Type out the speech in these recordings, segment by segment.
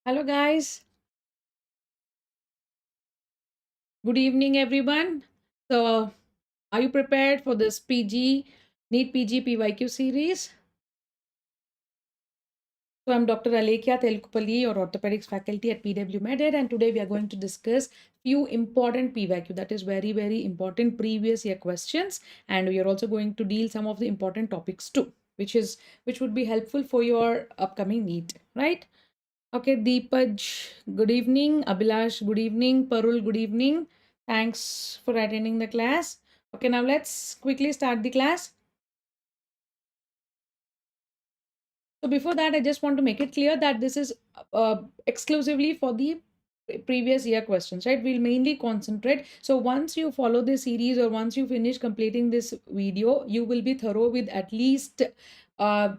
Hello, guys. Good evening, everyone. So, are you prepared for this PG, NEET PG PYQ series? So, I'm Dr. Alekhya, your orthopedics faculty at PW MedEd, and today we are going to discuss few important PYQ, that is very, very important previous year questions, and we are also going to deal some of the important topics too, which would be helpful for your upcoming NEET, right? Okay, Deepaj, good evening. Abhilash, good evening. Parul, good evening. Thanks for attending the class. Okay, now let's quickly start the class. So before that, I just want to make it clear that this is exclusively for the previous year questions, right? We'll mainly concentrate. So once you follow this series or once you finish completing this video, you will be thorough with at least 5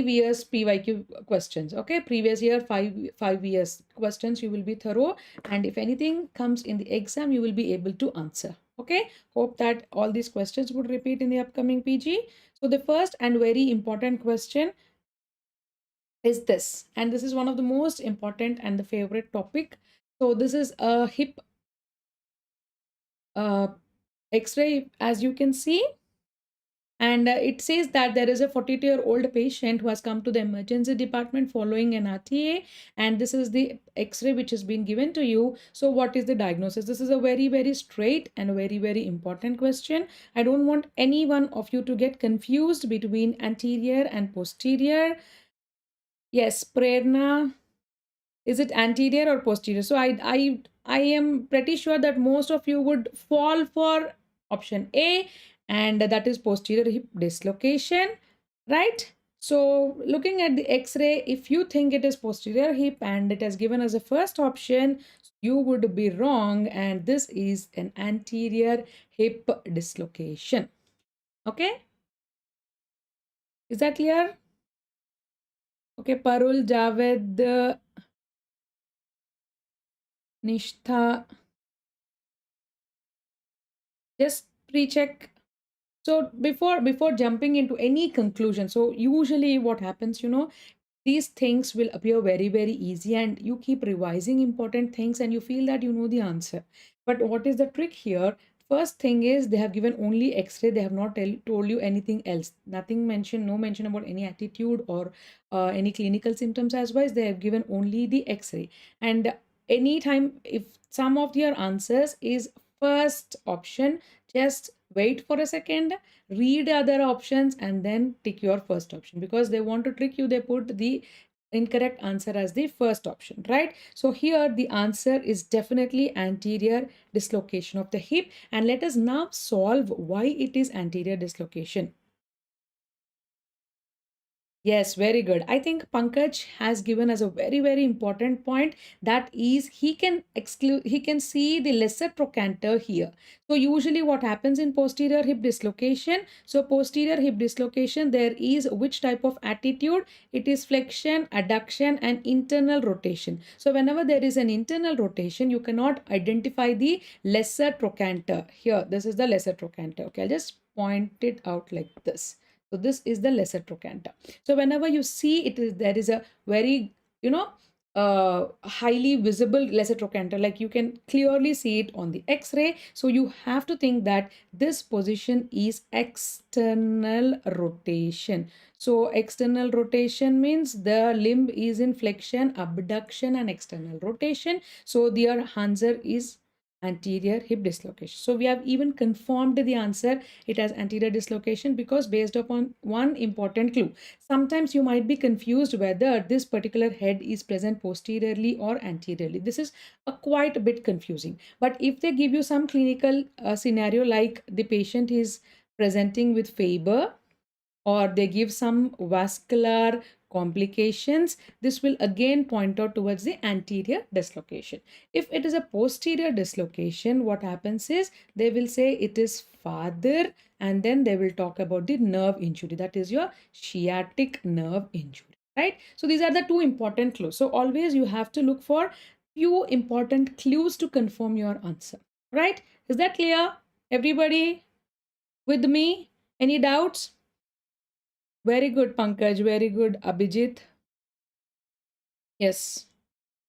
years PYQ questions. Okay, previous year, five years questions, you will be thorough. And if anything comes in the exam, you will be able to answer. Okay, hope that all these questions would repeat in the upcoming PG. So the first and very important question is this, and this is one of the most important and the favorite topic. So this is a hip uh, x-ray, as you can see, and it says that there is a 42-year-old patient who has come to the emergency department following an RTA, and this is the x-ray which has been given to you. So what is the diagnosis? This is a very, very straight and a very, very important question. I don't want any one of you to get confused between anterior and posterior. Yes, Prerna, is it anterior or posterior? So I am pretty sure that most of you would fall for option A, and that is posterior hip dislocation, right? So looking at the x-ray, if you think it is posterior hip and it has given as a first option, you would be wrong, and this is an anterior hip dislocation. Okay, is that clear? Okay, Parul, Javed, Nishtha, just recheck. So before jumping into any conclusion, so usually what happens, these things will appear very, very easy, and you keep revising important things and you feel that you know the answer. But what is the trick here? First thing is they have given only x-ray. They have not told you anything else. Nothing mentioned, no mention about any attitude or any clinical symptoms as well. They have given only the x-ray. And anytime if some of your answers is first option, just wait for a second, read other options, and then tick your first option, because they want to trick you. They put the incorrect answer as the first option, right? So here the answer is definitely anterior dislocation of the hip, and let us now solve why it is anterior dislocation. Yes, very good. I think Pankaj has given us a very, very important point. That is, he can see the lesser trochanter here. So usually what happens in posterior hip dislocation? So posterior hip dislocation, there is which type of attitude? It is flexion, adduction, and internal rotation. So whenever there is an internal rotation, you cannot identify the lesser trochanter. Here, this is the lesser trochanter. Okay, I'll just point it out like this. So this is the lesser trochanter. So whenever you see it, there is a very, highly visible lesser trochanter, like you can clearly see it on the x-ray. So you have to think that this position is external rotation. So external rotation means the limb is in flexion, abduction, and external rotation. So their answer is anterior hip dislocation. So we have even confirmed the answer, it has anterior dislocation, because based upon one important clue. Sometimes you might be confused whether this particular head is present posteriorly or anteriorly. This is a quite a bit confusing. But if they give you some clinical scenario, like the patient is presenting with Faber, or they give some vascular complications, this will again point out towards the anterior dislocation. If it is a posterior dislocation, what happens is they will say it is farther, and then they will talk about the nerve injury, that is your sciatic nerve injury, right? So these are the two important clues. So always you have to look for few important clues to confirm your answer, right? Is that clear, everybody with me? Any doubts? Very good, Pankaj. Very good, Abhijit. Yes.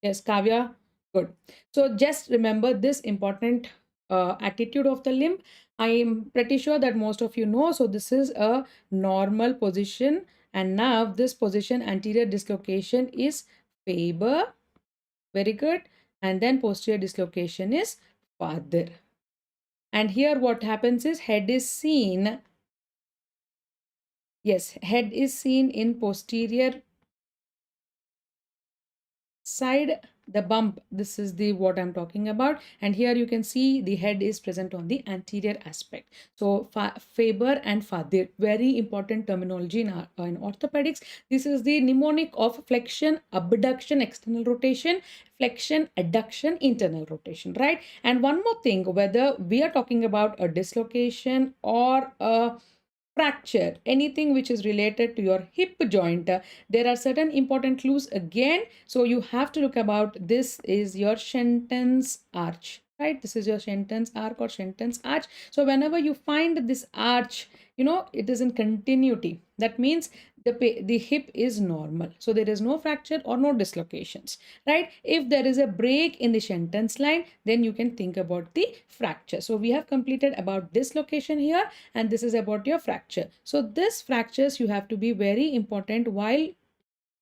Yes, Kavya, good. So just remember this important attitude of the limb. I am pretty sure that most of you know. So this is a normal position, and now this position anterior dislocation is Faber. Very good. And then posterior dislocation is farther. And here what happens is head is seen. Yes, head is seen in posterior side, the bump, this is the what I'm talking about, and here you can see the head is present on the anterior aspect. So Faber and Fadir, very important terminology in orthopedics. This is the mnemonic of flexion, abduction, external rotation, flexion, adduction, internal rotation, right? And one more thing, whether we are talking about a dislocation or a fracture, anything which is related to your hip joint, there are certain important clues again. So you have to look about, this is your Shenton's arch, right? This is your Shenton's arc or Shenton's arch. So whenever you find this arch, you know, it is in continuity. That means the hip is normal. So there is no fracture or no dislocations, right? If there is a break in the Shenton's line, then you can think about the fracture. So we have completed about dislocation here, and this is about your fracture. So this fractures you have to be very important while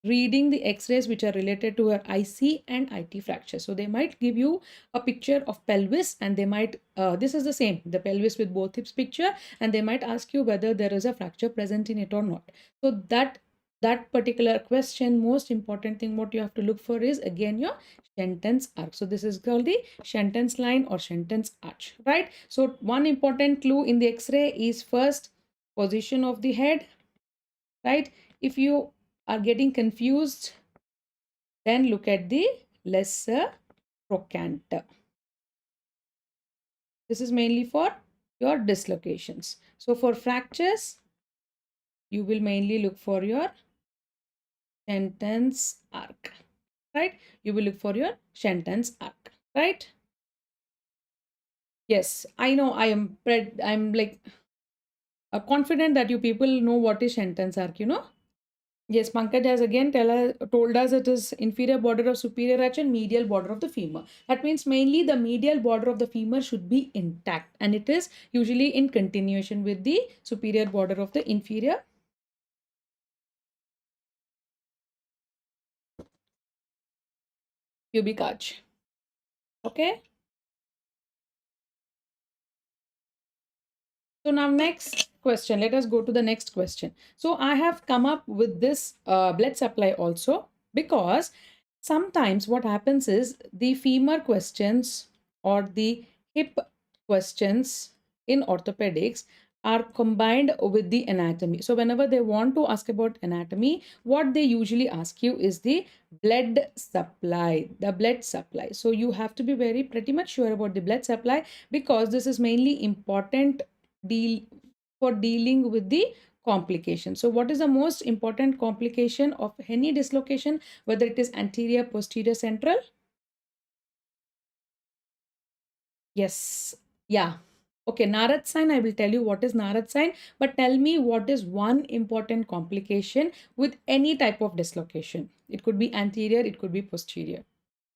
reading the x-rays which are related to your IC and IT fracture. So they might give you a picture of pelvis, and they might this is the same, the pelvis with both hips picture, and they might ask you whether there is a fracture present in it or not. So that particular question, most important thing what you have to look for is again your Shenton's arc. So this is called the Shenton's line or Shenton's arch, right? So one important clue in the x-ray is first position of the head, right? If you are getting confused, then look at the lesser trochanter. This is mainly for your dislocations. So for fractures, you will mainly look for your Shenton's arc, right? You will look for your Shenton's arc, right? Yes, I know. I'm like confident that you people know what is Shenton's arc, you know. Yes, Pankaj has again told us it is inferior border of superior arch and medial border of the femur. That means mainly the medial border of the femur should be intact, and it is usually in continuation with the superior border of the inferior pubic arch. Okay. So now next question, let us go to the next question. So I have come up with this blood supply also, because sometimes what happens is the femur questions or the hip questions in orthopedics are combined with the anatomy. So whenever they want to ask about anatomy, what they usually ask you is the blood supply, the blood supply. So you have to be very pretty much sure about the blood supply, because this is mainly important deal for dealing with the complication. So what is the most important complication of any dislocation, whether it is anterior, posterior, central? Yes. Yeah. Okay, Narad sign, I will tell you what is Narad sign, but tell me what is one important complication with any type of dislocation. It could be anterior, it could be posterior.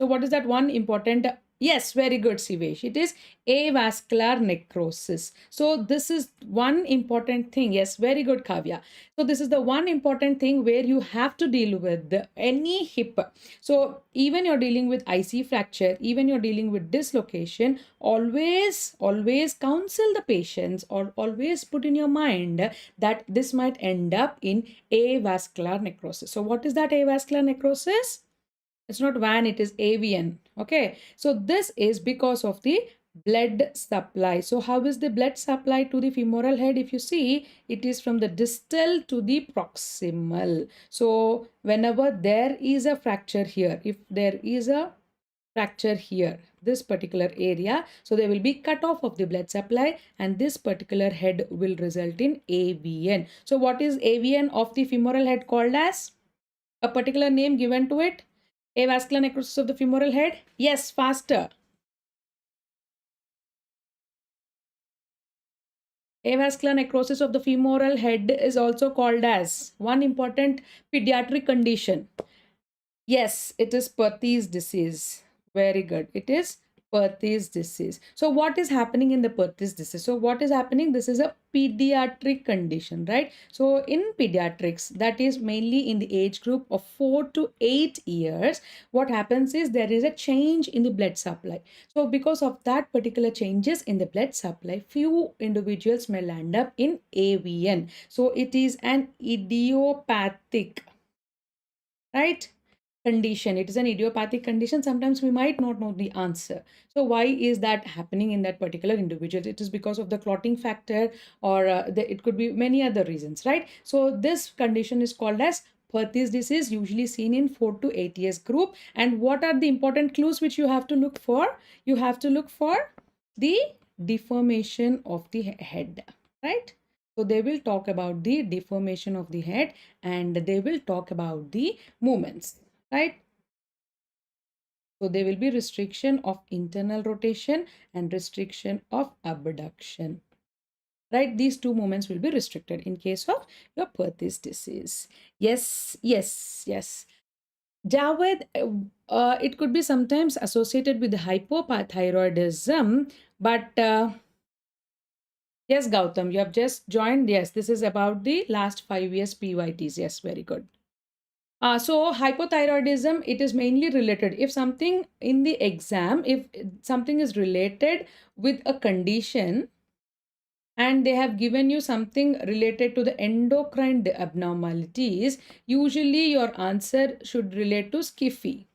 So what is that one important? Yes, very good, Sivesh. It is avascular necrosis. So this is one important thing. Yes, very good, Kavya. So this is the one important thing where you have to deal with any hip. So even you're dealing with IC fracture, even you're dealing with dislocation, always counsel the patients, or always put in your mind that this might end up in avascular necrosis. So what is that avascular necrosis? It's not van, it is avian. Okay, so this is because of the blood supply. So how is the blood supply to the femoral head? If you see, it is from the distal to the proximal. So whenever there is a fracture here, if there is a fracture here, this particular area, so there will be cut off of the blood supply, and this particular head will result in avian. So what is avian of the femoral head called as? A particular name given to it? Avascular necrosis of the femoral head? Yes, faster. Avascular necrosis of the femoral head is also called as one important pediatric condition. Yes, it is Perthes disease. Very good. It is Perthes disease. So what is happening in the Perthes disease? So what is happening? This is a pediatric condition, right? So in pediatrics, that is mainly in the age group of 4 to 8 years, what happens is there is a change in the blood supply. So because of that particular changes in the blood supply, few individuals may land up in AVN. So it is an idiopathic, right, condition. It is an idiopathic condition. Sometimes we might not know the answer. So why is that happening in that particular individual? It is because of the clotting factor, or it could be many other reasons, right? So this condition is called as Perthes disease, usually seen in 4 to 8 years group. And what are the important clues which you have to look for? You have to look for the deformation of the head, right? So they will talk about the deformation of the head, and they will talk about the movements, right? So there will be restriction of internal rotation and restriction of abduction, right? These two movements will be restricted in case of your Perthes disease. Yes, yes, yes. Javed, it could be sometimes associated with hypothyroidism, but yes, Gautam, you have just joined. Yes, this is about the last 5 years PYTs. Yes, very good. So hypothyroidism, it is mainly related. If something in the exam, if something is related with a condition and they have given you something related to the endocrine abnormalities, usually your answer should relate to SCIFI,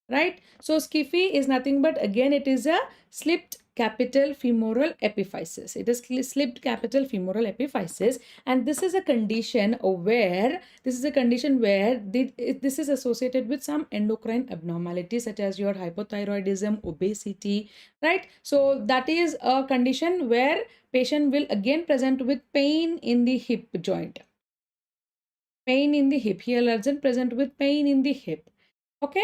right? So SCIFI is nothing but, again, it is a slipped capital femoral epiphysis. It is slipped capital femoral epiphysis, and this is a condition where this is associated with some endocrine abnormalities such as your hypothyroidism, obesity, right? So that is a condition where patient will again present with pain in the hip joint. Pain in the hip. Here urgent present with pain in the hip. Okay.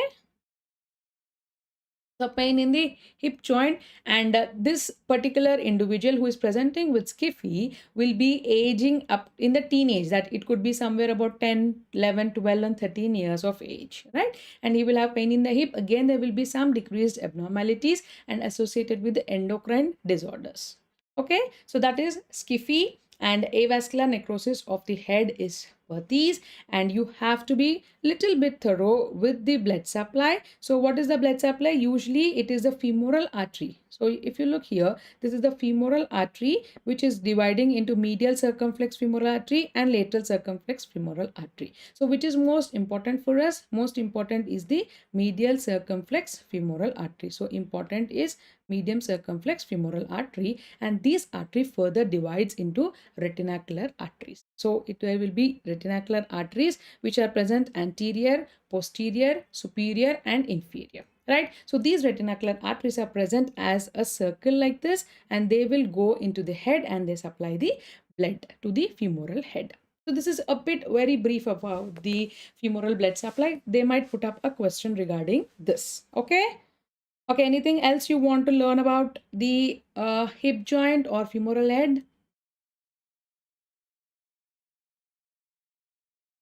The pain in the hip joint, and this particular individual who is presenting with SCIFI will be aging up in the teenage, that it could be somewhere about 10, 11, 12 and 13 years of age, right? And he will have pain in the hip. Again, there will be some decreased abnormalities and associated with the endocrine disorders. Okay, so that is SCIFI, and avascular necrosis of the head is Perthes, and you have to be little bit thorough with the blood supply. So what is the blood supply? Usually it is the femoral artery. So if you look here, this is the femoral artery which is dividing into medial circumflex femoral artery and lateral circumflex femoral artery. So which is most important for us? Most important is the medial circumflex femoral artery. So important is medium circumflex femoral artery, and this artery further divides into retinacular arteries. So there will be retinacular arteries which are present anterior, posterior, superior and inferior, right? So these retinacular arteries are present as a circle like this, and they will go into the head and they supply the blood to the femoral head. So this is a bit very brief about the femoral blood supply. They might put up a question regarding this. Okay. Okay, anything else you want to learn about the hip joint or femoral head?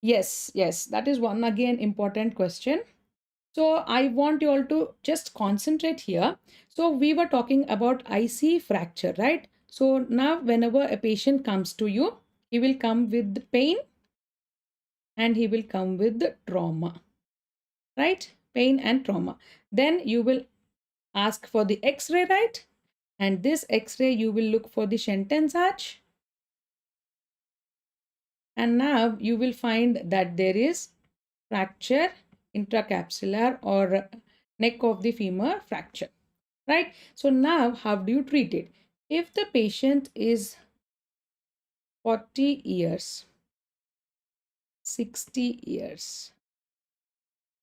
Yes, yes, that is one again important question. So I want you all to just concentrate here. So we were talking about IC fracture, right? So now whenever a patient comes to you, he will come with pain and he will come with trauma, right? Pain and trauma. Then you will ask for the X-ray, right? And this X-ray you will look for the Shenton's arch. And now you will find that there is fracture intracapsular or neck of the femur fracture, right? So now how do you treat it? If the patient is 40 years, 60 years,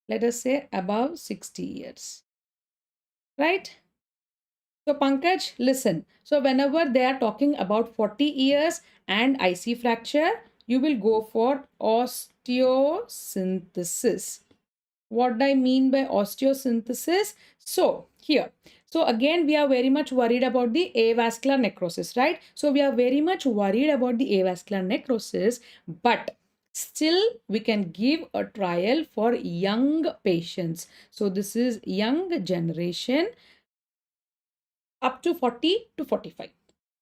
let us say above 60 years, right? So Pankaj, listen. So whenever they are talking about 40 years and IC fracture, you will go for osteosynthesis. What do I mean by osteosynthesis? So here, so again, we are very much worried about the avascular necrosis, right? So we are very much worried about the avascular necrosis, but still we can give a trial for young patients. So this is young generation up to 40 to 45.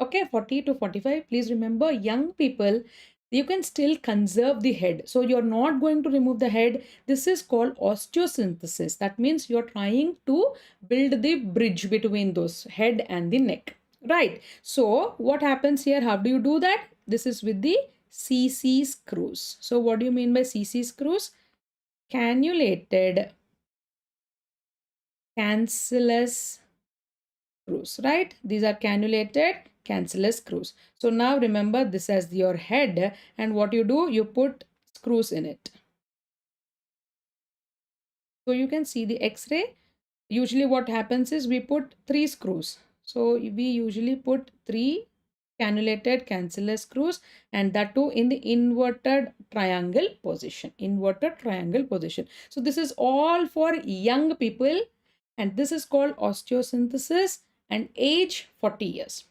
Okay, 40 to 45. Please remember, young people, you can still conserve the head. So you're not going to remove the head. This is called osteosynthesis. That means you're trying to build the bridge between those head and the neck. Right. So what happens here? How do you do that? This is with the CC screws. So what do you mean by CC screws? Cannulated cancellous screws, right? These are cannulated cancellous screws. So now remember this as your head, and what you do, you put screws in it. So you can see the X-ray. Usually what happens is we put 3 screws. So we usually put 3 cannulated cancellous screws, and that too in the inverted triangle position. Inverted triangle position. So this is all for young people, and this is called osteosynthesis, and age 40 years.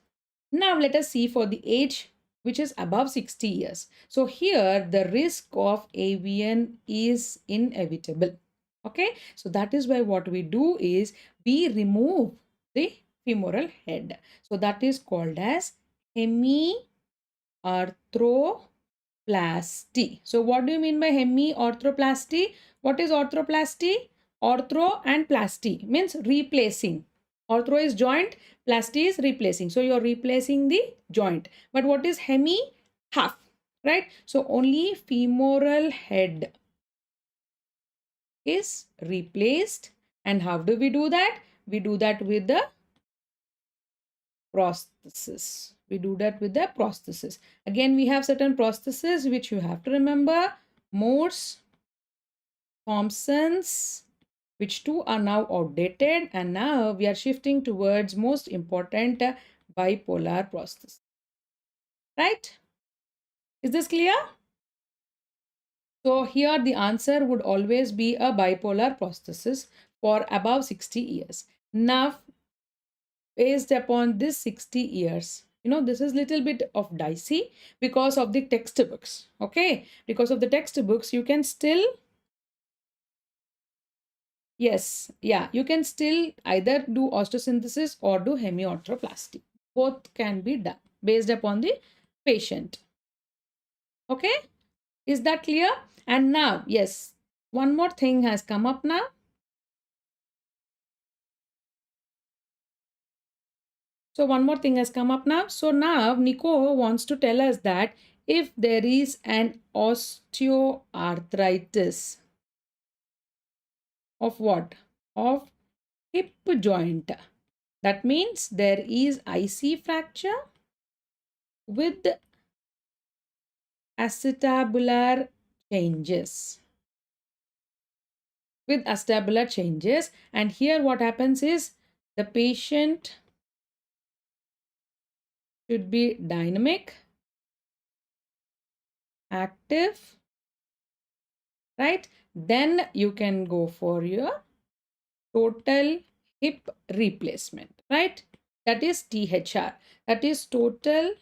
Now let us see for the age which is above 60 years. So here the risk of avian is inevitable. Okay, so that is why what we do is we remove the femoral head. So that is called as hemiarthroplasty. So what do you mean by hemiarthroplasty? What is arthroplasty? Ortho and plasty means replacing. Ortho is joint, plasty is replacing. So you're replacing the joint. But what is hemi? Half, right? So only femoral head is replaced. And how do we do that? We do that with the prosthesis. We do that with the prosthesis. Again, we have certain prostheses which you have to remember. Morse, Thompson's, which two are now outdated, and now we are shifting towards most important bipolar prosthesis. Right? Is this clear? So here the answer would always be a bipolar prosthesis for above 60 years. Now, based upon this 60 years, this is little bit of dicey because of the textbooks. Okay, because of the textbooks, you can still, yes, yeah, you can still either do osteosynthesis or do hemiarthroplasty. Both can be done based upon the patient. Okay, is that clear? And now, yes, one more thing has come up now. So one more thing has come up now. So now Nico wants to tell us that if there is an osteoarthritis of what? Of hip joint. That means there is IC fracture with acetabular changes. With acetabular changes. And here what happens is the patient should be dynamic, active, right? Then you can go for your total hip replacement, right? That is THR. That is total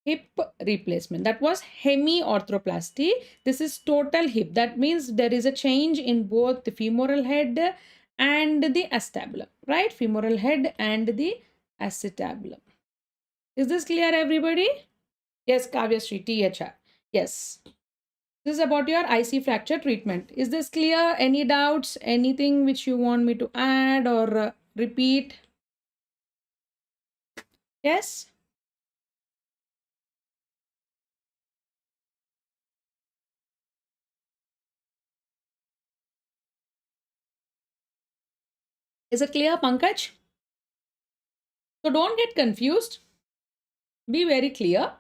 hip replacement. That was hemiarthroplasty. This is total hip. That means there is a change in both the femoral head and the acetabulum, right? Femoral head and the acetabulum. Is this clear, everybody? Yes, Kavyashree, THR. Yes. This is about your IC fracture treatment. Is this clear? Any doubts? Anything which you want me to add or repeat? Yes? Is it clear, Pankaj? So don't get confused. Be very clear.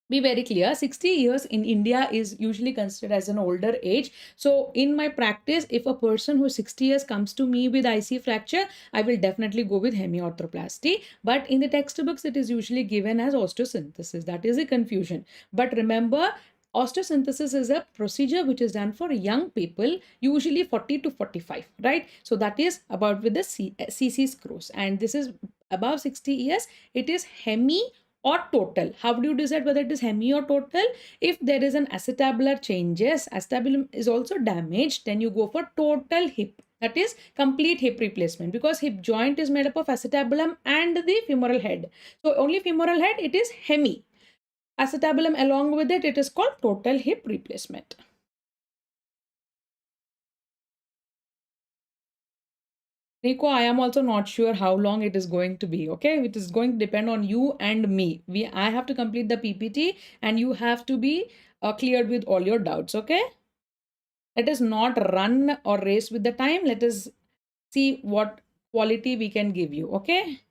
Be very clear. 60 years in India is usually considered as an older age. So in my practice, if a person who is 60 years comes to me with IC fracture, I will definitely go with hemiarthroplasty. But in the textbooks, it is usually given as osteosynthesis. That is a confusion. But remember, osteosynthesis is a procedure which is done for young people, usually 40 to 45, right? So that is about with the CC screws. And this is above 60 years. It is hemi or total. How do you decide whether it is hemi or total? If there is an acetabular changes, acetabulum is also damaged, then you go for total hip. That is complete hip replacement, because hip joint is made up of acetabulum and the femoral head. So only femoral head, it is hemi. Acetabulum along with it, it is called total hip replacement. Nico, I am also not sure how long it is going to be. Okay, it is going to depend on you and me. I have to complete the PPT and you have to be cleared with all your doubts. Okay, let us not run or race with the time. Let us see what quality we can give you. Okay.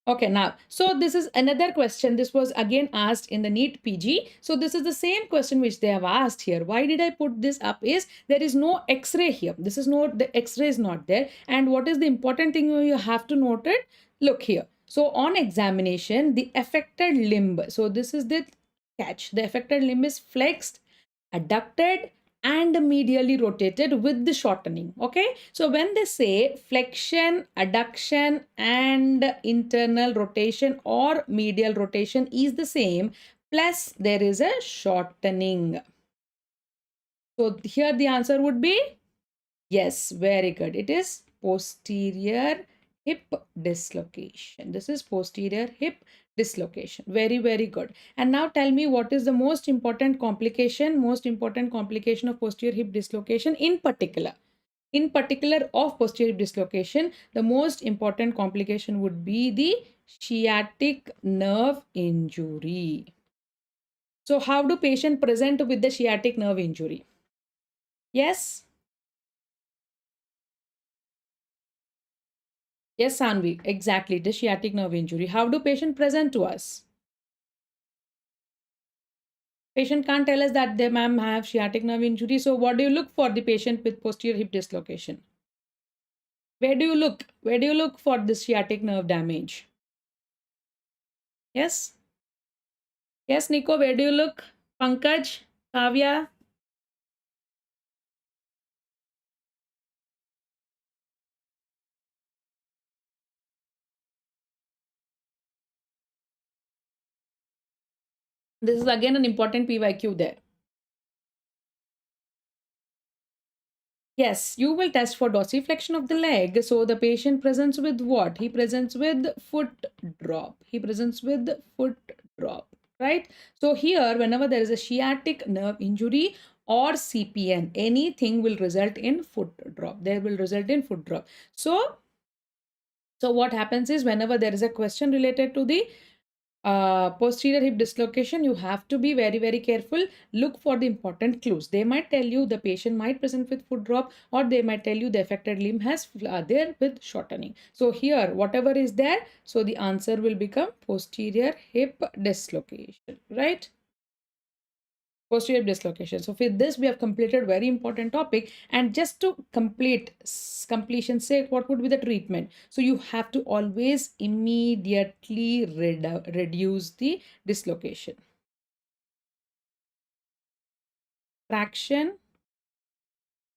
Okay, now, so this is another question. This was again asked in the NEET PG. So this is the same question which they have asked here. Why did I put this up is there is no X-ray here. This is not, the X-ray is not there. And what is the important thing you have to note it? Look here. So on examination, the affected limb. So this is the catch. The affected limb is flexed, adducted, and medially rotated with the shortening. Okay, so when they say flexion, adduction, and internal rotation or medial rotation is the same, plus there is a shortening. So here the answer would be yes, very good. It is posterior hip dislocation. This is posterior hip dislocation. Very, very good. And now tell me, what is the most important complication? Most important complication of posterior hip dislocation in particular. In particular of posterior hip dislocation, the most important complication would be the sciatic nerve injury. So how do patient present with the sciatic nerve injury? Yes? Yes, Sanvi, exactly. The sciatic nerve injury. How do patient present to us? Patient can't tell us that they ma'am have sciatic nerve injury. So what do you look for the patient with posterior hip dislocation? Where do you look? Where do you look for the sciatic nerve damage? Yes? Yes, Nico, where do you look? Pankaj, Kavya? This is again an important PYQ there. Yes, you will test for dorsiflexion of the leg. So the patient presents with what? He presents with foot drop. He presents with foot drop, right? So here, whenever there is a sciatic nerve injury or CPN, anything will result in foot drop. There will result in foot drop. So what happens is, whenever there is a question related to the posterior hip dislocation, you have to be very, very careful. Look for the important clues. They might tell you the patient might present with foot drop, or they might tell you the affected limb has there with shortening. So here, whatever is there, so the answer will become posterior hip dislocation, right? Posterior dislocation. So with this, we have completed very important topic. And just to completion sake, what would be the treatment? So you have to always immediately reduce the dislocation. Traction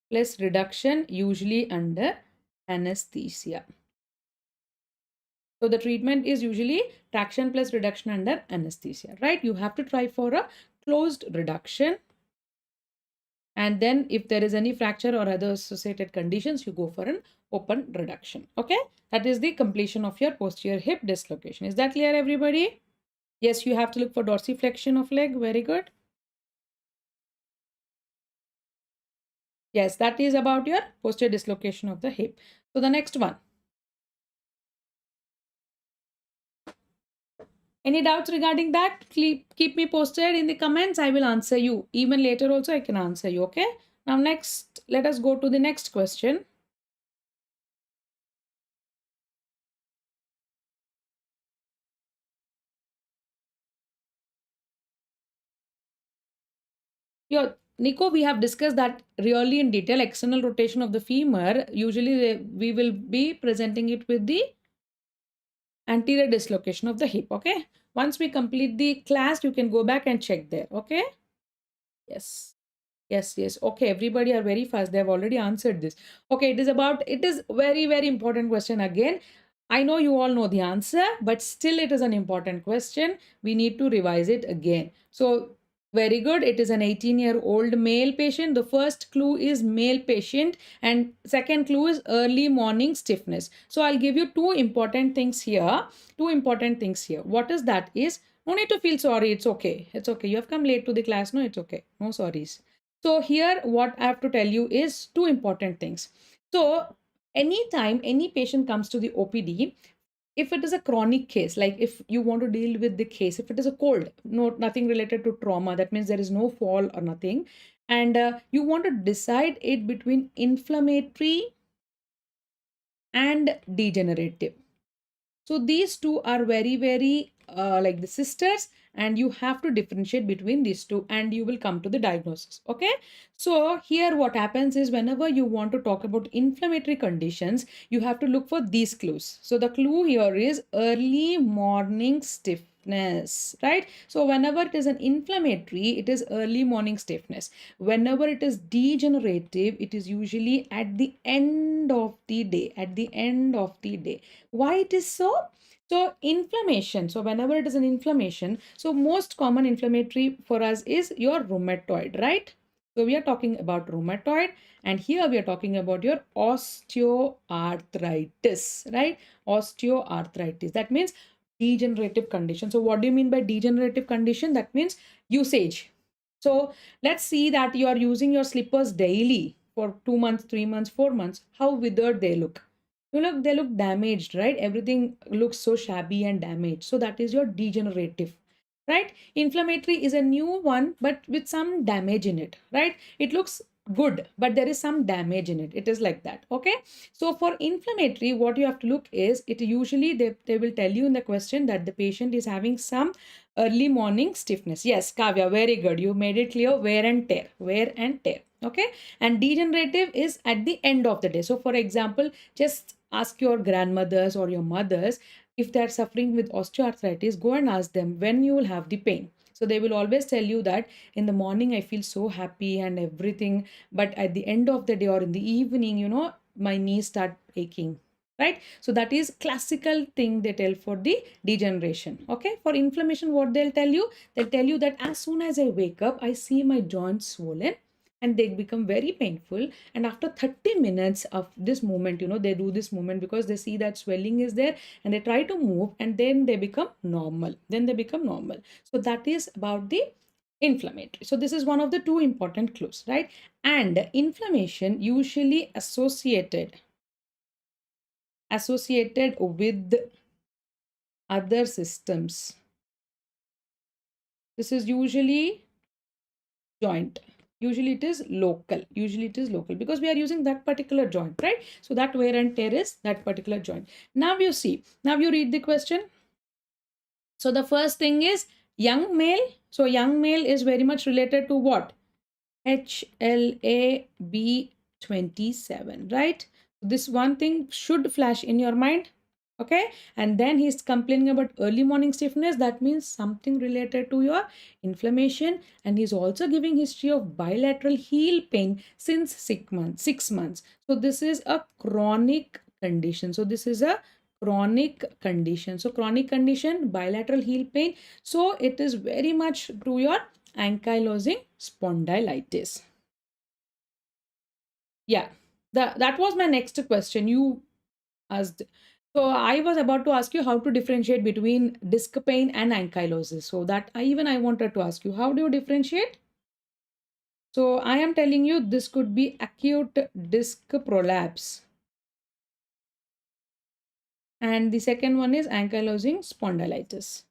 plus reduction, usually under anesthesia. So the treatment is usually traction plus reduction under anesthesia, right? You have to try for a closed reduction. And then if there is any fracture or other associated conditions, you go for an open reduction. Okay, that is the completion of your posterior hip dislocation. Is that clear, everybody? Yes, you have to look for dorsiflexion of leg. Very good. Yes, that is about your posterior dislocation of the hip. So the next one. Any doubts regarding that? Keep me posted in the comments. I will answer you. Even later also I can answer you. Okay. Now next, let us go to the next question. Nico, we have discussed that really in detail. External rotation of the femur, usually we will be presenting it with the anterior dislocation of the hip. Okay. Once we complete the class, you can go back and check there. Okay. Yes. Yes, yes. Okay, everybody are very fast. They have already answered this. Okay, it is very, very important question again. I know you all know the answer, but still it is an important question. We need to revise it again. So, very good. It is an 18-year-old male patient. The first clue is male patient, and second clue is early morning stiffness. So, I'll give you two important things here. Two important things here. What is that? Is no need to feel sorry. It's okay. It's okay. You have come late to the class. No, it's okay. No sorries. So, here, what I have to tell you is two important things. So, anytime any patient comes to the OPD, if it is a chronic case, like if you want to deal with the case, if it is a cold, nothing related to trauma, that means there is no fall or nothing, and you want to decide it between inflammatory and degenerative. So these two are very, very like the sisters, and you have to differentiate between these two and you will come to the diagnosis. Okay. So here what happens is whenever you want to talk about inflammatory conditions, you have to look for these clues. So the clue here is early morning stiffness, right? So whenever it is an inflammatory, it is early morning stiffness. Whenever it is degenerative, it is usually at the end of the day, at the end of the day. Why it is so? So inflammation. So whenever it is an inflammation, so most common inflammatory for us is your rheumatoid, right? So we are talking about rheumatoid, and here we are talking about your osteoarthritis, right? Osteoarthritis. That means degenerative condition. So what do you mean by degenerative condition? That means usage. So let's see that you are using your slippers daily for 2 months, 3 months, 4 months. How withered they look. They look damaged, right? Everything looks so shabby and damaged. So that is your degenerative, right? Inflammatory is a new one, but with some damage in it, right? It looks good, but there is some damage in it. It is like that. Okay. So for inflammatory, what you have to look is it usually they will tell you in the question that the patient is having some early morning stiffness. Yes, Kavya, very good. You made it clear. Wear and tear, wear and tear. Okay. And degenerative is at the end of the day. So for example, just ask your grandmothers or your mothers if they are suffering with osteoarthritis. Go and ask them when you will have the pain. So they will always tell you that in the morning I feel so happy and everything, but at the end of the day or in the evening, my knees start aching, right? So that is classical thing they tell for the degeneration. Okay. For inflammation, what they'll tell you that as soon as I wake up, I see my joints swollen and they become very painful, and after 30 minutes of this movement, they do this movement because they see that swelling is there and they try to move, and then they become normal. So that is about the inflammatory. So this is one of the two important clues, right? And inflammation usually associated with other systems. This is usually joint. Usually it is local because we are using that particular joint, right? So that wear and tear is that particular joint. Now you read the question. So the first thing is young male. So young male is very much related to what? HLA-B27, right? This one thing should flash in your mind. Okay. And then he's complaining about early morning stiffness. That means something related to your inflammation. And he's also giving history of bilateral heel pain since 6 months. So this is a chronic condition. So chronic condition, bilateral heel pain. So it is very much to your ankylosing spondylitis. Yeah, that was my next question you asked. So I was about to ask you how to differentiate between disc pain and ankylosis. So that I wanted to ask you, how do you differentiate? So I am telling you this could be acute disc prolapse. And the second one is ankylosing spondylitis.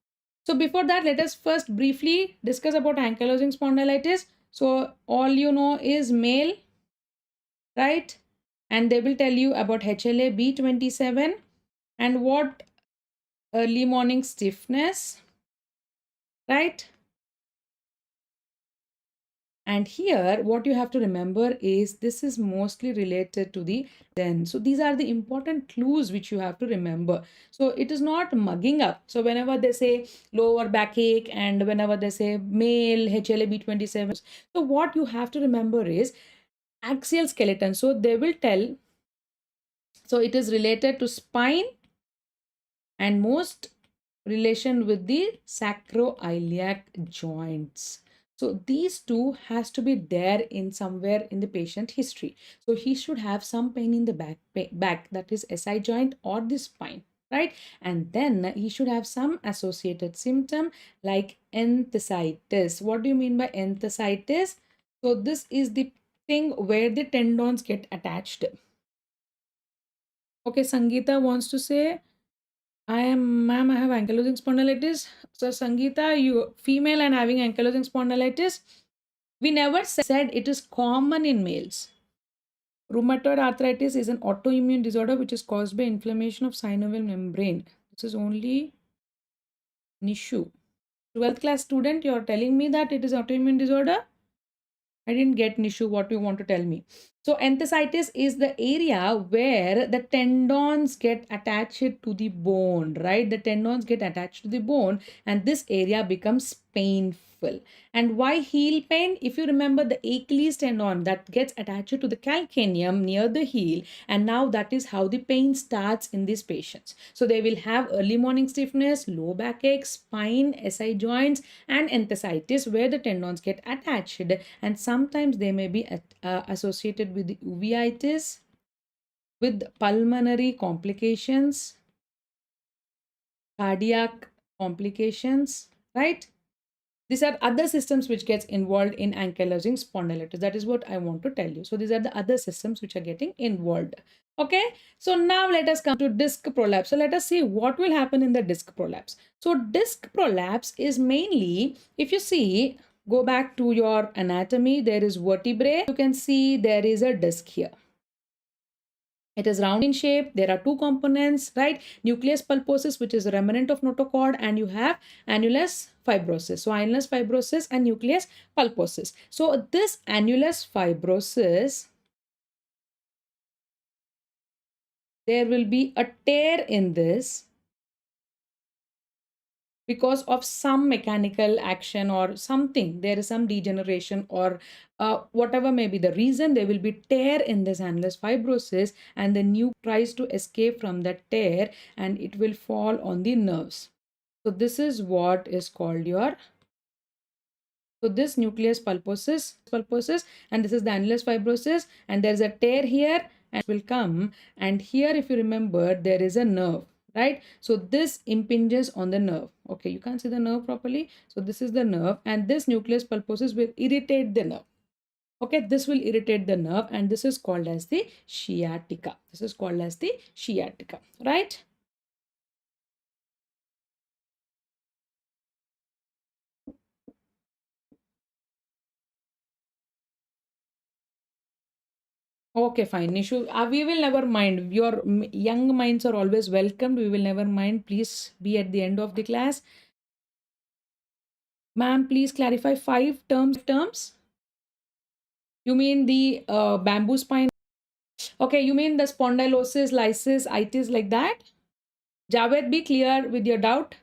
So before that, let us first briefly discuss about ankylosing spondylitis. So all you know is male, right? And they will tell you about HLA-B27 and what early morning stiffness, right? And here, what you have to remember is this is mostly related to the then. So these are the important clues which you have to remember. So it is not mugging up. So whenever they say lower backache and whenever they say male HLA-B27, so what you have to remember is axial skeleton. So they will tell, so it is related to spine and most relation with the sacroiliac joints. So these two has to be there in somewhere in the patient history. So he should have some pain in the back, that is SI joint or the spine, right? And then he should have some associated symptom like enthesitis. What do you mean by enthesitis? So this is the thing where the tendons get attached. Okay, Sangeeta wants to say, ma'am, I have ankylosing spondylitis. So, Sangeeta, you female and having ankylosing spondylitis. We never said it is common in males. Rheumatoid arthritis is an autoimmune disorder which is caused by inflammation of synovial membrane. This is only an issue. 12th class student, you're telling me that it is autoimmune disorder? I didn't get Nishu what you want to tell me. So enthesitis is the area where the tendons get attached to the bone, right? The tendons get attached to the bone and this area becomes painful. And why heel pain? If you remember the Achilles tendon that gets attached to the calcaneum near the heel, and now that is how the pain starts in these patients. So they will have early morning stiffness, low backache, spine, SI joints, and enthesitis where the tendons get attached, and sometimes they may be associated with the uveitis, with pulmonary complications, cardiac complications, right? These are other systems which gets involved in ankylosing spondylitis. That is what I want to tell you. So these are the other systems which are getting involved. Okay. So now let us come to disc prolapse. So let us see what will happen in the disc prolapse. So disc prolapse is mainly, if you see, go back to your anatomy, there is vertebrae. You can see there is a disc here. It is round in shape. There are two components, right? Nucleus pulposus, which is a remnant of notochord, and you have annulus fibrosus. So annulus fibrosus and nucleus pulposus. So this annulus fibrosus, there will be a tear in this because of some mechanical action or something. There is some degeneration or whatever may be the reason, there will be tear in this annulus fibrosus and the nuke tries to escape from that tear and it will fall on the nerves. So this is what is called your, so this nucleus pulposus, and this is the annulus fibrosus, and there's a tear here and it will come, and here if you remember there is a nerve, right? So this impinges on the nerve. Okay, you can't see the nerve properly. So this is the nerve and this nucleus pulposus will irritate the nerve. Okay, this will irritate the nerve and this is called as the sciatica. This is called as the sciatica, right? Okay, fine. Nishu, we will never mind. Your young minds are always welcomed. We will never mind. Please be at the end of the class. Ma'am, please clarify 5 terms. You mean the bamboo spine? Okay, you mean the spondylosis, lysis, itis like that? Javed, be clear with your doubt.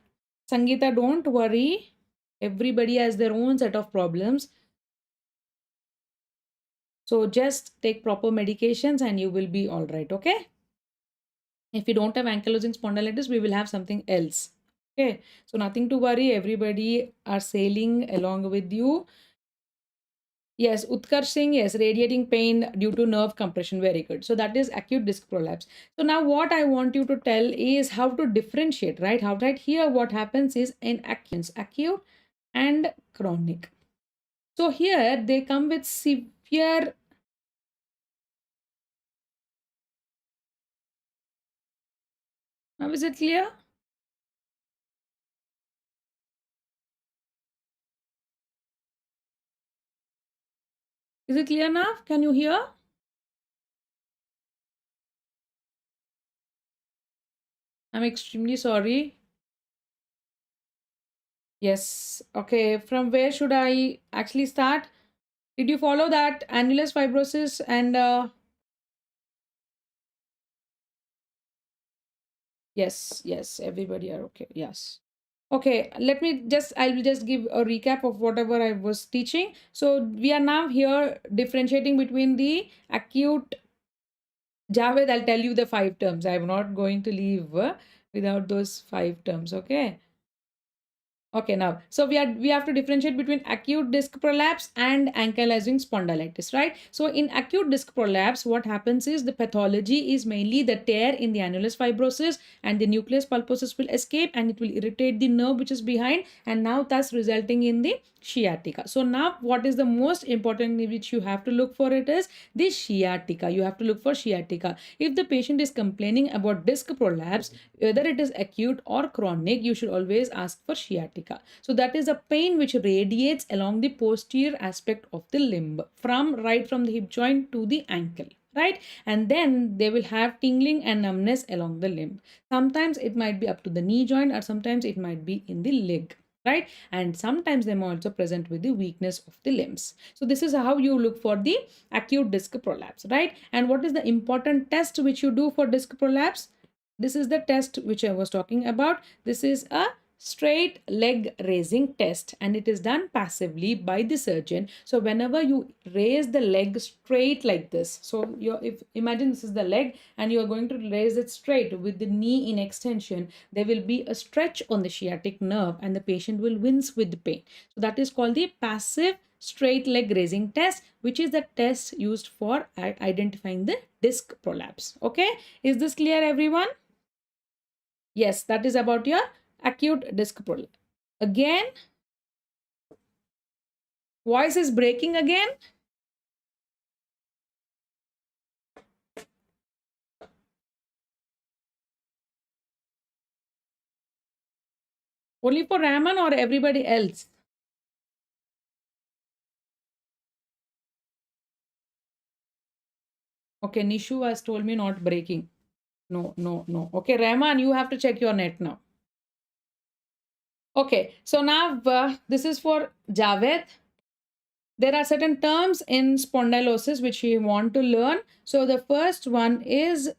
Sangeeta, don't worry. Everybody has their own set of problems. So just take proper medications and you will be all right, okay? If you don't have ankylosing spondylitis, we will have something else. Okay, so nothing to worry. Everybody are sailing along with you. Yes, Utkarsh Singh, yes, radiating pain due to nerve compression. Very good. So that is acute disc prolapse. So now what I want you to tell is how to differentiate, right? How right here what happens is in acute and chronic. So here they come with severe. Now is it clear? Is it clear now? Can you hear? I'm extremely sorry. Yes. Okay. From where should I actually start? Did you follow that annulus fibrosis and yes, everybody are okay. Yes. Okay, I will just give a recap of whatever I was teaching. So we are now here differentiating between the acute. Javed, I'll tell you the 5 terms. I'm not going to leave without those 5 terms. Okay. Okay, now, so we have to differentiate between acute disc prolapse and ankylosing spondylitis, right? So in acute disc prolapse, what happens is the pathology is mainly the tear in the annulus fibrosus, and the nucleus pulposus will escape and it will irritate the nerve which is behind, and now thus resulting in the sciatica. So now what is the most important which you have to look for, it is the sciatica. You have to look for sciatica. If the patient is complaining about disc prolapse, whether it is acute or chronic, you should always ask for sciatica. So that is a pain which radiates along the posterior aspect of the limb, from right from the hip joint to the ankle, right? And then they will have tingling and numbness along the limb. Sometimes it might be up to the knee joint, or sometimes it might be in the leg, right? And sometimes they are also present with the weakness of the limbs. So this is how you look for the acute disc prolapse, right? And what is the important test which you do for disc prolapse? This is the test which I was talking about. This is a straight leg raising test, and it is done passively by the surgeon. So whenever you raise the leg straight like this, so if imagine this is the leg and you are going to raise it straight with the knee in extension, there will be a stretch on the sciatic nerve and the patient will wince with the pain. So that is called the passive straight leg raising test, which is the test used for identifying the disc prolapse. Okay, is this clear, everyone? Yes, that is about your acute disc prolapse. Again, voice is breaking again. Only for Rahman or everybody else? Okay, Nishu has told me not breaking. No, no, no. Okay, Rahman, you have to check your net now. Okay, so now this is for Javed. There are certain terms in spondylosis which we want to learn. So the first one is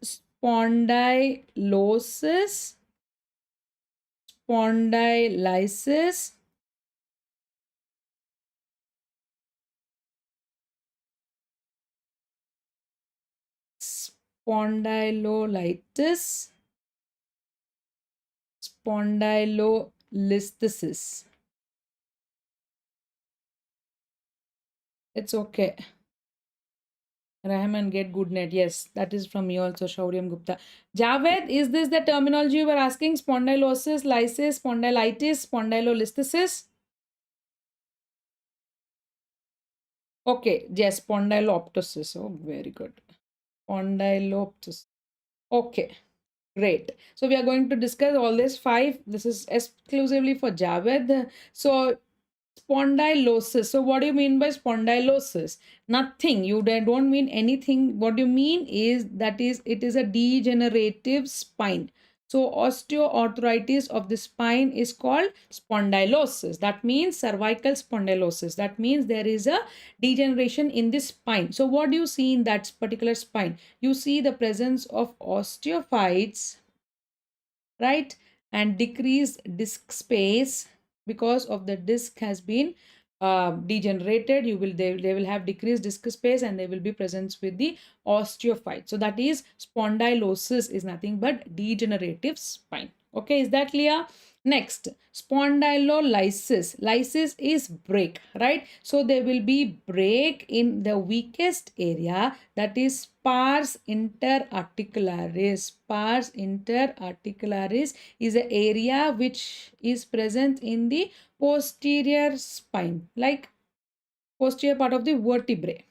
spondylosis, spondylisis, spondylolitis, spondylolisthesis. It's okay. Rahman, get good net. Yes, that is from me also, Shauriyam Gupta. Javed, is this the terminology you were asking? Spondylosis, lysis, spondylitis, spondylolisthesis? Okay, yes, spondyloptosis. Oh, very good. Spondyloptosis. Okay, great. So we are going to discuss all these 5. This is exclusively for Javed. So spondylosis. So what do you mean by spondylosis? Nothing. You don't mean anything. What you mean is that it is a degenerative spine. So osteoarthritis of the spine is called spondylosis. That means cervical spondylosis. That means there is a degeneration in the spine. So what do you see in that particular spine? You see the presence of osteophytes, right? And decreased disc space because of the disc has been degenerated. They will have decreased disc space and they will be present with the osteophyte. So that is spondylosis is nothing but degenerative spine. Okay, is that clear? Next, spondylolysis. Lysis is break, right? So there will be break in the weakest area, that is pars interarticularis. Pars interarticularis is an area which is present in the posterior spine, like posterior part of the vertebrae.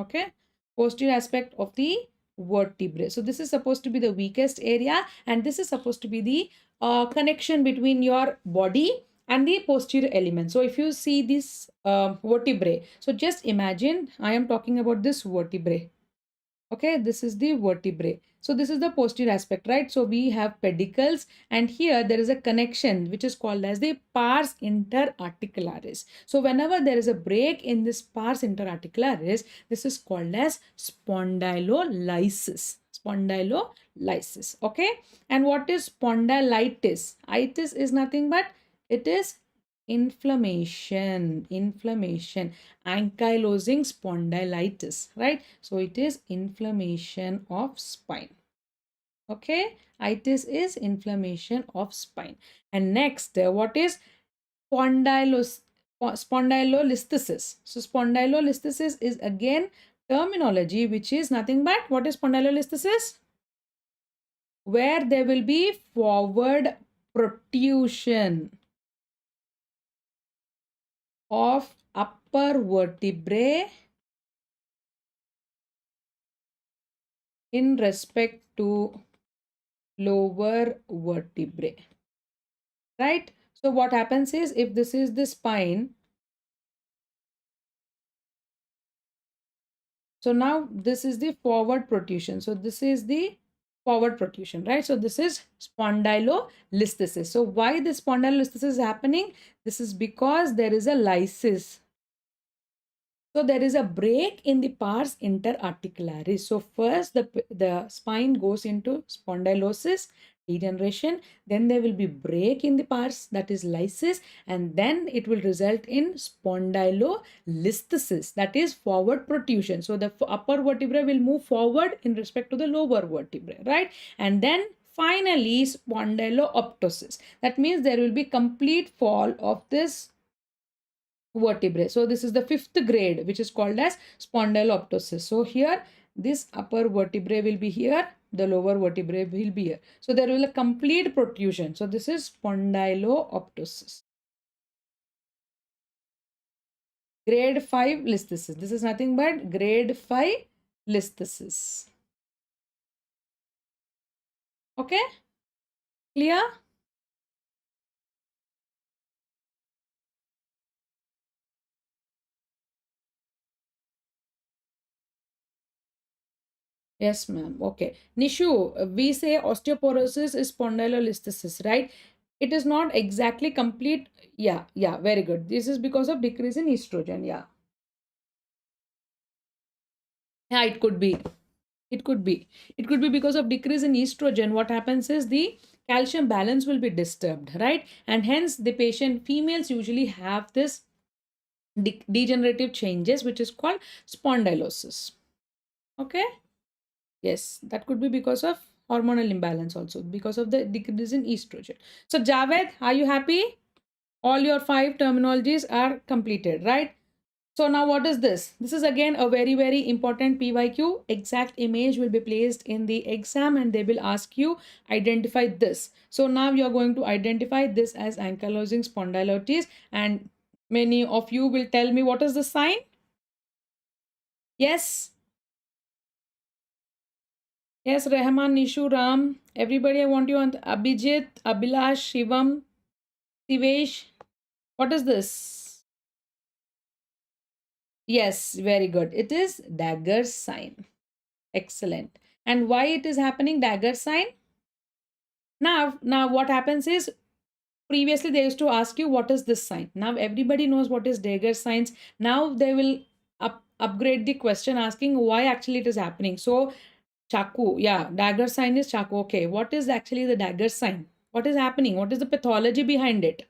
Okay, posterior aspect of the vertebrae. So this is supposed to be the weakest area, and this is supposed to be the connection between your body and the posterior element. So if you see this vertebrae, so just imagine I am talking about this vertebrae. Okay, this is the vertebrae. So this is the posterior aspect, right? So we have pedicles, and here there is a connection which is called as the pars interarticularis. So whenever there is a break in this pars interarticularis, this is called as spondylolysis. Spondylolysis. Okay, and what is spondylitis? Itis is nothing but it is inflammation. Ankylosing spondylitis, right? So it is inflammation of spine. Okay, itis is inflammation of spine. And next, what is spondylolisthesis? So spondylolisthesis is again terminology which is nothing but, what is spondylolisthesis? Where there will be forward protrusion of upper vertebrae in respect to lower vertebrae, right? So what happens is, if this is the spine, so now this is the forward protrusion. So this is the forward protrusion, right? So this is spondylolisthesis. So why the spondylolisthesis is happening? This is because there is a lysis. So there is a break in the pars interarticularis. So first the spine goes into spondylosis, degeneration, then there will be break in the pars, that is lysis, and then it will result in spondylolisthesis, that is forward protrusion. So the upper vertebra will move forward in respect to the lower vertebrae, right? And then finally spondylooptosis. That means there will be complete fall of this vertebrae. So this is the fifth grade, which is called as spondyloptosis. So here this upper vertebrae will be here, the lower vertebrae will be here. So there will be a complete protrusion. So this is spondyloptosis. Grade 5 listhesis. This is nothing but grade 5 listhesis. Okay, clear? Yes, ma'am. Okay. Nishu, we say osteoporosis is spondylolisthesis, right? It is not exactly complete. Yeah, yeah, very good. This is because of decrease in estrogen. Yeah. Yeah, it could be. It could be. It could be because of decrease in estrogen. What happens is the calcium balance will be disturbed, right? And hence the patient, females usually have this degenerative changes, which is called spondylosis. Okay. Yes, that could be because of hormonal imbalance also, because of the decrease in estrogen. So Javed, are you happy? All your 5 terminologies are completed, right? So now what is this? This is again a very, very important PYQ. Exact image will be placed in the exam and they will ask you identify this. So now you're going to identify this as ankylosing spondylitis, and many of you will tell me what is the sign? Yes. Yes, Rehman, Nishu, Ram, everybody, I want you on Abhijit, Abhilash, Shivam, Sivesh. What is this? Yes, very good. It is dagger sign. Excellent. And why it is happening dagger sign? Now what happens is, previously they used to ask you what is this sign. Now everybody knows what is dagger signs. Now they will upgrade the question asking why actually it is happening. So chaku, yeah, dagger sign is chaku. Okay, what is actually the dagger sign? What is happening? What is the pathology behind it?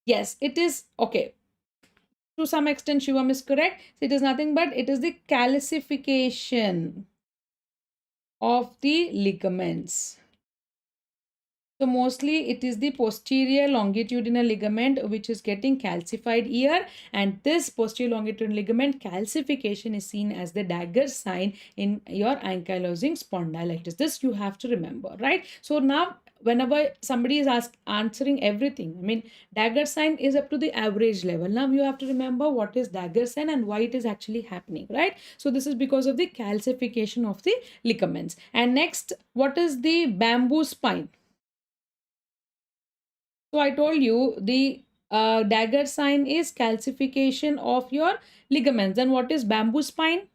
Yes, it is okay. To some extent, Shivam is correct. So it is nothing but it is the calcification of the ligaments. So mostly it is the posterior longitudinal ligament which is getting calcified here, and this posterior longitudinal ligament calcification is seen as the dagger sign in your ankylosing spondylitis. This you have to remember, right? So now whenever somebody is answering everything, I mean dagger sign is up to the average level. Now you have to remember what is dagger sign and why it is actually happening, right? So this is because of the calcification of the ligaments. And next, what is the bamboo spine? So I told you the dagger sign is calcification of your ligaments. Then what is bamboo spine?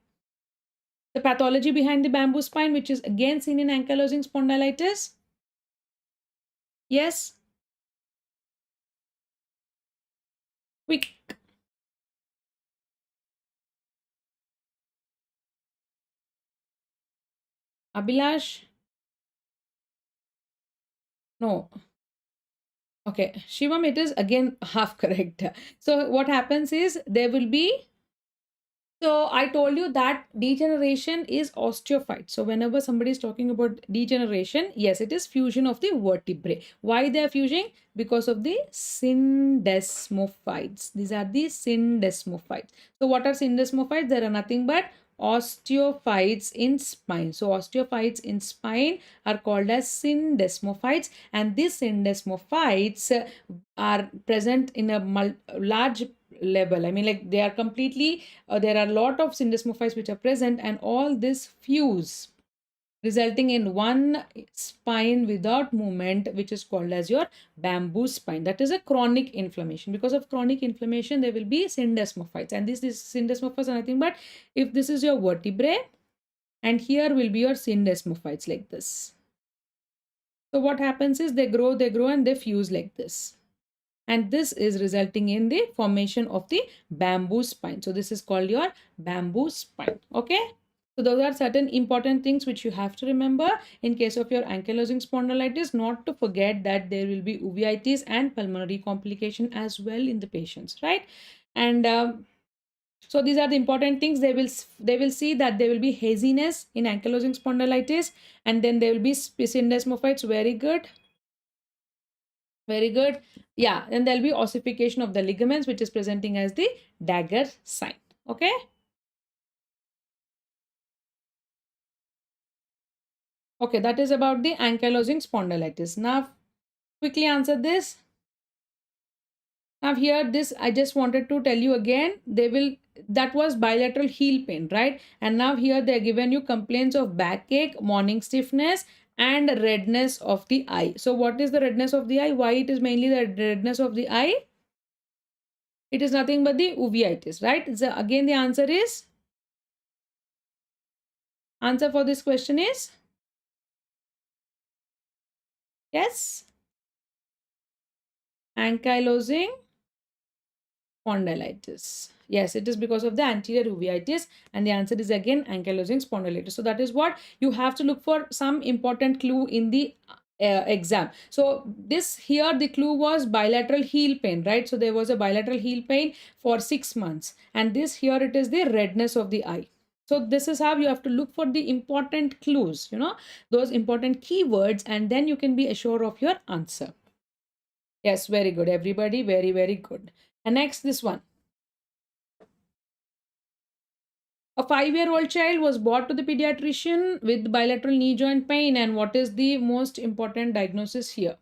The pathology behind the bamboo spine, which is again seen in ankylosing spondylitis. Yes, quick. Abhilash? No. Okay, Shivam, it is again half correct. So what happens is there will be So I told you that degeneration is osteophyte. So whenever somebody is talking about degeneration, yes, it is fusion of the vertebrae. Why they are fusing? Because of the syndesmophytes. These are the syndesmophytes. So what are syndesmophytes? There are nothing but osteophytes in spine. So osteophytes in spine are called as syndesmophytes, and these syndesmophytes are present in a large level. I mean, like they are completely there are a lot of syndesmophytes which are present, and all this fuse resulting in one spine without movement, which is called as your bamboo spine. That is a chronic inflammation. Because of chronic inflammation, there will be syndesmophytes, and these syndesmophytes are nothing but, if this is your vertebrae, and here will be your syndesmophytes like this. So what happens is they grow, and they fuse like this, and this is resulting in the formation of the bamboo spine. So this is called your bamboo spine. Okay, so those are certain important things which you have to remember in case of your ankylosing spondylitis. Not to forget that there will be uveitis and pulmonary complication as well in the patients, right? And so these are the important things. They will see that there will be haziness in ankylosing spondylitis, and then there will be syndesmophytes. Very good. Very good. Yeah, and there'll be ossification of the ligaments, which is presenting as the dagger sign. Okay. Okay, that is about the ankylosing spondylitis. Now, quickly answer this. Now here, this I just wanted to tell you again. That was bilateral heel pain, right? And now here they are given you complaints of backache, morning stiffness, and redness of the eye. So what is the redness of the eye? Why it is mainly the redness of the eye? It is nothing but the uveitis, right? So again, the answer for this question is yes, ankylosing spondylitis. Yes, it is because of the anterior uveitis, and the answer is again ankylosing spondylitis. So that is what you have to look for, some important clue in the exam. So this here, the clue was bilateral heel pain, right? So there was a bilateral heel pain for 6 months, and this here it is the redness of the eye. So this is how you have to look for the important clues, those important keywords, and then you can be assured of your answer. Yes, very good, everybody. Very, very good. And next, this one. A 5-year-old child was brought to the pediatrician with bilateral knee joint pain. And what is the most important diagnosis here?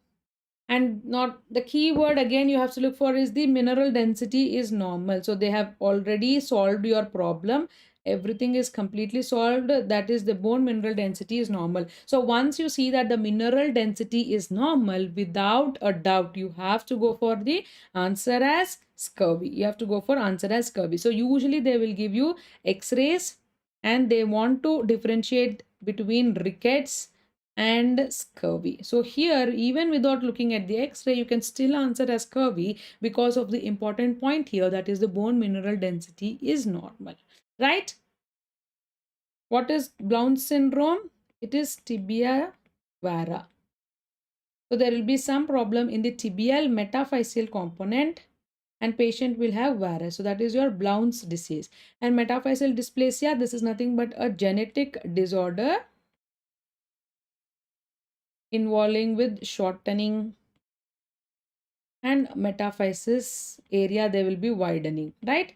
And not the key word again you have to look for is the mineral density is normal. So they have already solved your problem. Everything is completely solved. That is, the bone mineral density is normal. So once you see that the mineral density is normal, without a doubt you have to go for the answer as scurvy. You have to go for answer as scurvy. So usually they will give you x-rays, and they want to differentiate between rickets and scurvy. So here, even without looking at the x-ray, you can still answer as scurvy because of the important point here, that is the bone mineral density is normal, right? What is Blount's syndrome? It is tibia vara. So there will be some problem in the tibial metaphyseal component, and patient will have varus. So that is your Blount's disease. And metaphyseal dysplasia, this is nothing but a genetic disorder involving with shortening, and metaphysis area they will be widening, right?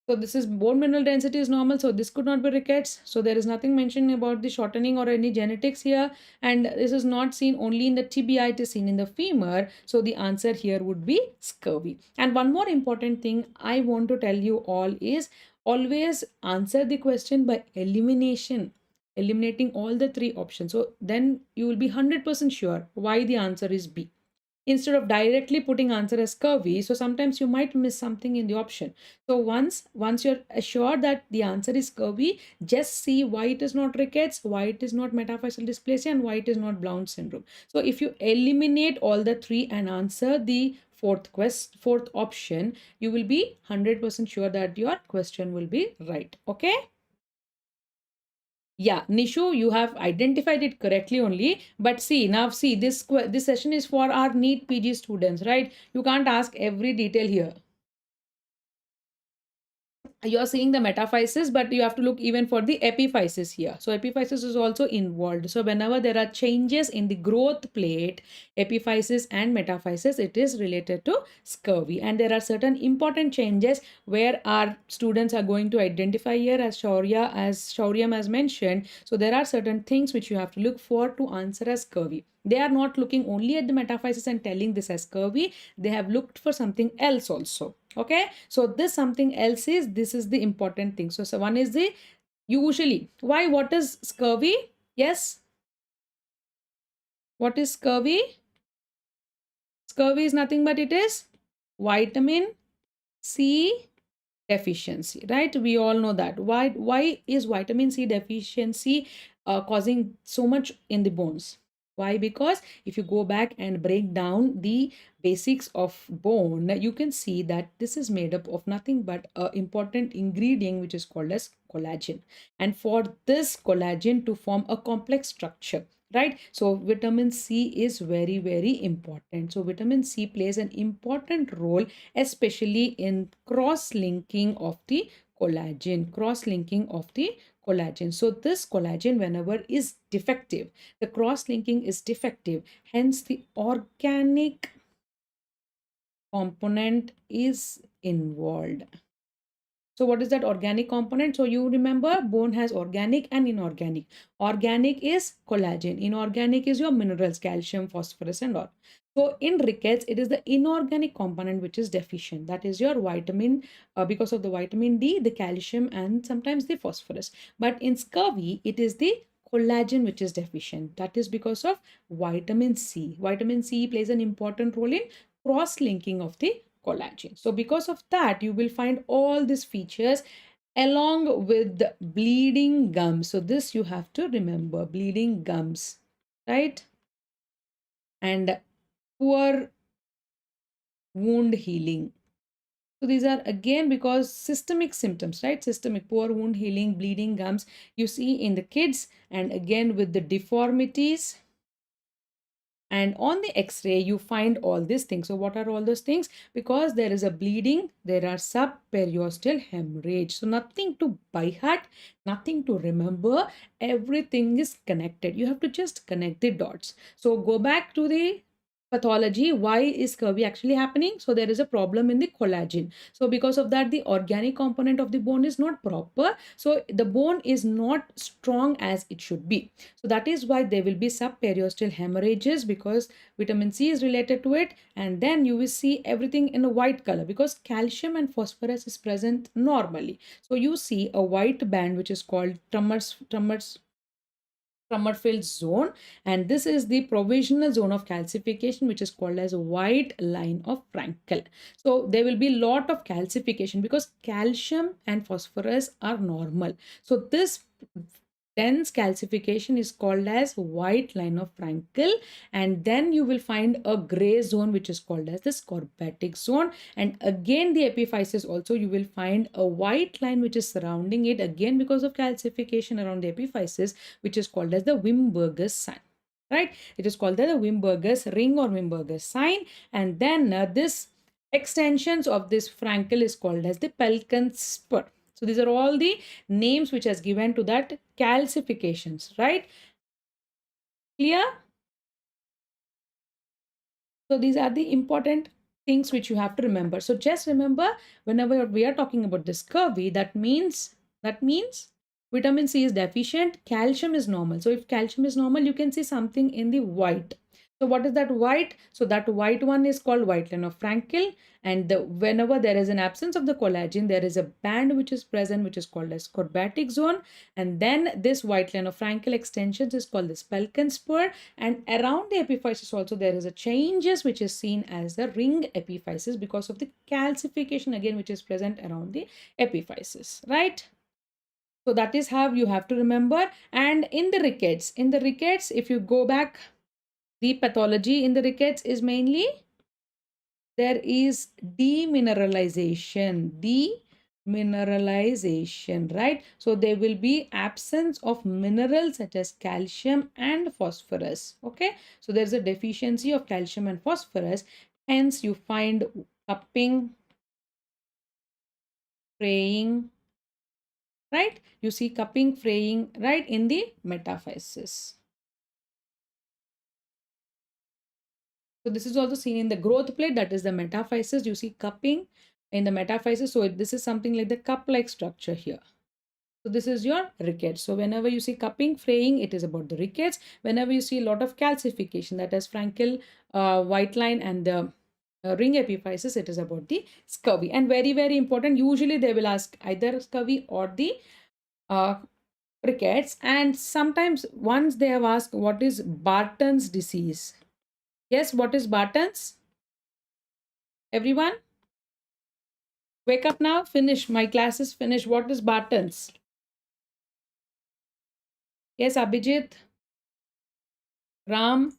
So this is bone mineral density is normal, so this could not be rickets. So there is nothing mentioned about the shortening or any genetics here, and this is not seen only in the tibia, it is seen in the femur. So the answer here would be scurvy. And one more important thing I want to tell you all is, always answer the question by elimination, eliminating all the 3 options. So then you will be 100% sure why the answer is B, instead of directly putting answer as scurvy. So sometimes you might miss something in the option. So once you're assured that the answer is scurvy, just see why it is not rickets, why it is not metaphyseal dysplasia, and why it is not Blount syndrome. So if you eliminate all the 3 and answer the fourth option, you will be 100% sure that your question will be right. Okay. Yeah, Nishu, you have identified it correctly only. But see, now see, this session is for our NEET PG students, right? You can't ask every detail here. you're seeing the metaphysis, but you have to look even for the epiphysis here. So epiphysis is also involved. So whenever there are changes in the growth plate, epiphysis and metaphysis, it is related to scurvy. And there are certain important changes where our students are going to identify here, as Shauryam has mentioned. So there are certain things which you have to look for to answer as scurvy. They are not looking only at the metaphysis and telling this as scurvy. They have looked for something else also. Okay, so this something else is, this is the important thing. So one is the usually why, what is scurvy? Yes, what is scurvy? Scurvy is nothing but it is vitamin C deficiency, right? We all know that. Why is vitamin C deficiency causing so much in the bones? Why? Because if you go back and break down the basics of bone, you can see that this is made up of nothing but an important ingredient which is called as collagen. And for this collagen to form a complex structure, right? So vitamin C is very, very important. So vitamin C plays an important role, especially in cross-linking of the collagen. So this collagen, whenever is defective, the cross-linking is defective, hence the organic component is involved. So what is that organic component? So you remember bone has organic and inorganic. Organic is collagen. Inorganic is your minerals, calcium, phosphorus and all. So in rickets, it is the inorganic component which is deficient. That is your vitamin, because of the vitamin D, the calcium and sometimes the phosphorus. But in scurvy, it is the collagen which is deficient. That is because of vitamin C. Vitamin C plays an important role in cross-linking of the collagen. So because of that, you will find all these features along with bleeding gums. So this you have to remember, bleeding gums, right? And poor wound healing. So these are again because systemic symptoms, right? Systemic, poor wound healing, bleeding gums, you see in the kids, and again with the deformities. And on the x-ray you find all these things. So what are all those things? Because there is a bleeding, there are subperiosteal hemorrhage. So nothing to by heart, nothing to remember, everything is connected. You have to just connect the dots. So go back to the pathology. Why is scurvy actually happening? So there is a problem in the collagen. So because of that, the organic component of the bone is not proper. So the bone is not strong as it should be. So that is why there will be subperiosteal hemorrhages, because vitamin C is related to it. And then you will see everything in a white color because calcium and phosphorus is present normally. So you see a white band which is called Trummer-filled zone, and this is the provisional zone of calcification which is called as a white line of Frankel. So there will be a lot of calcification because calcium and phosphorus are normal. So this dense calcification is called as white line of Frankel, and then you will find a gray zone which is called as the scorbutic zone. And again the epiphysis also you will find a white line which is surrounding it, again because of calcification around the epiphysis, which is called as the Wimberger's sign, right? It is called the Wimberger's ring or Wimberger's sign. And then this extensions of this Frankel is called as the Pelken's spur. So these are all the names which has given to that calcifications, right? Clear? So these are the important things which you have to remember. So just remember, whenever we are talking about this scurvy, that means vitamin C is deficient, calcium is normal. So if calcium is normal, you can see something in the white. So what is that white? So that white one is called white line of Frankel. And whenever there is an absence of the collagen, there is a band which is present, which is called as scorbutic zone. And then this white line of Frankel extensions is called the Pelken spur. And around the epiphysis also there is a changes which is seen as the ring epiphysis because of the calcification again which is present around the epiphysis, right? So that is how you have to remember. And in the rickets, if you go back, the pathology in the rickets is mainly there is demineralization, right? So there will be absence of minerals such as calcium and phosphorus. Okay, so there's a deficiency of calcium and phosphorus, hence you find cupping, fraying, right? You see cupping, fraying, right, in the metaphysis. So this is also seen in the growth plate, that is the metaphysis. You see cupping in the metaphysis. So this is something like the cup-like structure here. So this is your rickets. So whenever you see cupping, fraying, it is about the rickets. Whenever you see a lot of calcification, that is Frankel white line and the ring epiphysis, it is about the scurvy. And very, very important, usually they will ask either scurvy or the uh, rickets. And sometimes once they have asked what is Barton's disease. Yes, what is Barton's? Everyone? Wake up now, finish. My class is finished. What is Barton's? Yes, Abhijit, Ram,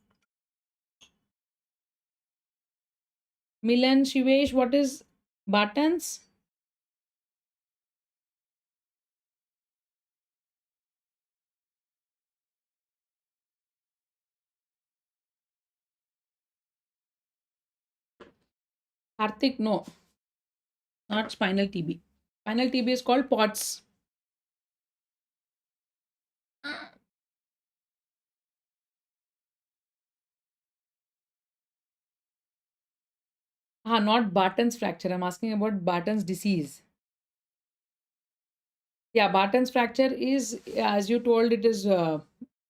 Milan, Shivesh, what is Barton's? Hartik, no, not spinal TB. Spinal TB is called POTS. Ah, not Barton's fracture. I'm asking about Barton's disease. Yeah, Barton's fracture is, as you told, it is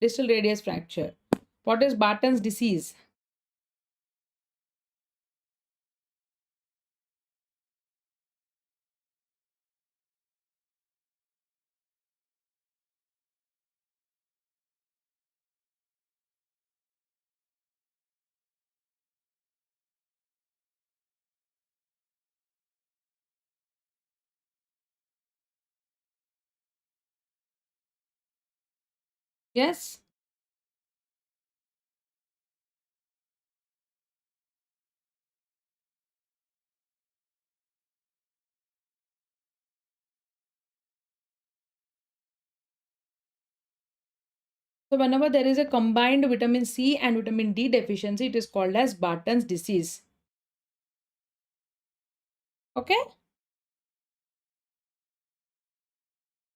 distal radius fracture. What is Barton's disease? Yes. So whenever there is a combined vitamin C and vitamin D deficiency, it is called as Barton's disease. Okay.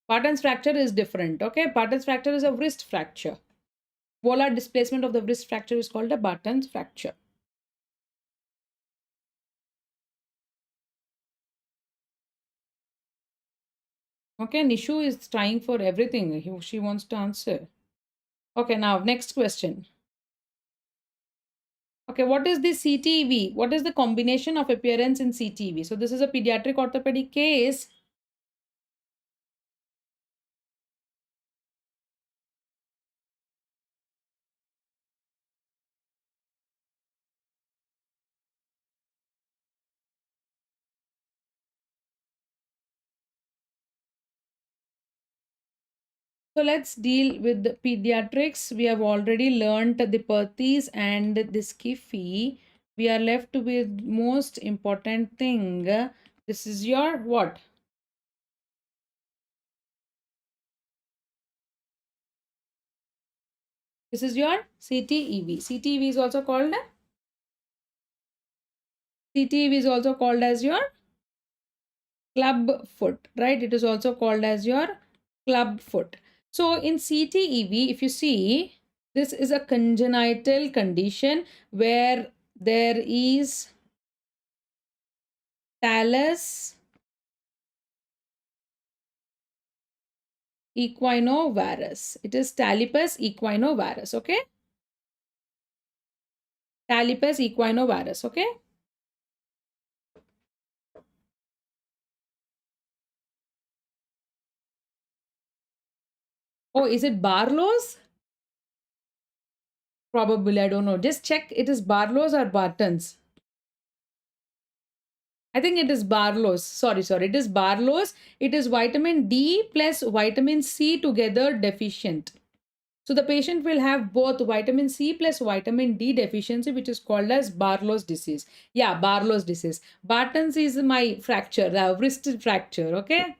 Barton's fracture is different. Okay. Barton's fracture is a wrist fracture. Volar displacement of the wrist fracture is called a Barton's fracture. Okay, Nishu is trying for everything. She wants to answer. Okay, now next question. Okay, what is the CTV? What is the combination of appearance in CTV? So this is a pediatric orthopedic case. So let's deal with the pediatrics. We have already learned the Perthes and the Skiffy. We are left with most important thing. This is your what? This is your CTEV. CTEV is also called as your club foot, right? It is also called as your club foot. So in CTEV, if you see, this is a congenital condition where there is talus equinovarus. It is talipes equinovarus, okay? Talipes equinovarus, okay? Oh, is it Barlow's? Probably, I don't know. Just check it is Barlow's or Barton's. I think it is Barlow's. Sorry. It is Barlow's. It is vitamin D plus vitamin C together deficient. So the patient will have both vitamin C plus vitamin D deficiency, which is called as Barlow's disease. Yeah, Barlow's disease. Barton's is my fracture, the wrist fracture, okay?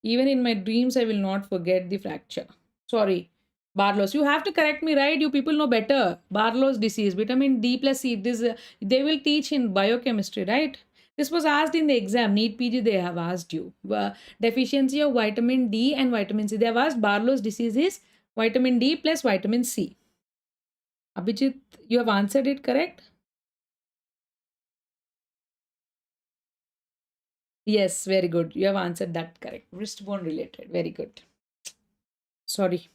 Even in my dreams, I will not forget the fracture. Sorry. Barlow's. You have to correct me, right? You people know better. Barlow's disease, vitamin D plus C. This they will teach in biochemistry, right? This was asked in the exam, NEET PG, they have asked you. Deficiency of vitamin D and vitamin C. They have asked Barlow's disease is vitamin D plus vitamin C. Abhijit, you have answered it correct? Yes, very good. You have answered that correct. Wrist bone related. Very good. Sorry.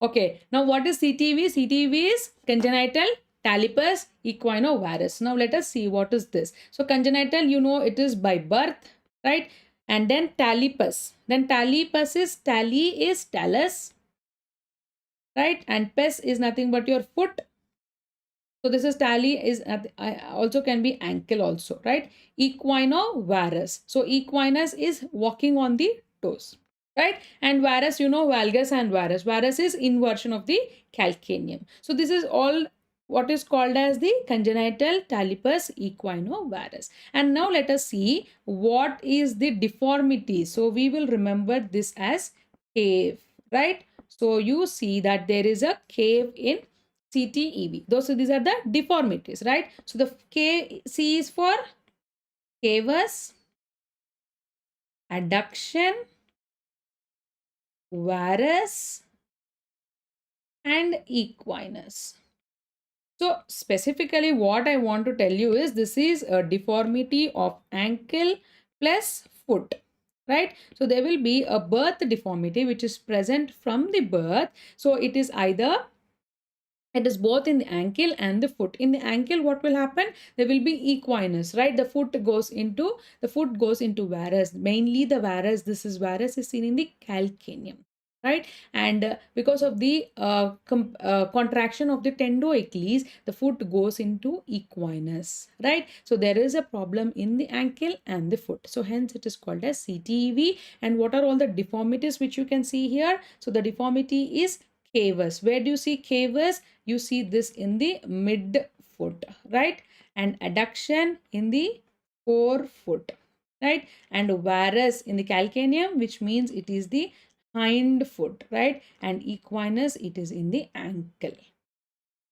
Okay. Now what is CTV? CTV is congenital talipes equinovarus. Now let us see what is this. So congenital, you know, it is by birth, right? And then talipes. Then talipes is tali is talus, right? And pes is nothing but your foot. So this is tali is also can be ankle also, right? Equinovarus. So equinus is walking on the toes, right? And varus, you know, valgus and varus. Varus is inversion of the calcaneum. So this is all what is called as the congenital talipes equinovarus. And now let us see what is the deformity. So we will remember this as cave, right? So you see that there is a cave in CTEV. These are the deformities, right? So the C is for cavus, adduction, varus, and equinus. So specifically what I want to tell you is this is a deformity of ankle plus foot, right? So there will be a birth deformity which is present from the birth. So it is either it is both in the ankle and the foot. In the ankle, what will happen? There will be equinus, right? The foot goes into varus. Mainly the varus. This is varus is seen in the calcaneum, right? And because of the contraction of the tendoachilles, the foot goes into equinus, right? So there is a problem in the ankle and the foot. So hence it is called as CTEV. And what are all the deformities which you can see here? So the deformity is cavus. Where do you see cavus? You see this in the mid foot, right? And adduction in the forefoot, right? And varus in the calcaneum, which means it is the hind foot, right? And equinus, it is in the ankle,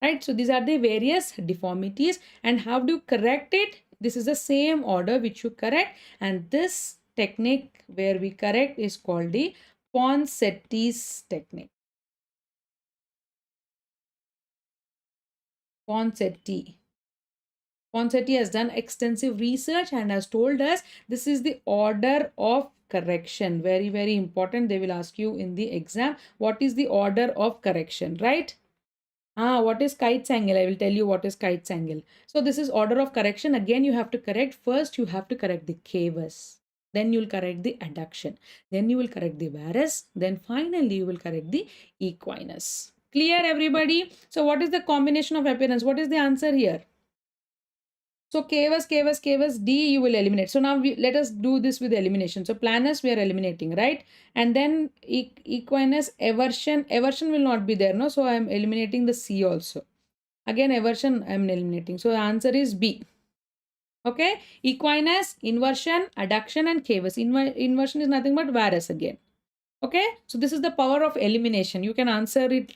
right? So these are the various deformities. And how do you correct it? This is the same order which you correct. And this technique where we correct is called the Ponseti's technique. Ponseti. Ponseti has done extensive research and has told us this is the order of correction. Very, very important. They will ask you in the exam, what is the order of correction, right? What is Kite's angle? I will tell you what is Kite's angle. So this is order of correction. Again, you have to correct. First, you have to correct the cavus. Then you will correct the adduction. Then you will correct the varus. Then finally, you will correct the equinus. Clear, everybody? So what is the combination of appearance? What is the answer here? So cavus, D you will eliminate. So now let us do this with elimination. So planus we are eliminating, right? And then equinus, eversion will not be there, no? So I am eliminating the C also. Again eversion I am eliminating. So the answer is B. Okay, equinus, inversion, adduction and cavus. Inversion is nothing but varus again. Okay, so this is the power of elimination. You can answer it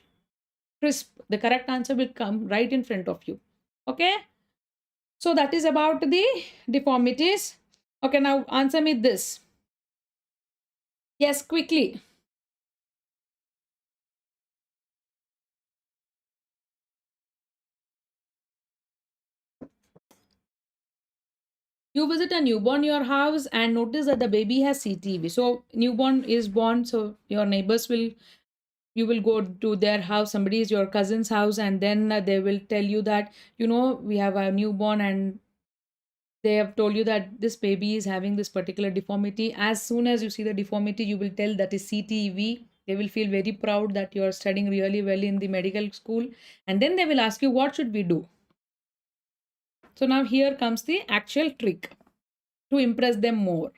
crisp. The correct answer will come right in front of you. Okay. So that is about the deformities. Okay, now answer me this. Yes, quickly. You visit a newborn your house and notice that the baby has CTV. So newborn is born, so your neighbors you will go to their house, somebody is your cousin's house, and then they will tell you that, you know, we have a newborn and they have told you that this baby is having this particular deformity. As soon as you see the deformity, you will tell that is CTV. They will feel very proud that you are studying really well in the medical school. And then they will ask you, what should we do? So now here comes the actual trick to impress them more.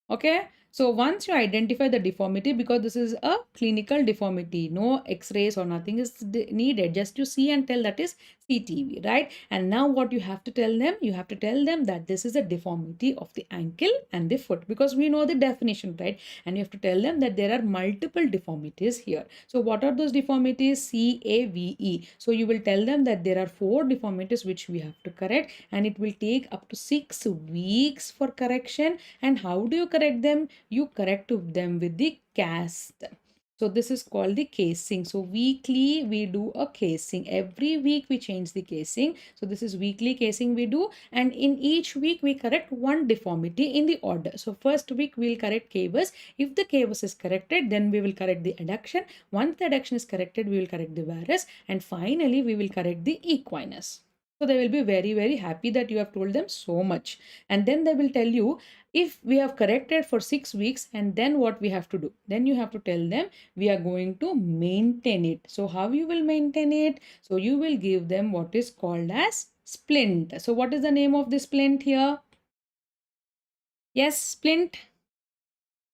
Okay. So once you identify the deformity, because this is a clinical deformity, no x-rays or nothing is needed, just to see and tell that is CTV, right? And now what you have to tell them, you have to tell them that this is a deformity of the ankle and the foot, because we know the definition, right? And you have to tell them that there are multiple deformities here. So what are those deformities? CAVE. So you will tell them that there are 4 deformities which we have to correct, and it will take up to 6 weeks for correction. And how do you correct them? You correct them with the cast. So this is called the casing. So weekly we do a casing. Every week we change the casing. So this is weekly casing we do, and in each week we correct one deformity in the order. So first week we'll correct cavus. If the cavus is corrected, then we will correct the adduction. Once the adduction is corrected, we will correct the varus, and finally we will correct the equinus. So they will be very, very happy that you have told them so much. And then they will tell you, if we have corrected for 6 weeks, and then what we have to do? Then you have to tell them we are going to maintain it. So how you will maintain it? So you will give them what is called as splint. So what is the name of this splint here? Yes, splint.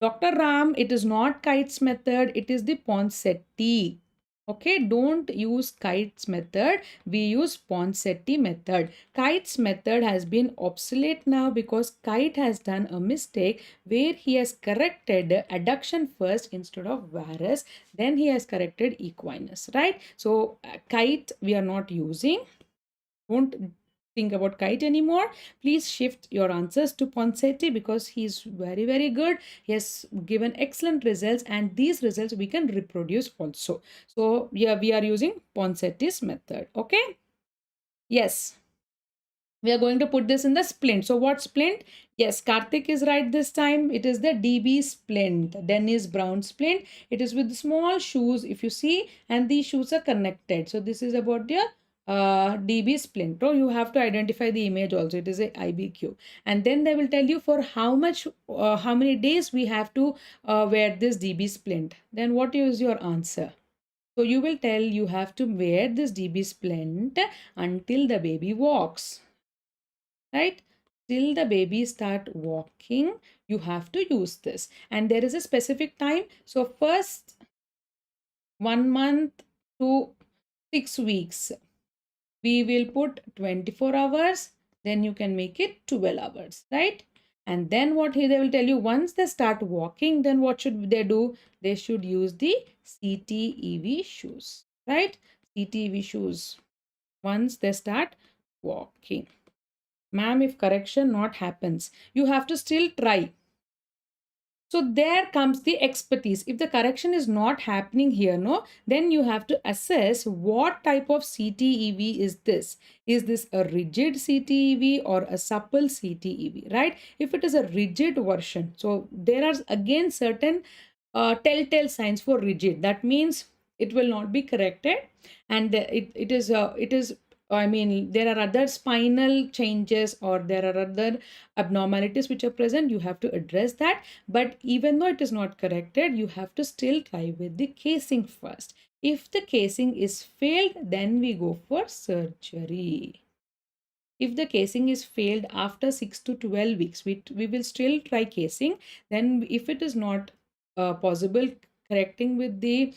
Dr. Ram, it is not Kite's method, it is the Ponseti. Okay, don't use Kite's method, we use Ponseti method. Kite's method has been obsolete now because Kite has done a mistake where he has corrected adduction first instead of varus, then he has corrected equinus, right? So Kite we are not using. Don't think about Kite anymore. Please shift your answers to Ponseti because he's very, very good. He has given excellent results, and these results we can reproduce also. So yeah, we are using Ponseti's method. Okay. Yes. We are going to put this in the splint. So what splint? Yes, Karthik is right this time. It is the DB splint, Dennis Brown splint. It is with small shoes, if you see, and these shoes are connected. So this is about your DB splint. So you have to identify the image also. It is a IBQ. And then they will tell you for how many days we have to wear this DB splint. Then what is your answer? So you will tell you have to wear this DB splint until the baby walks. Right? Till the baby start walking, you have to use this. And there is a specific time. So first 1 month to 6 weeks, we will put 24 hours. Then you can make it 12 hours, right? And then what they will tell you, once they start walking, then what should they do? They should use the CTEV shoes, right? CTEV shoes once they start walking. Ma'am, if correction not happens, you have to still try. So there comes the expertise. If the correction is not happening here, no, then you have to assess what type of CTEV is this. Is this a rigid CTEV or a supple CTEV, right? If it is a rigid version, so there are again certain telltale signs for rigid. That means it will not be corrected, and it is I mean, there are other spinal changes or there are other abnormalities which are present. You have to address that. But even though it is not corrected, you have to still try with the casing first. If the casing is failed, then we go for surgery. If the casing is failed after 6 to 12 weeks, we will still try casing. Then if it is not possible correcting with the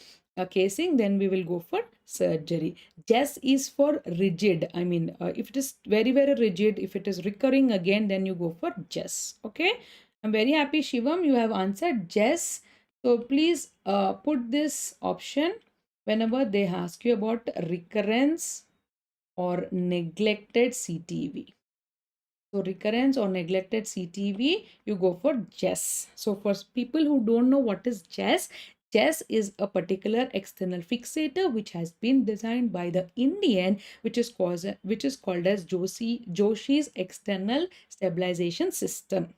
casing, then we will go for surgery. Jess is for rigid. I mean, if it is very, very rigid, if it is recurring again, then you go for Jess. Okay. I'm very happy, Shivam, you have answered Jess. So please put this option whenever they ask you about recurrence or neglected CTV. So recurrence or neglected CTV, you go for Jess. So for people who don't know what is Jess, Jess is a particular external fixator which has been designed by the Indian, which is called as Joshi's external stabilization system.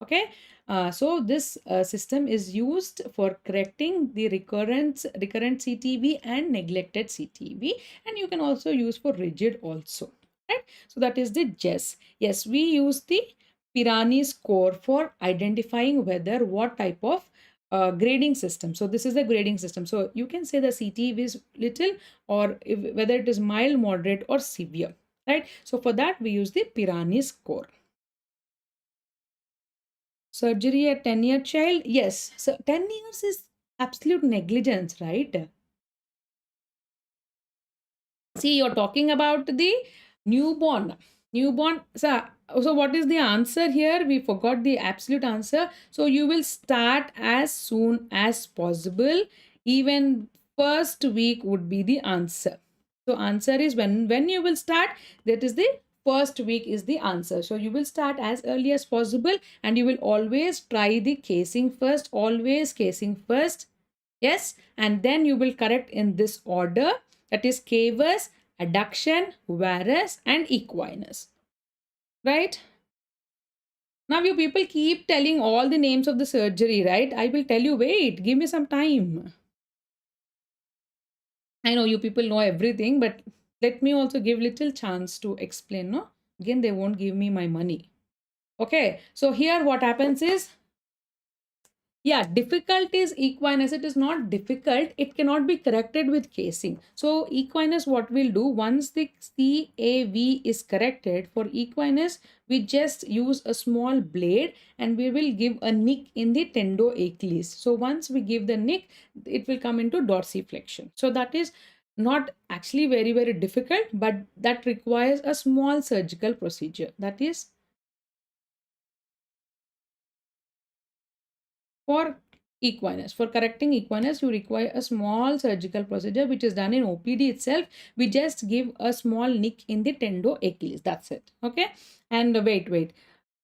Okay, so this system is used for correcting the recurrent CTV and neglected CTV, and you can also use for rigid also, right? So that is the Jess. Yes, we use the Pirani score for identifying whether what type of grading system. So this is the grading system. So you can say the CTV is little or whether it is mild, moderate or severe, right? So for that we use the Pirani score. Surgery at 10-year child? Yes. So 10 years is absolute negligence, right? See, you're talking about the newborn. Newborn. So what is the answer here? We forgot the absolute answer. So you will start as soon as possible. Even first week would be the answer. So answer is when you will start. That is the first week is the answer. So you will start as early as possible, and you will always try the casing first. Always casing first. Yes, and then you will correct in this order, that is cavus, adduction, varus, and equinus. Right? Now you people keep telling all the names of the surgery, right? I will tell you, wait, give me some time. I know you people know everything, but let me also give little chance to explain, no? Again, they won't give me my money. Okay, so here what happens is, yeah, difficult is equinus. It is not difficult. It cannot be corrected with casing. So equinus, what we'll do, once the CAV is corrected, for equinus, we just use a small blade and we will give a nick in the tendo-Achilles. So once we give the nick, it will come into dorsiflexion. So that is not actually very, very difficult, but that requires a small surgical procedure. That is for equinus. For correcting equinus, you require a small surgical procedure which is done in OPD itself. We just give a small nick in the tendo-Achilles. That's it. Okay. And wait.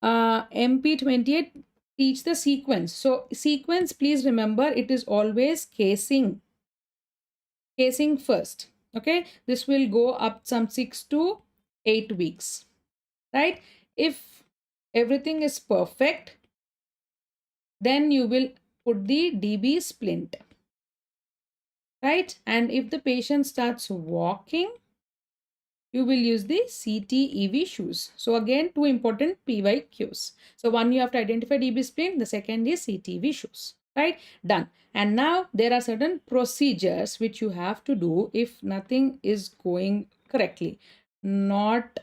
MP28, teach the sequence. So sequence, please remember, it is always casing. Casing first. Okay. This will go up some 6 to 8 weeks. Right. If everything is perfect, then you will put the DB splint, right? And if the patient starts walking, you will use the CTEV shoes. So again, two important PYQs. So one, you have to identify DB splint. The second is CTEV shoes, right? Done. And now there are certain procedures which you have to do if nothing is going correctly. Not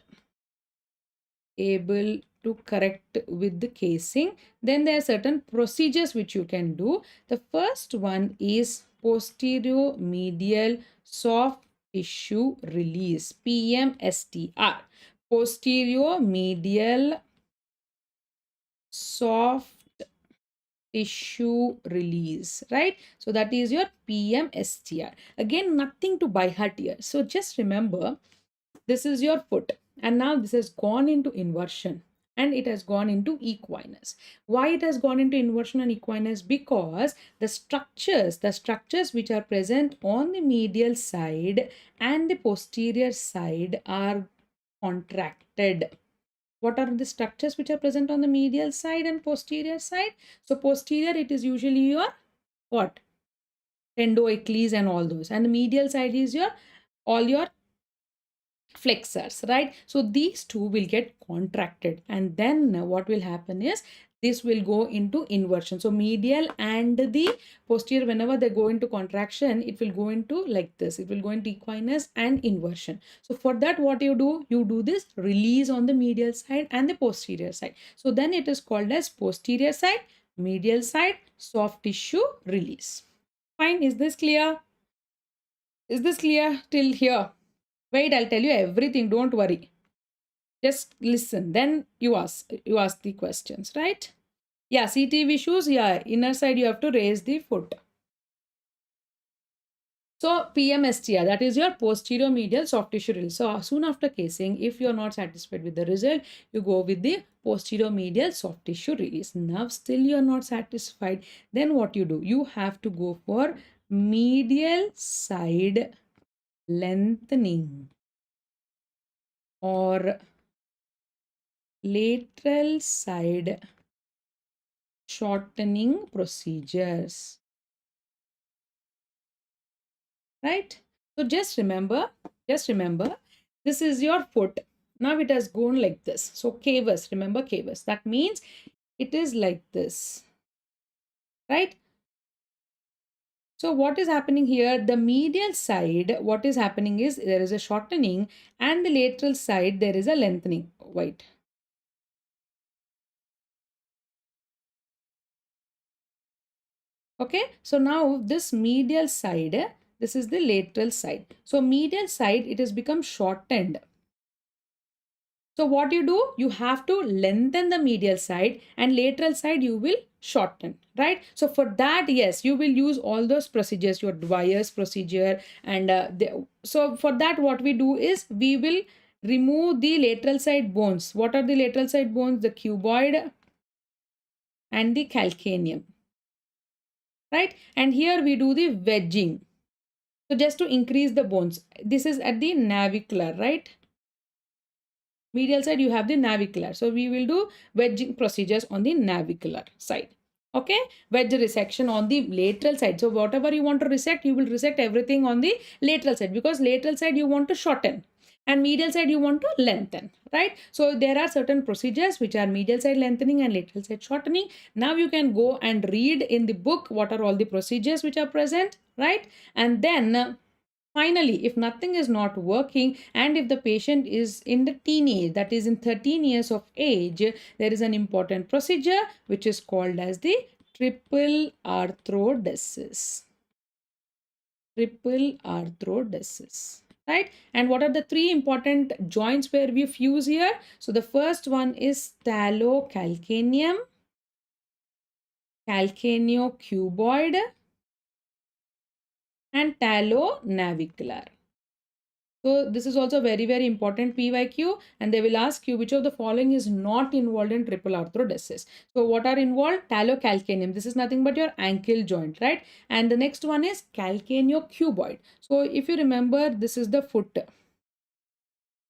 able to correct with the casing, then there are certain procedures which you can do. The first one is posterior medial soft tissue release, PMSTR. Posterior medial soft tissue release, right? So that is your PMSTR. Again, nothing to by heart here. So just remember, this is your foot, and now this has gone into inversion and it has gone into equinus. Why it has gone into inversion and equinus? Because the structures which are present on the medial side and the posterior side are contracted. What are the structures which are present on the medial side and posterior side? So posterior, it is usually your what? Tendo-Achilles and all those, and the medial side is your all your flexors, right? So these two will get contracted, and then what will happen is this will go into inversion. So medial and the posterior, whenever they go into contraction, it will go into like this. It will go into equinus and inversion. So for that, what you do? You do this release on the medial side and the posterior side. So then it is called as posterior side, medial side, soft tissue release. Fine. Is this clear? Is this clear till here? Wait, I'll tell you everything. Don't worry. Just listen. Then you ask the questions, right? Yeah, CTV shoes. Yeah, inner side you have to raise the foot. So PMSTR, that is your posterior medial soft tissue release. So soon after casing, if you're not satisfied with the result, you go with the posterior medial soft tissue release. Now still you're not satisfied. Then what you do? You have to go for medial side lengthening or lateral side shortening procedures, right? So just remember, this is your foot. Now it has gone like this. So cavus, remember cavus. That means it is like this, right? So what is happening here? The medial side, what is happening is there is a shortening, and the lateral side, there is a lengthening. Wait. Okay, so now this medial side, this is the lateral side. So medial side, it has become shortened. So what you do, you have to lengthen the medial side, and lateral side you will shorten, right? So for that, yes, you will use all those procedures, your Dwyer's procedure. And so for that, what we do is we will remove the lateral side bones. What are the lateral side bones? The cuboid and the calcaneum, right? And here we do the wedging. So just to increase the bones, this is at the navicular, right? Medial side, you have the navicular. So we will do wedging procedures on the navicular side. Okay, wedge resection on the lateral side. So whatever you want to resect, you will resect everything on the lateral side, because lateral side you want to shorten and medial side you want to lengthen, right? So there are certain procedures which are medial side lengthening and lateral side shortening. Now you can go and read in the book what are all the procedures which are present, right? And then finally, if nothing is not working and if the patient is in the teenage, that is in 13 years of age, there is an important procedure which is called as the triple arthrodesis. Triple arthrodesis. Right? And what are the three important joints where we fuse here? So the first one is talocalcaneum, calcaneocuboid, and talonavicular. So this is also very, very important PYQ, and they will ask you which of the following is not involved in triple arthrodesis. So what are involved? Talocalcaneum. This is nothing but your ankle joint, right? And the next one is calcaneocuboid. So if you remember, this is the foot.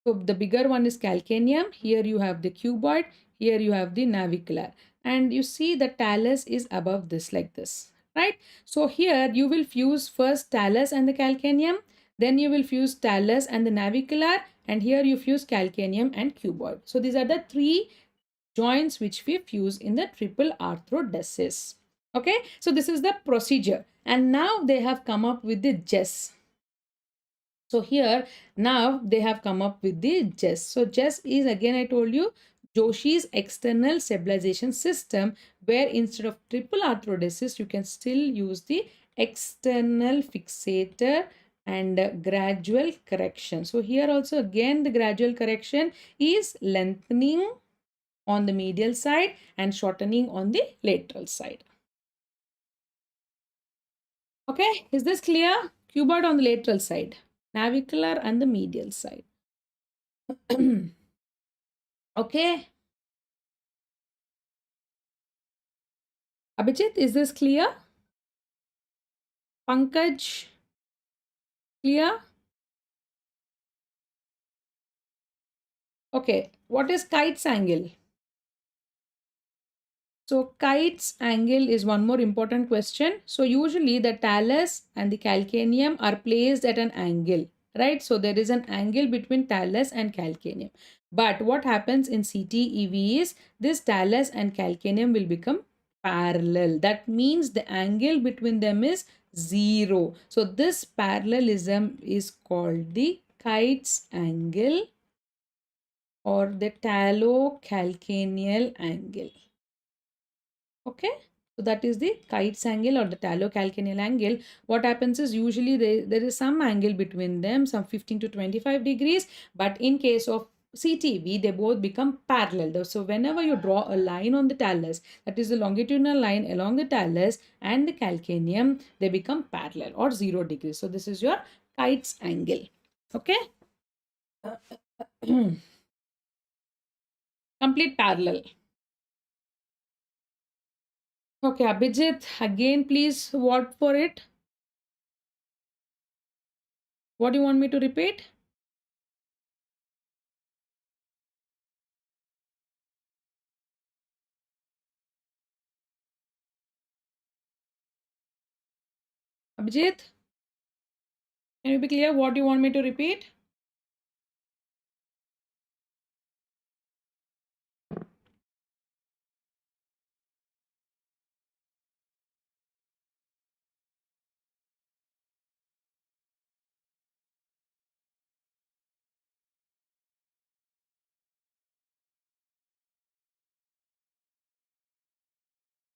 So the bigger one is calcaneum. Here you have the cuboid. Here you have the navicular. And you see the talus is above this like this, right? So here you will fuse first talus and the calcaneum. Then you will fuse talus and the navicular. And here you fuse calcaneum and cuboid. So these are the three joints which we fuse in the triple arthrodesis. Okay. So this is the procedure. And now they have come up with the GES. So here now they have come up with the GES. So GES is, again I told you, Joshi's external stabilization system, where instead of triple arthrodesis you can still use the external fixator and gradual correction. So here also again the gradual correction is lengthening on the medial side and shortening on the lateral side. Okay, is this clear? Cuboid on the lateral side, navicular and the medial side. Okay. Abhijit, is this clear? Pankaj, clear? Okay, what is 𝐿Kite's angle? So 𝐿Kite's angle is one more important question. So usually the talus and the calcaneum are placed at an angle, right? So there is an angle between talus and calcaneum. But what happens in CTEV is this talus and calcaneum will become parallel. That means the angle between them is 0. So this parallelism is called the 𝐿Kite's angle or the talocalcaneal angle. Okay, so that is the 𝐿Kite's angle or the talocalcaneal angle. What happens is usually there is some angle between them, some 15 to 25 degrees, but in case of CTV, they both become parallel. So whenever you draw a line on the talus, that is the longitudinal line along the talus and the calcaneum, they become parallel or 0 degrees. So this is your 𝐿Kite's angle. Okay. Complete parallel. Okay, Abhijit, again, please, what for it? What do you want me to repeat? Abhijit, can you be clear? What do you want me to repeat?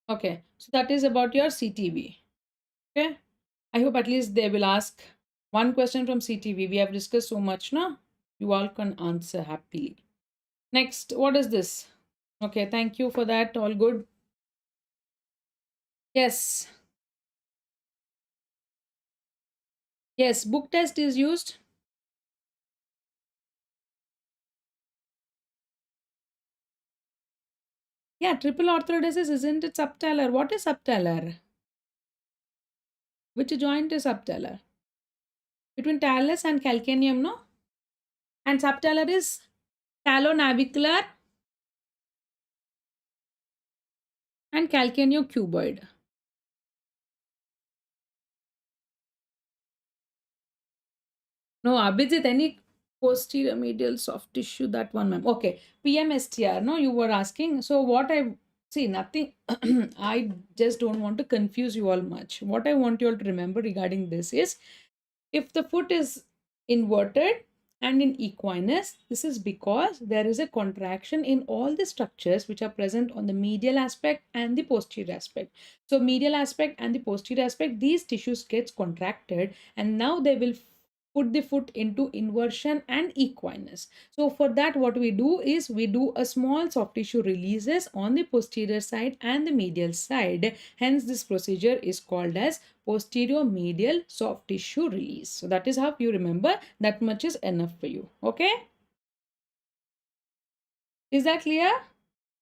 Okay, so that is about your CTV. Okay. I hope at least they will ask one question from CTV. We have discussed so much, no? You all can answer happily. Next, what is this? Okay, thank you for that. All good. Yes. Yes, book test is used. Yeah, triple orthodosis, isn't it subtalar? What is subtalar? Which joint is subtalar? Between talus and calcaneum, no? And subtalar is talonavicular and calcaneocuboid. No, Abhijit, any posterior medial soft tissue, that one, ma'am. Okay, PMSTR, no, you were asking. So, what I see, nothing, I just don't want to confuse you all much. What I want you all to remember regarding this is if the foot is inverted and in equinus, this is because there is a contraction in all the structures which are present on the medial aspect and the posterior aspect. So medial aspect and the posterior aspect, these tissues gets contracted and now they will put the foot into inversion and equinus. So for that, what we do is we do a small soft tissue releases on the posterior side and the medial side. Hence this procedure is called as posterior medial soft tissue release. So that is how you remember. That much is enough for you. Okay. Is that clear?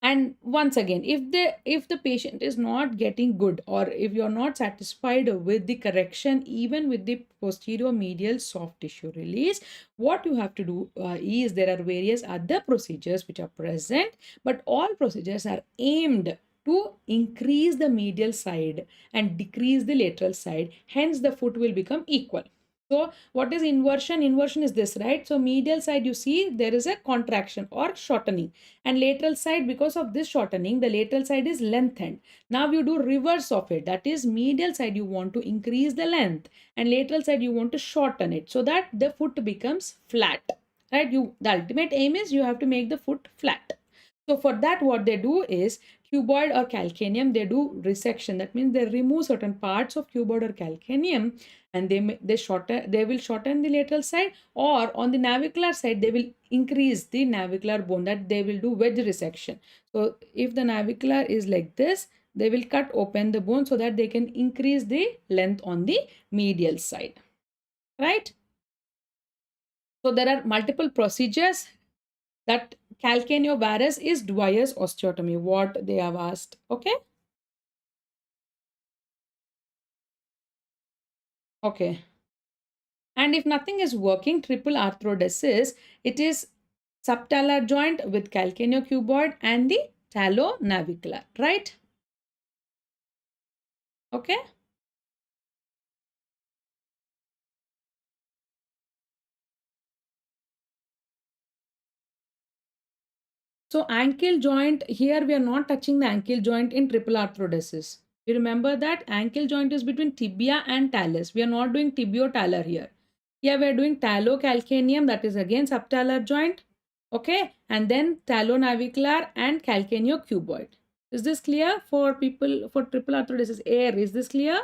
And once again, if the patient is not getting good, or if you're not satisfied with the correction even with the posterior medial soft tissue release, what you have to do is there are various other procedures which are present, but all procedures are aimed to increase the medial side and decrease the lateral side. Hence the foot will become equal. So what is inversion? Inversion is this, right? So medial side, you see there is a contraction or shortening, and lateral side, because of this shortening, the lateral side is lengthened. Now you do reverse of it, that is medial side you want to increase the length and lateral side you want to shorten it so that the foot becomes flat, right? The ultimate aim is you have to make the foot flat. So for that, what they do is cuboid or calcaneum, they do resection. That means they remove certain parts of cuboid or calcaneum and they will shorten the lateral side, or on the navicular side they will increase the navicular bone, that they will do wedge resection. So if the navicular is like this, they will cut open the bone so that they can increase the length on the medial side, right? So there are multiple procedures. That calcaneovarus is Dwyer's osteotomy, what they have asked. Okay. Okay. And if nothing is working, triple arthrodesis, it is subtalar joint with calcaneocuboid and the talonavicular, right? Okay. So ankle joint, here we are not touching the ankle joint in triple arthrodesis. You remember that ankle joint is between tibia and talus. We are not doing tibiotalar here. Here we are doing talocalcaneum, that is again subtalar joint. Okay. And then talonavicular and calcaneocuboid. Is this clear for people for triple arthrodesis? Air, is this clear?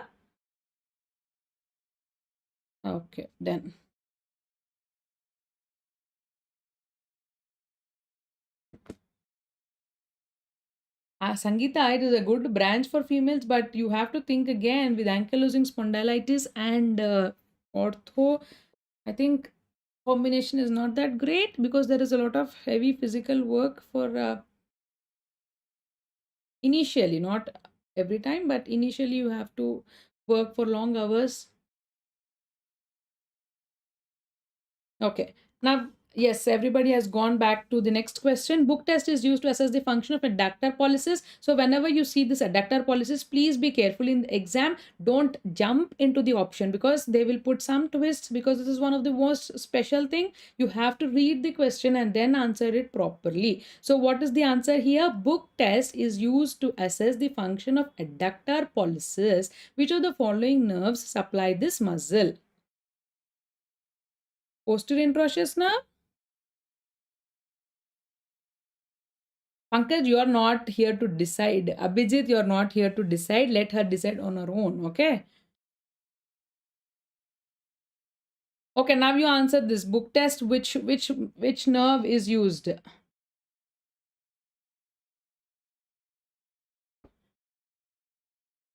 Okay, then. Sangeeta, it is a good branch for females, but you have to think again with ankylosing spondylitis and ortho. I think combination is not that great because there is a lot of heavy physical work for initially, not every time, but initially you have to work for long hours. Okay. Now, yes, everybody has gone back to the next question. Book test is used to assess the function of adductor pollicis. So whenever you see this adductor pollicis, please be careful in the exam. Don't jump into the option because they will put some twists, because this is one of the most special thing. You have to read the question and then answer it properly. So what is the answer here? Book test is used to assess the function of adductor pollicis. Which of the following nerves supply this muscle? Posterior interosseous nerve? Pankaj, you are not here to decide. Abhijit, you are not here to decide. Let her decide on her own. Okay. Okay, now you answer this book test. Which nerve is used?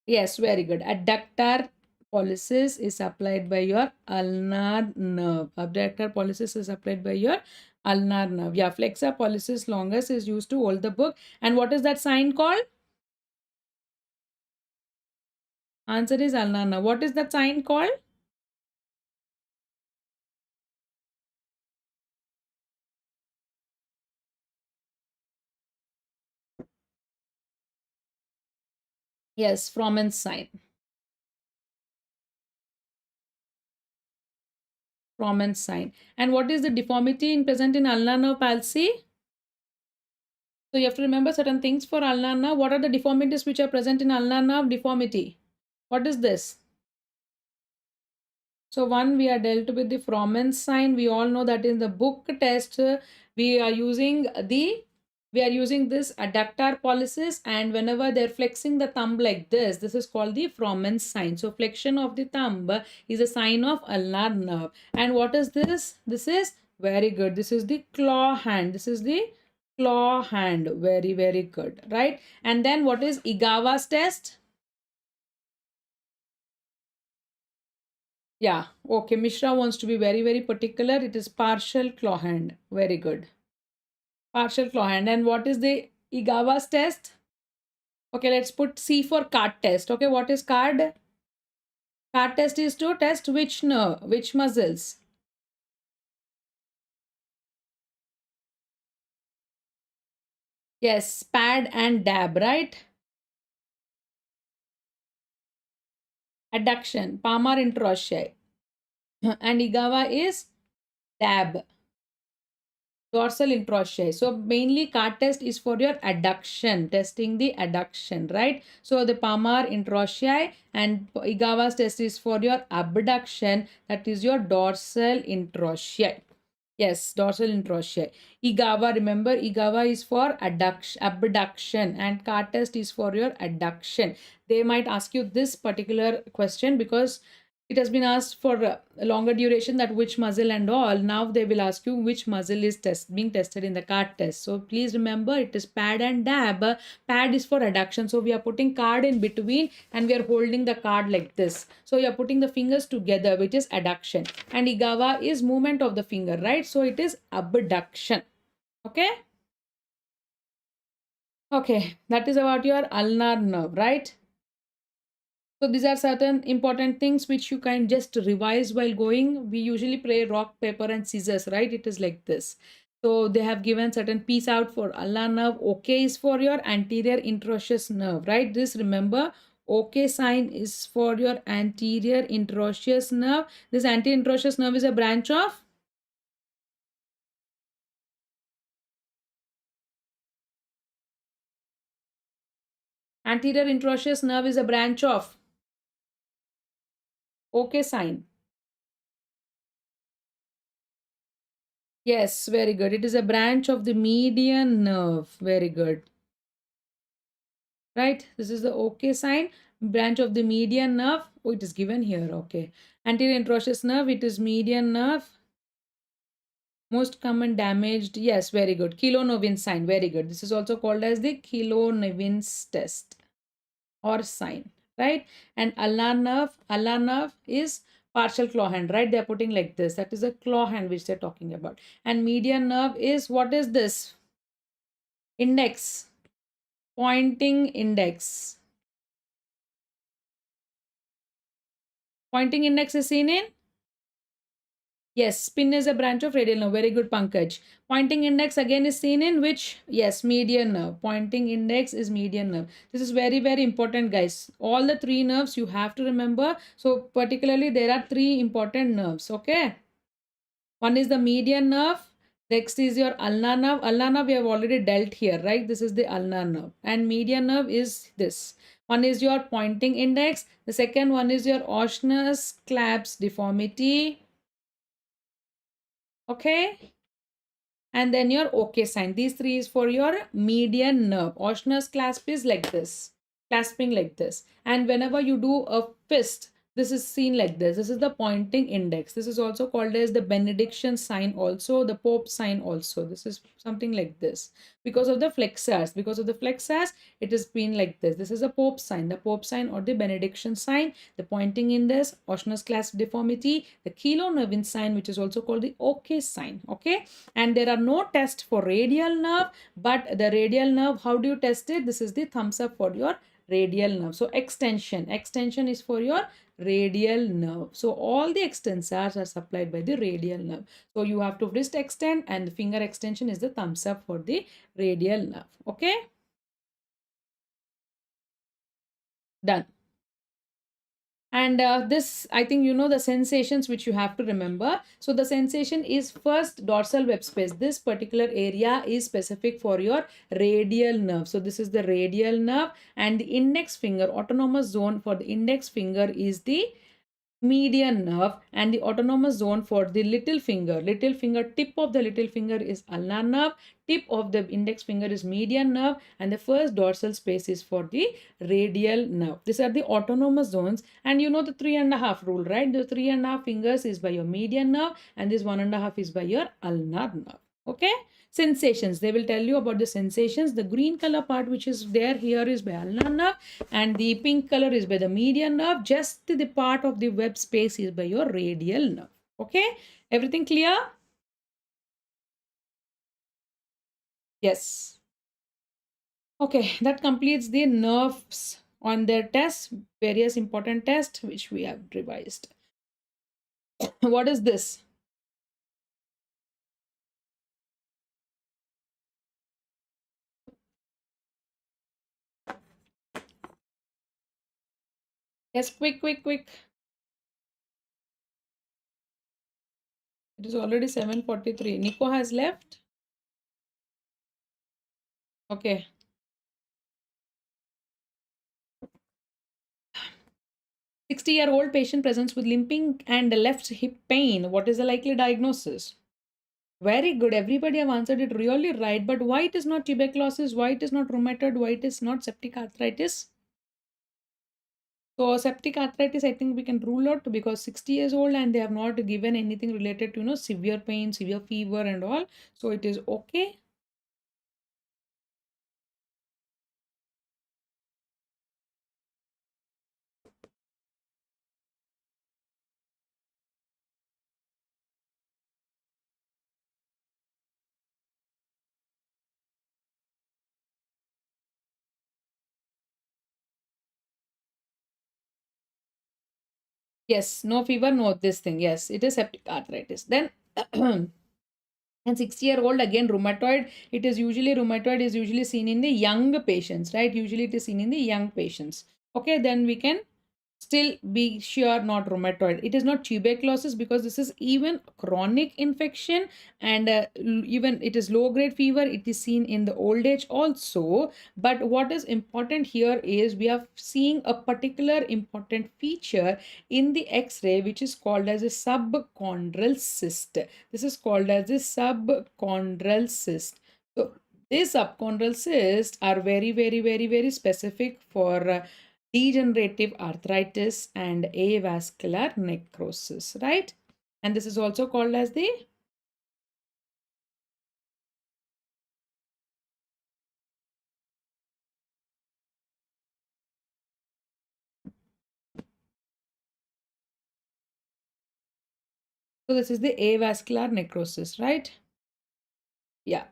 Yes, very good. Adductor pollicis is supplied by your ulnar nerve. Abductor pollicis is supplied by your ulnar nerve. Yeah, flexor pollicis longus is used to hold the book. And what is that sign called? Answer is ulnar nerve. What is that sign called? Yes, Fromen's sign. Fromen's sign. And what is the deformity present in ulnar nerve palsy? So you have to remember certain things for ulnar nerve. What are the deformities which are present in ulnar nerve deformity? What is this? So one, we are dealt with the Fromen's sign. We all know that in the book test, we are using this adductor pollicis, and whenever they're flexing the thumb like this is called the Fromen's sign. So flexion of the thumb is a sign of ulnar nerve. And what is this? This is very good. This is the claw hand. This is the claw hand. Very, very good. Right? And then what is Igawa's test? Yeah, okay. Mishra wants to be very, very particular. It is partial claw hand. Very good. Partial claw hand. And what is the Igawa's test? Okay, let's put C for card test. Okay, what is card? Card test is to test which nerve, which muscles. Yes, pad and dab, right? Adduction, palmar interossei. And Igawa is dab. Dorsal interossei. So mainly card test is for your adduction, testing the adduction, right? So the palmar interossei, and Igawa's test is for your abduction, that is your dorsal interossei. Yes, dorsal interossei. Igawa, remember, Igawa is for abduction, and card test is for your adduction. They might ask you this particular question because it has been asked for a longer duration, that which muscle and all. Now they will ask you which muscle is being tested in the card test. So please remember, it is pad and dab. Pad is for adduction. So we are putting card in between and we are holding the card like this. So you are putting the fingers together, which is adduction. And Igawa is movement of the finger, right? So it is abduction. Okay? Okay, that is about your ulnar nerve, right? So these are certain important things which you can just revise while going. We usually play rock, paper and scissors, right? It is like this. So they have given certain piece out for ulnar nerve. OK is for your anterior interosseous nerve, right? This, remember, OK sign is for your anterior interosseous nerve. This anterior interosseous nerve is a branch of OK sign. Yes, very good. It is a branch of the median nerve. Very good. Right? This is the OK sign, branch of the median nerve. Oh, it is given here. Okay. Anterior interosseous nerve, it is median nerve. Most common damaged. Yes, very good. 𝐒𝐿-Nevin's sign. Very good. This is also called as the 𝐒𝐿-Nevin's test or sign. Right? And ulnar nerve is partial claw hand, right? They are putting like this. That is a claw hand which they're talking about. And median nerve is, what is this? Index. Pointing index. Pointing index is seen in? Yes, spin is a branch of radial nerve. Very good, Pankaj. Pointing index again is seen in which? Yes, median nerve. Pointing index is median nerve. This is very, very important, guys. All the three nerves you have to remember. So particularly there are three important nerves, okay? One is the median nerve. Next is your ulnar nerve. Ulnar nerve we have already dealt here, right? This is the ulnar nerve. And median nerve is this. One is your pointing index. The second one is your Ōsner-Sclabb's deformity. Okay. And then your OK sign. These three is for your median nerve. Ōsner's clasp is like this. Clasping like this. And whenever you do a fist, This is seen like this. This is the pointing index. This is also called as the benediction sign, also the Pope sign also. This is something like this. Because of the flexors, it has been like this. This is a Pope sign, the Pope sign or the benediction sign, the pointing index, Oshner's class deformity, the chelonervin sign, which is also called the OK sign. Okay. And there are no tests for radial nerve, but the radial nerve, how do you test it? This is the thumbs up for your radial nerve. So extension is for your radial nerve. So all the extensors are supplied by the radial nerve. So you have to wrist extend, and the finger extension is the thumbs up for the radial nerve. Okay, done. And this, I think you know the sensations which you have to remember. So the sensation is first dorsal web space. This particular area is specific for your radial nerve. So this is the radial nerve, and the index finger, autonomous zone for the index finger is the median nerve, and the autonomous zone for the little finger, tip of the little finger is ulnar nerve, tip of the index finger is median nerve, and the first dorsal space is for the radial nerve. These are the autonomous zones, and you know the 3.5 rule, right? The 3.5 fingers is by your median nerve, and this 1.5 is by your ulnar nerve. Okay. Sensations, they will tell you about the sensations. The green color part which is there here is by ulnar nerve, and the pink color is by the median nerve. Just the part of the web space is by your radial nerve. Okay, everything clear? Yes. Okay, that completes the nerves on their tests, various important tests which we have revised. What is this? Yes, quick. It is already 7:43. Nico has left. Okay. 60-year-old patient presents with limping and left hip pain. What is the likely diagnosis? Very good. Everybody have answered it really right. But why it is not tuberculosis? Why it is not rheumatoid? Why it is not septic arthritis? So septic arthritis, I think we can rule out because 60 years old and they have not given anything related to severe pain, severe fever and all. So it is okay. Yes, no fever, no this thing. Yes, it is septic arthritis. Then and 60-year-old again rheumatoid. Rheumatoid is usually seen in the young patients, right? Usually it is seen in the young patients. Okay, then we can still be sure not rheumatoid. It is not tuberculosis because this is even chronic infection, and even it is low grade fever. It is seen in the old age also. But what is important here is we are seeing a particular important feature in the x-ray which is called as a subchondral cyst. This is called as a subchondral cyst. So these subchondral cysts are very specific for degenerative arthritis and avascular necrosis, right? And this is also called as the so this is the avascular necrosis, right? Yeah.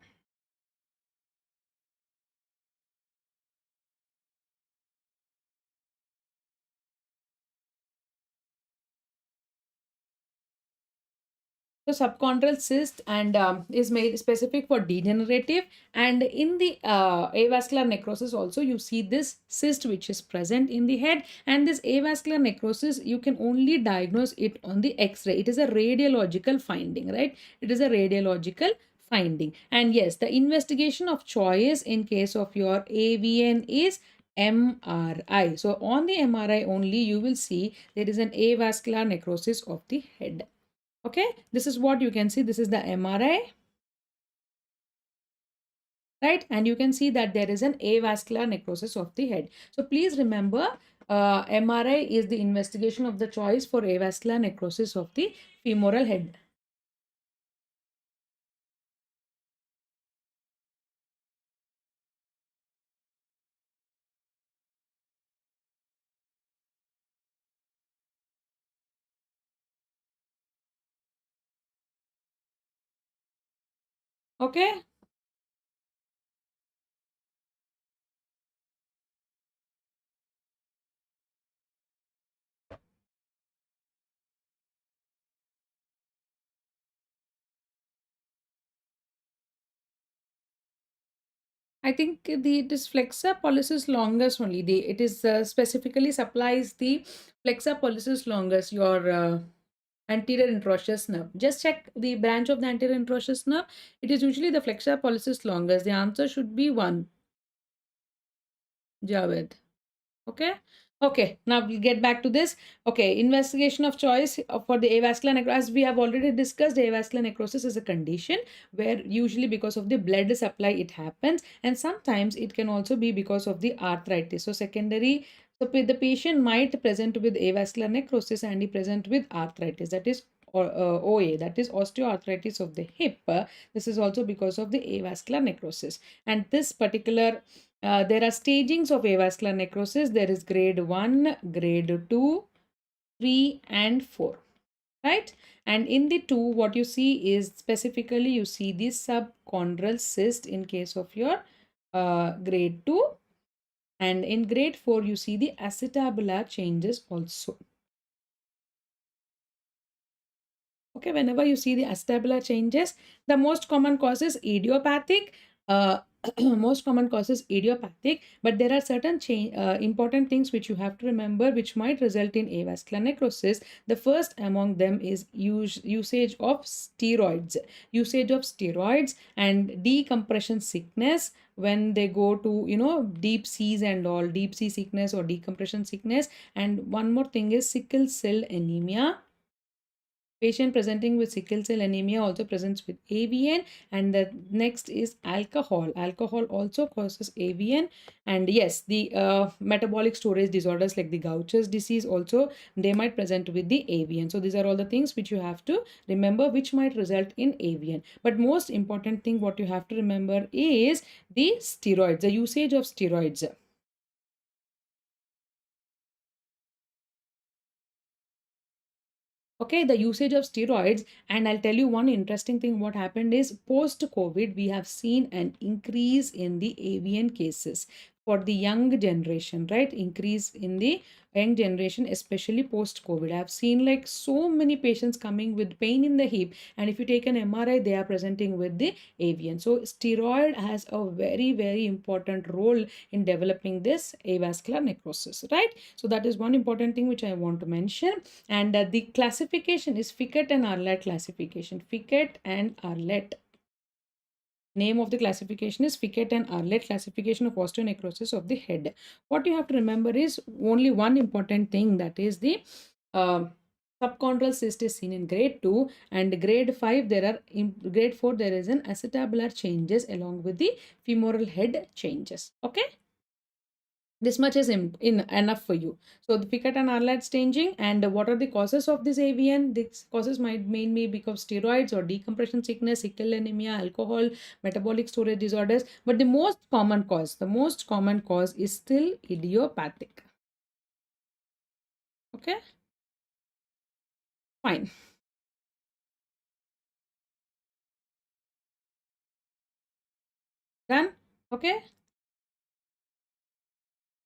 So subchondral cyst and is made specific for degenerative, and in the avascular necrosis also you see this cyst which is present in the head, and this avascular necrosis you can only diagnose it on the x-ray. It is a radiological finding, right? It is a radiological finding. And yes, the investigation of choice in case of your AVN is MRI. So on the MRI only you will see there is an avascular necrosis of the head. Okay, this is what you can see. This is the MRI, right? And you can see that there is an avascular necrosis of the head. So please remember, MRI is the investigation of the choice for avascular necrosis of the femoral head. Okay. I think it is flexor pollicis longus only. It is specifically supplies the flexor pollicis longus, your anterior introitious nerve. Just check the branch of the anterior introitious nerve. It is usually the flexor pollicis longus. The answer should be 1, Javed. Okay. Okay, now we'll get back to this. Okay, investigation of choice for the avascular necrosis. As we have already discussed, avascular necrosis is a condition where usually because of the blood supply it happens, and sometimes it can also be because of the arthritis. So secondary, so the patient might present with avascular necrosis and he present with arthritis, that is OA, that is osteoarthritis of the hip. This is also because of the avascular necrosis, and this particular there are stagings of avascular necrosis. There is grade 1, grade 2, 3, and 4. Right? And in the 2, what you see is specifically you see the subchondral cyst in case of your grade 2. And in grade 4, you see the acetabular changes also. Okay, whenever you see the acetabular changes, the most common cause is idiopathic. Uh, most common causes idiopathic, but there are certain important things which you have to remember which might result in avascular necrosis. The first among them is usage of steroids. Usage of steroids and decompression sickness when they go to, deep seas and all, deep sea sickness or decompression sickness. And one more thing is sickle cell anemia. Patient presenting with sickle cell anemia also presents with AVN, and the next is alcohol. Alcohol also causes AVN, and yes, the metabolic storage disorders like the Gaucher's disease also, they might present with the AVN. So these are all the things which you have to remember which might result in AVN. But most important thing what you have to remember is the steroids, the usage of steroids. Okay, the usage of steroids, and I'll tell you one interesting thing. What happened is post COVID we have seen an increase in the AVN cases for the young generation, right? Increase in the young generation, especially post COVID. I've seen like so many patients coming with pain in the hip, and if you take an MRI they are presenting with the AVN. So steroid has a very very important role in developing this avascular necrosis, right? So that is one important thing which I want to mention. And the classification is Fickett and Arlett classification. Fickett and Arlett. Name of the classification is Fickett and Arlett classification of osteonecrosis of the head. What you have to remember is only one important thing, that is the subchondral cyst is seen in grade 2, and grade 5 there are, in grade 4 there is an acetabular changes along with the femoral head changes. Okay. This much is enough for you. So the Pickett and Arlett staging, and what are the causes of this AVN? These causes might mainly because steroids or decompression sickness, sickle anemia, alcohol, metabolic storage disorders. But the most common cause is still idiopathic. Okay, fine. Done. Okay.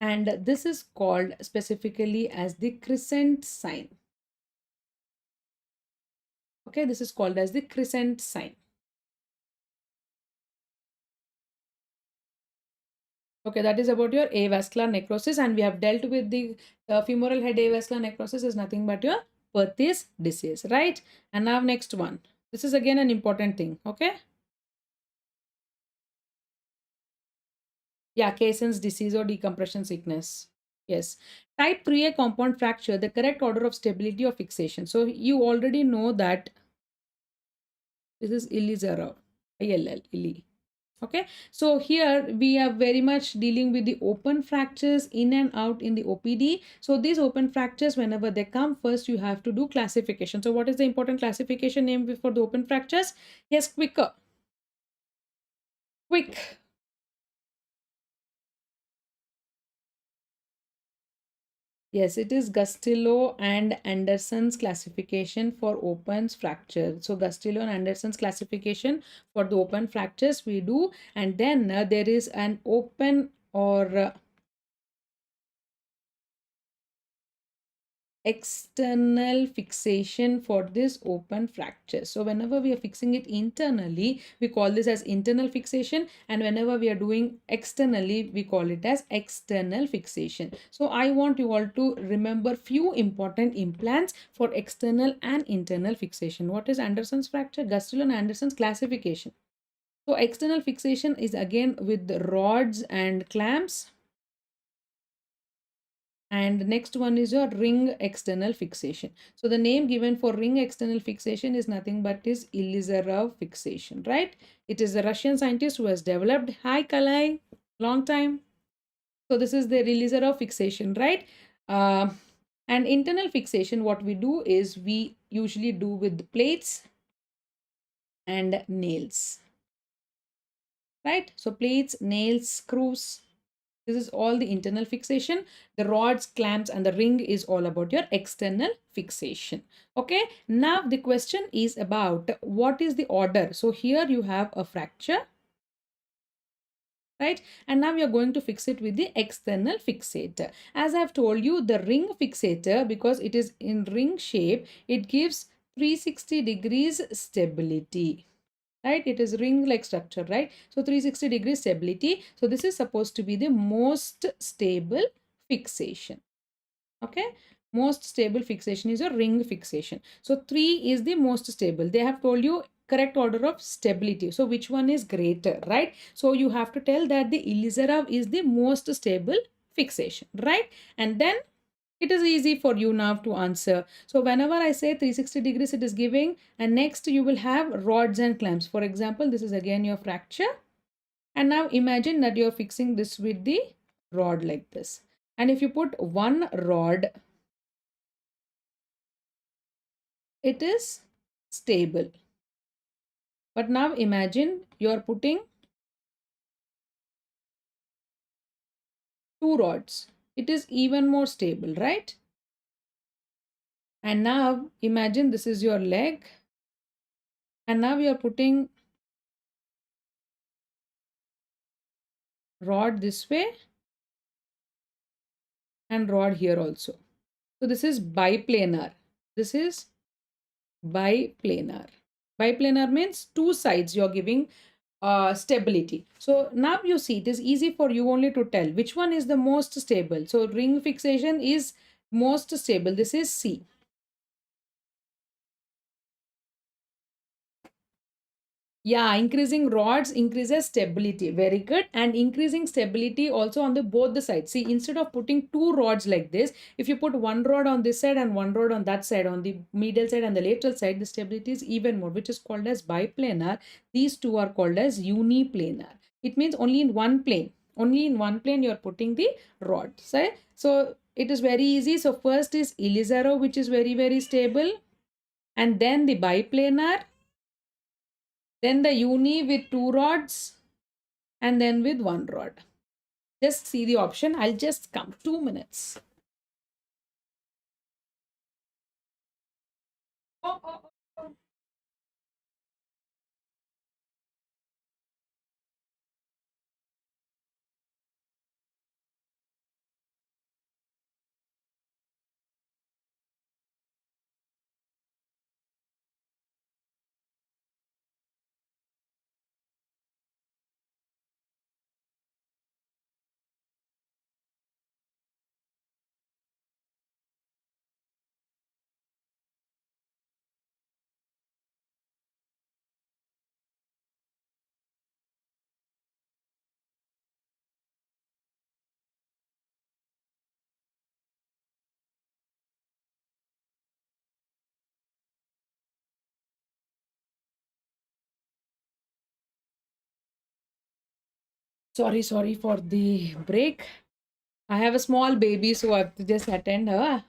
And this is called specifically as the crescent sign. Okay, this is called as the crescent sign. Okay, that is about your avascular necrosis, and we have dealt with the femoral head avascular necrosis is nothing but your Perthes disease, right? And now next one. This is again an important thing, okay? Yeah, Casson's disease or decompression sickness. Yes. Type 3A compound fracture, the correct order of stability or fixation. So you already know that this is Ilizarov, ILL, Illy. Okay, so here we are very much dealing with the open fractures in and out in the OPD. So these open fractures, whenever they come, first you have to do classification. So what is the important classification name for the open fractures? Yes, quick. Yes, it is Gustello and Anderson's classification for open fracture. So Gustello and Anderson's classification for the open fractures we do, and then there is an open or external fixation for this open fracture. So whenever we are fixing it internally, we call this as internal fixation, and whenever we are doing externally, we call it as external fixation. So I want you all to remember few important implants for external and internal fixation. What is Anderson's fracture? Gustello and Anderson's classification. So external fixation is again with rods and clamps, and next one is your ring external fixation. So the name given for ring external fixation is nothing but is Ilizarov fixation, right? It is a Russian scientist who has developed. Hi Kalai, long time. So this is the Ilizarov fixation, right? And internal fixation, what we do is we usually do with plates and nails, right? So plates, nails, screws. This is all the internal fixation. The rods, clamps, and the ring is all about your external fixation. Okay. Now the question is about what is the order. So here you have a fracture, right? And now we are going to fix it with the external fixator. As I've told you, the ring fixator, because it is in ring shape, it gives 360 degrees stability. Right, it is ring like structure, right? So 360 degree stability. So this is supposed to be the most stable fixation. Okay, most stable fixation is a ring fixation. So 3 is the most stable. They have told you correct order of stability. So which one is greater, right? So you have to tell that the Ilizarov is the most stable fixation, right? And then it is easy for you now to answer. So whenever I say 360 degrees, it is giving, and next you will have rods and clamps. For example, this is again your fracture. And now imagine that you're fixing this with the rod like this. And if you put one rod, it is stable. But now imagine you're putting two rods. It is even more stable, right? And now imagine this is your leg. And now you're putting rod this way and rod here also. So this is biplanar. This is biplanar. Biplanar means two sides you're giving stability. So now you see it is easy for you only to tell which one is the most stable. So ring fixation is most stable. This is C. Yeah, increasing rods increases stability. Very good. And increasing stability also on the both the sides. See, instead of putting two rods like this, if you put one rod on this side and one rod on that side, on the medial side and the lateral side, the stability is even more, which is called as biplanar. These two are called as uniplanar. It means only in one plane. Only in one plane you are putting the rod. So it is very easy. So first is Ilizarov, which is very, very stable. And then the biplanar, then the uni with two rods, and then with one rod. Just see the option. I'll just come 2 minutes. Sorry for the break. I have a small baby, so I have to just attend her.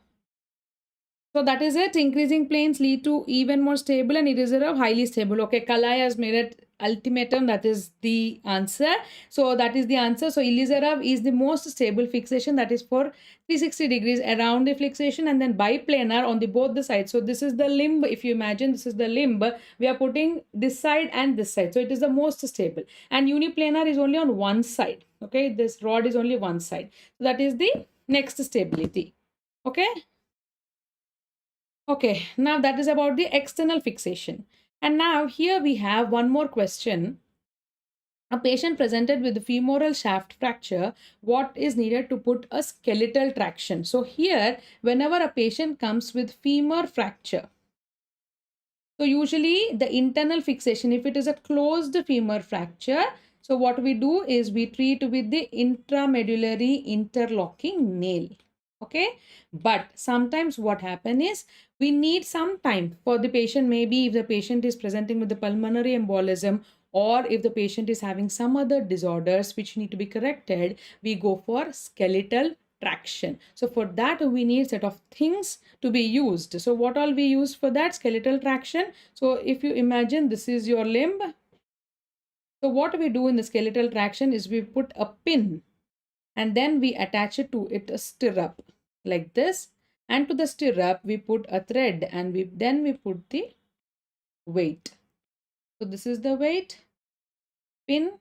So that is it. Increasing planes lead to even more stable and irresolute, highly stable. Okay, Kalai has made it ultimatum. That is the answer. So that is the answer. So Ilizarov is the most stable fixation. That is for 360 degrees around the fixation and then biplanar on the both the sides. So this is the limb. If you imagine this is the limb, we are putting this side and this side. So it is the most stable. And uniplanar is only on one side. Okay, this rod is only one side. So that is the next stability. Okay. Okay, now that is about the external fixation. And now here we have one more question. A patient presented with femoral shaft fracture, what is needed to put a skeletal traction? So here, whenever a patient comes with femur fracture, so usually the internal fixation, if it is a closed femur fracture, so what we do is we treat with the intramedullary interlocking nail. Okay, but sometimes what happen is we need some time for the patient. Maybe if the patient is presenting with the pulmonary embolism, or if the patient is having some other disorders which need to be corrected, we go for skeletal traction. So for that we need set of things to be used. So what all we use for that skeletal traction? So if you imagine this is your limb, so what we do in the skeletal traction is we put a pin and then we attach it to it a stirrup like this, and to the stirrup we put a thread and we put the weight. So this is the weight, pin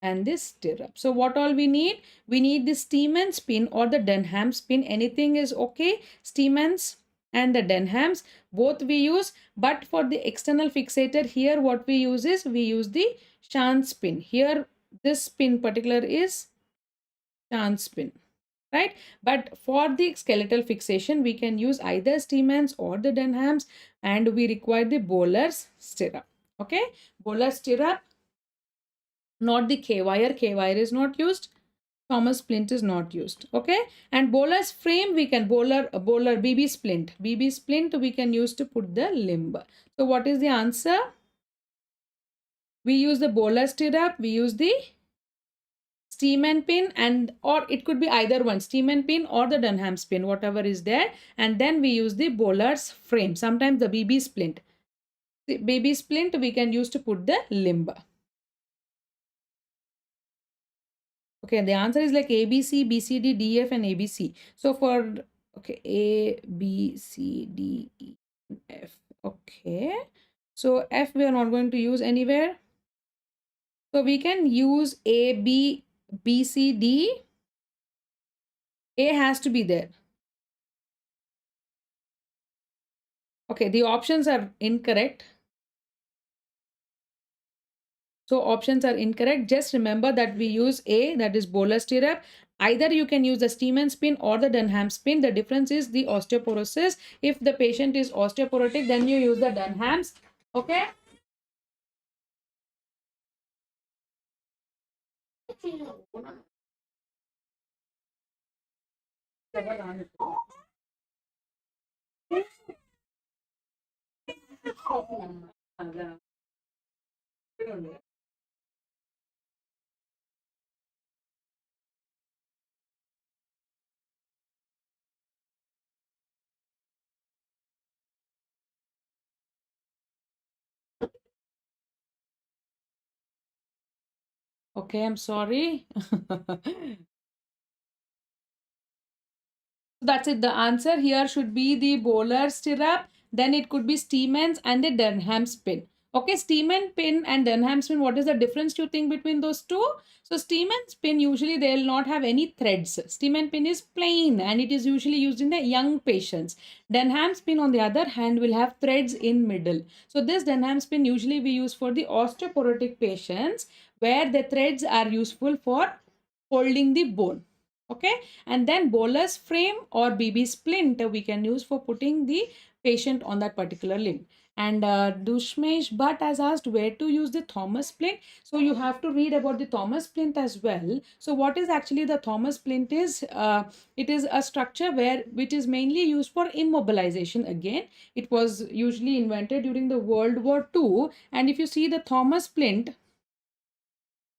and this stirrup. So what all we need? We need the Stevens pin or the Denham's pin. Anything is okay. Stevens and the Denham's both we use, but for the external fixator here what we use is we use the Schanz pin. Here this pin particular is Schanz pin, right? But for the skeletal fixation we can use either Stevens or the Denham's, and we require the Bowler's stirrup. Okay, Bowler's stirrup, not the K-wire. K-wire is not used. Thomas splint is not used. Okay, and bowler's frame we can bowler BB splint. BB splint we can use to put the limb. So what is the answer? We use the bowler stirrup, we use the Steeman pin, and or it could be either one, Steeman pin or the Dunham's pin, whatever is there, and then we use the bowler's frame. Sometimes the BB splint. The BB splint we can use to put the limb. Okay, the answer is like A, B, C, B, C, D, D, F, and A, B, C. So for, okay, A, B, C, D, E, F. Okay. So F we are not going to use anywhere. So we can use A, B, B, C, D. A has to be there. Okay, the options are incorrect. So options are incorrect. Just remember that we use A, that is bowler stirrup. Either you can use the Steeman spin or the Dunham spin. The difference is the osteoporosis. If the patient is osteoporotic, then you use the Dunham's. Okay. Okay, I'm sorry. That's it. The answer here should be the bowler stirrup. Then it could be Steeman's and the Denham's pin. Okay, Steeman pin and Denham's pin. What is the difference you think between those two? So Steeman's pin usually they will not have any threads. Steeman pin is plain and it is usually used in the young patients. Denham's pin on the other hand will have threads in middle. So this Denham's pin usually we use for the osteoporotic patients where the threads are useful for holding the bone. Okay, and then bowler's frame or BB splint we can use for putting the patient on that particular limb. And Dushmesh Bhatt has asked where to use the Thomas splint. So you have to read about the Thomas splint as well. So what is actually the Thomas splint is, it is a structure which is mainly used for immobilization. Again, it was usually invented during the World War II. And if you see the Thomas splint,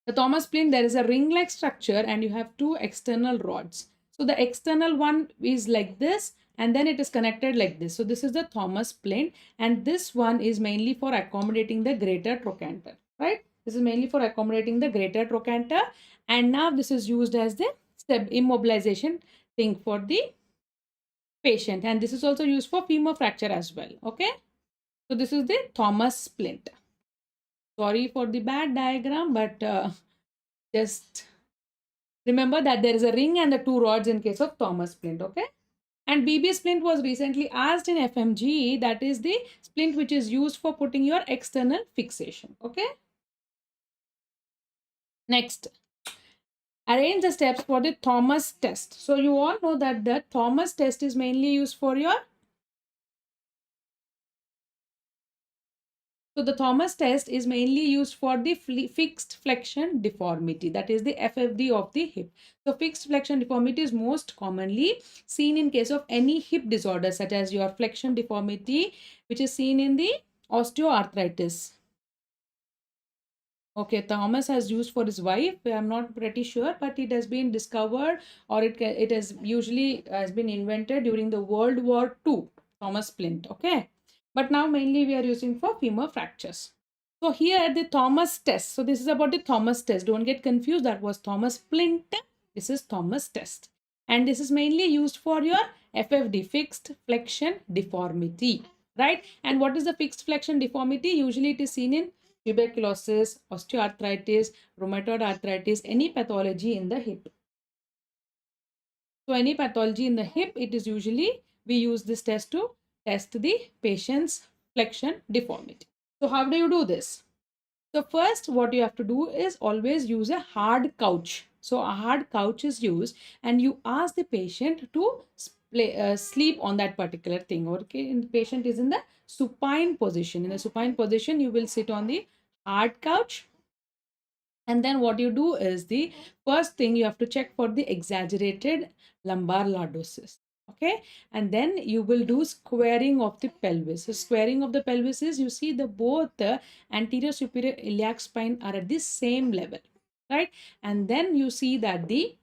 The Thomas splint, there is a ring-like structure and you have two external rods. So the external one is like this and then it is connected like this. So this is the Thomas splint and this one is mainly for accommodating the greater trochanter, right? This is mainly for accommodating the greater trochanter and now this is used as the step immobilization thing for the patient and this is also used for femur fracture as well. Okay. So this is the Thomas splint. Sorry for the bad diagram, but just remember that there is a ring and the two rods in case of Thomas splint, okay? And BB splint was recently asked in FMGE, that is the splint which is used for putting your external fixation, okay? Next, arrange the steps for the Thomas test. So you all know that the Thomas test is mainly used for your So the Thomas test is mainly used for the fixed flexion deformity, that is the FFD of the hip. So fixed flexion deformity is most commonly seen in case of any hip disorder such as your flexion deformity which is seen in the osteoarthritis. Okay, Thomas has used for his wife. I'm not pretty sure, but it has been discovered or it has usually has been invented during the World War II, Thomas splint. Okay, but now mainly we are using for femur fractures. So here the Thomas test. So this is about the Thomas test. Don't get confused. That was Thomas splint. This is Thomas test. And this is mainly used for your FFD, fixed flexion deformity, right? And what is the fixed flexion deformity? Usually it is seen in tuberculosis, osteoarthritis, rheumatoid arthritis, any pathology in the hip. So any pathology in the hip, it is usually we use this test to test the patient's flexion deformity. So how do you do this? So first what you have to do is always use a hard couch. So a hard couch is used and you ask the patient to sleep on that particular thing. Okay, and the patient is in the supine position. In the supine position, you will sit on the hard couch. And then what you do is the first thing you have to check for the exaggerated lumbar lordosis. Okay, and then you will do squaring of the pelvis. So squaring of the pelvis is you see the both the anterior superior iliac spine are at the same level, right? And then you see that the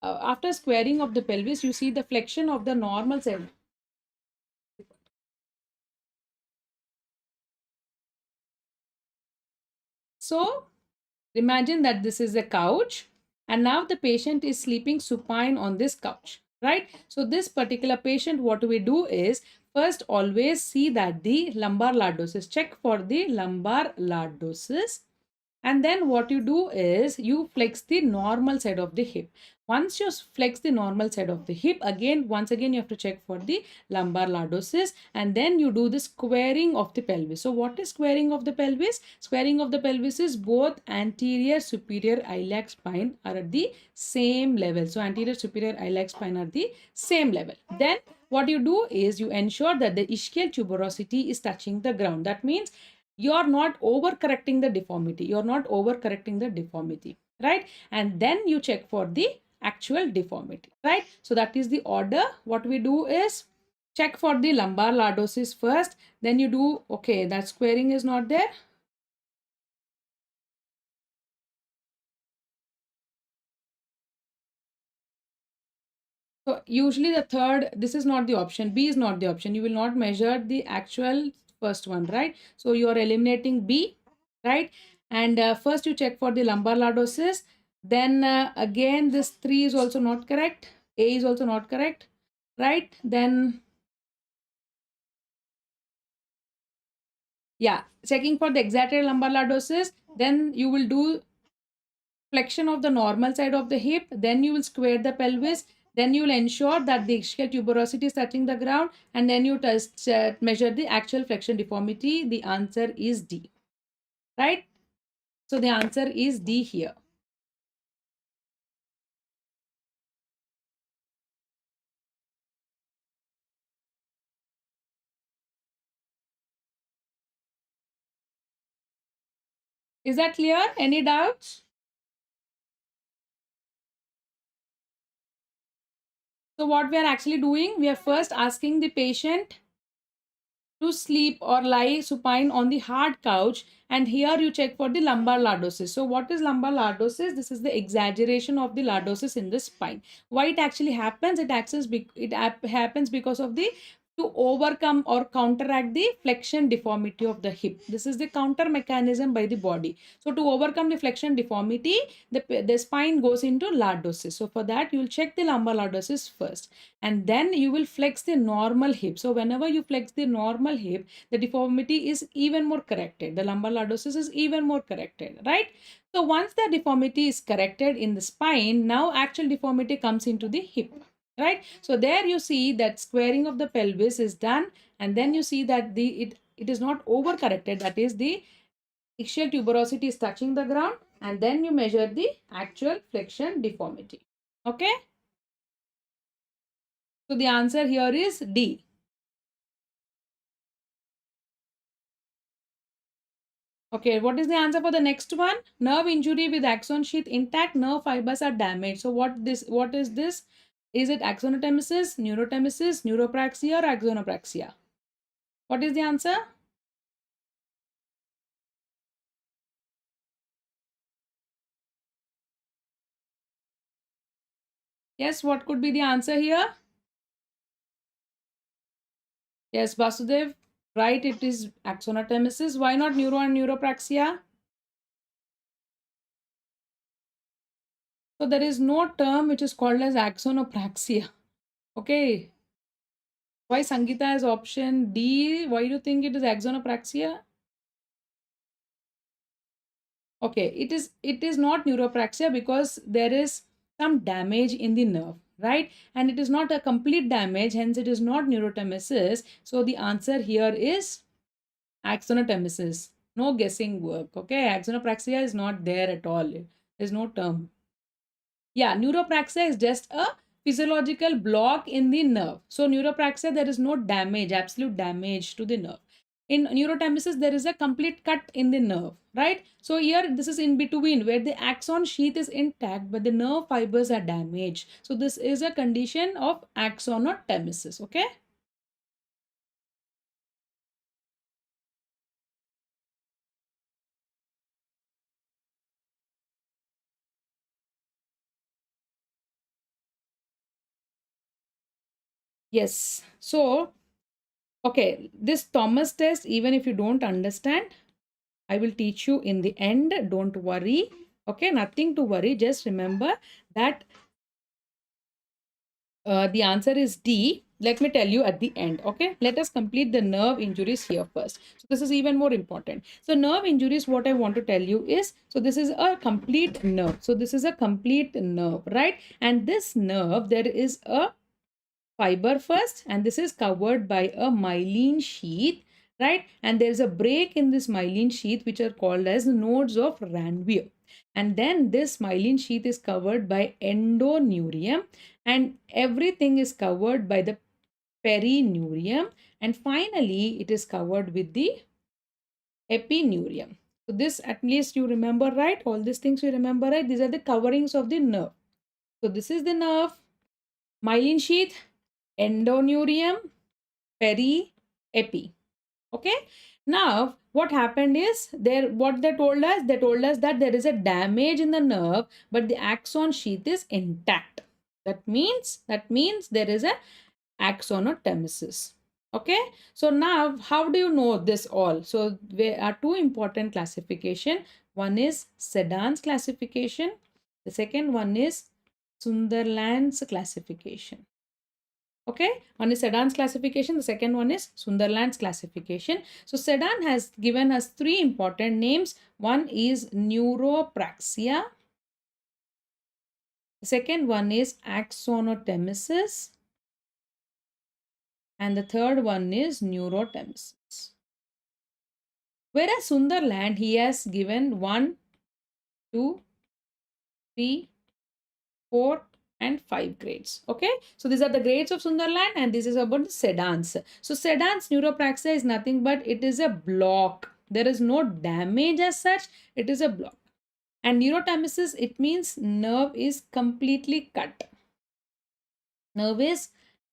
after squaring of the pelvis, you see the flexion of the normal side. So imagine that this is a couch and now the patient is sleeping supine on this couch, right? So this particular patient, what we do is first always see that the lumbar lordosis, check for the lumbar lordosis. And then what you do is you flex the normal side of the hip. Once you flex the normal side of the hip, once again you have to check for the lumbar lordosis and then you do the squaring of the pelvis. So what is squaring of the pelvis? Squaring of the pelvis is both anterior superior iliac spine are at the same level. So anterior superior iliac spine are the same level. Then what you do is you ensure that the ischial tuberosity is touching the ground. That means you're not overcorrecting the deformity. You're not overcorrecting the deformity, right? And then you check for the actual deformity, right? So that is the order. What we do is check for the lumbar lordosis first. Then you do, okay, that squaring is not there. So usually the third, this is not the option. B is not the option. You will not measure the actual first one, right? So you are eliminating B, right? And first you check for the lumbar lordosis. Then again, this 3 is also not correct. A is also not correct, right? Then, yeah, checking for the exaggerated lumbar lordosis. Then you will do flexion of the normal side of the hip. Then you will square the pelvis. Then you will ensure that the ischial tuberosity is touching the ground. And then you measure the actual flexion deformity. The answer is D, right? So the answer is D here. Is that clear? Any doubts? So what we are actually doing, we are first asking the patient to sleep or lie supine on the hard couch, and here you check for the lumbar lordosis. So what is lumbar lordosis? This is the exaggeration of the lordosis in the spine. Why it actually happens? Happens because of the to overcome or counteract the flexion deformity of the hip. This is the counter mechanism by the body. So to overcome the flexion deformity, the spine goes into lordosis. So for that, you will check the lumbar lordosis first, and then you will flex the normal hip. So whenever you flex the normal hip, the deformity is even more corrected. The lumbar lordosis is even more corrected, right? So once the deformity is corrected in the spine, now actual deformity comes into the hip, right? So there you see that squaring of the pelvis is done, and then you see that it is not over corrected, that is the ischial tuberosity is touching the ground, and then you measure the actual flexion deformity. Okay, so the answer here is D. Okay, what is the answer for the next one? Nerve injury with axon sheath intact, nerve fibers are damaged. So what is this? Is it axonotemesis, neurotemesis, neuropraxia, or axonopraxia? What is the answer? Yes, what could be the answer here? Yes, Vasudev, right, it is axonotemesis. Why not neuro and neuropraxia? So there is no term which is called as axonopraxia. Okay. Why Sangeeta has option D? Why do you think it is axonopraxia? Okay, it is not neuropraxia because there is some damage in the nerve, right? And it is not a complete damage, hence it is not neurotemesis. So the answer here is axonotemesis. No guessing work. Okay, axonopraxia is not there at all. There's no term. Yeah, neuropraxia is just a physiological block in the nerve. So neuropraxia, there is no damage, absolute damage to the nerve. In neurotemesis, there is a complete cut in the nerve, right? So here, this is in between where the axon sheath is intact, but the nerve fibers are damaged. So this is a condition of axonotemesis, okay? Yes. So, okay, this Thomas test, even if you don't understand, I will teach you in the end. Don't worry. Okay, nothing to worry. Just remember that the answer is D. Let me tell you at the end. Okay, let us complete the nerve injuries here first. So this is even more important. So nerve injuries, what I want to tell you is, so this is a complete nerve. So this is a complete nerve, right? And this nerve, there is a fiber first, and this is covered by a myelin sheath, right? And there's a break in this myelin sheath which are called as nodes of Ranvier, and then this myelin sheath is covered by endoneurium, and everything is covered by the perineurium, and finally it is covered with the epineurium. So this at least you remember, right? All these things you remember, right? These are the coverings of the nerve. So this is the nerve, myelin sheath, endoneurium, peri, epi. Okay. Now, what happened is what they told us that there is a damage in the nerve, but the axon sheath is intact. That means there is a axonotemesis. Okay. So now, how do you know this all? So there are two important classification. One is Sedan's classification. The second one is Sunderland's classification. Okay, one is Sedan's classification, the second one is Sunderland's classification. So Sedan has given us three important names. One is neuropraxia, the second one is axonotemesis, and the third one is neurotemesis. Whereas Sunderland, he has given 1, 2, 3, 4, and 5 grades. Okay, so these are the grades of Sunderland, and this is about the Sedan's. So Sedan's neuropraxia is nothing but it is a block. There is no damage as such, it is a block. And neurotemesis, it means nerve is completely cut. Nerve is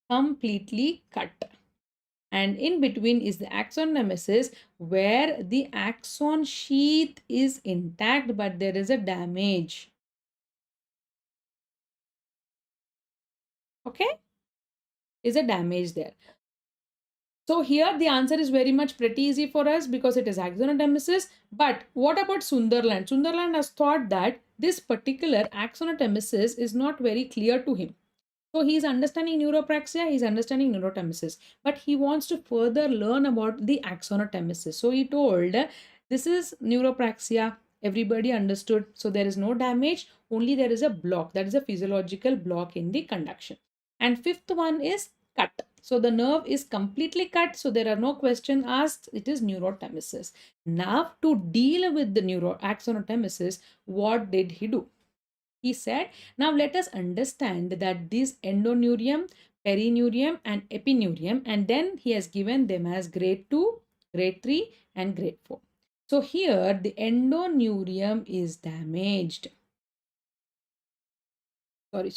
completely cut. and in between is the axon nemesis, where the axon sheath is intact but there is a damage. Okay, is a damage there. So here the answer is very much pretty easy for us because it is axonotemesis. But what about Sunderland? Sunderland has thought that this particular axonotemesis is not very clear to him. So he is understanding neuropraxia, he is understanding neurotemesis, but he wants to further learn about the axonotemesis. So he told, this is neuropraxia, everybody understood. So there is no damage, only there is a block, that is a physiological block in the conduction. And fifth one is cut. So the nerve is completely cut, so there are no questions asked, it is neurotemesis. Now to deal with the axonotemesis, what did he do? He said, now let us understand that this endoneurium, perineurium and epineurium, and then he has given them as grade 2, grade 3 and grade 4. So here the endoneurium is damaged. Sorry.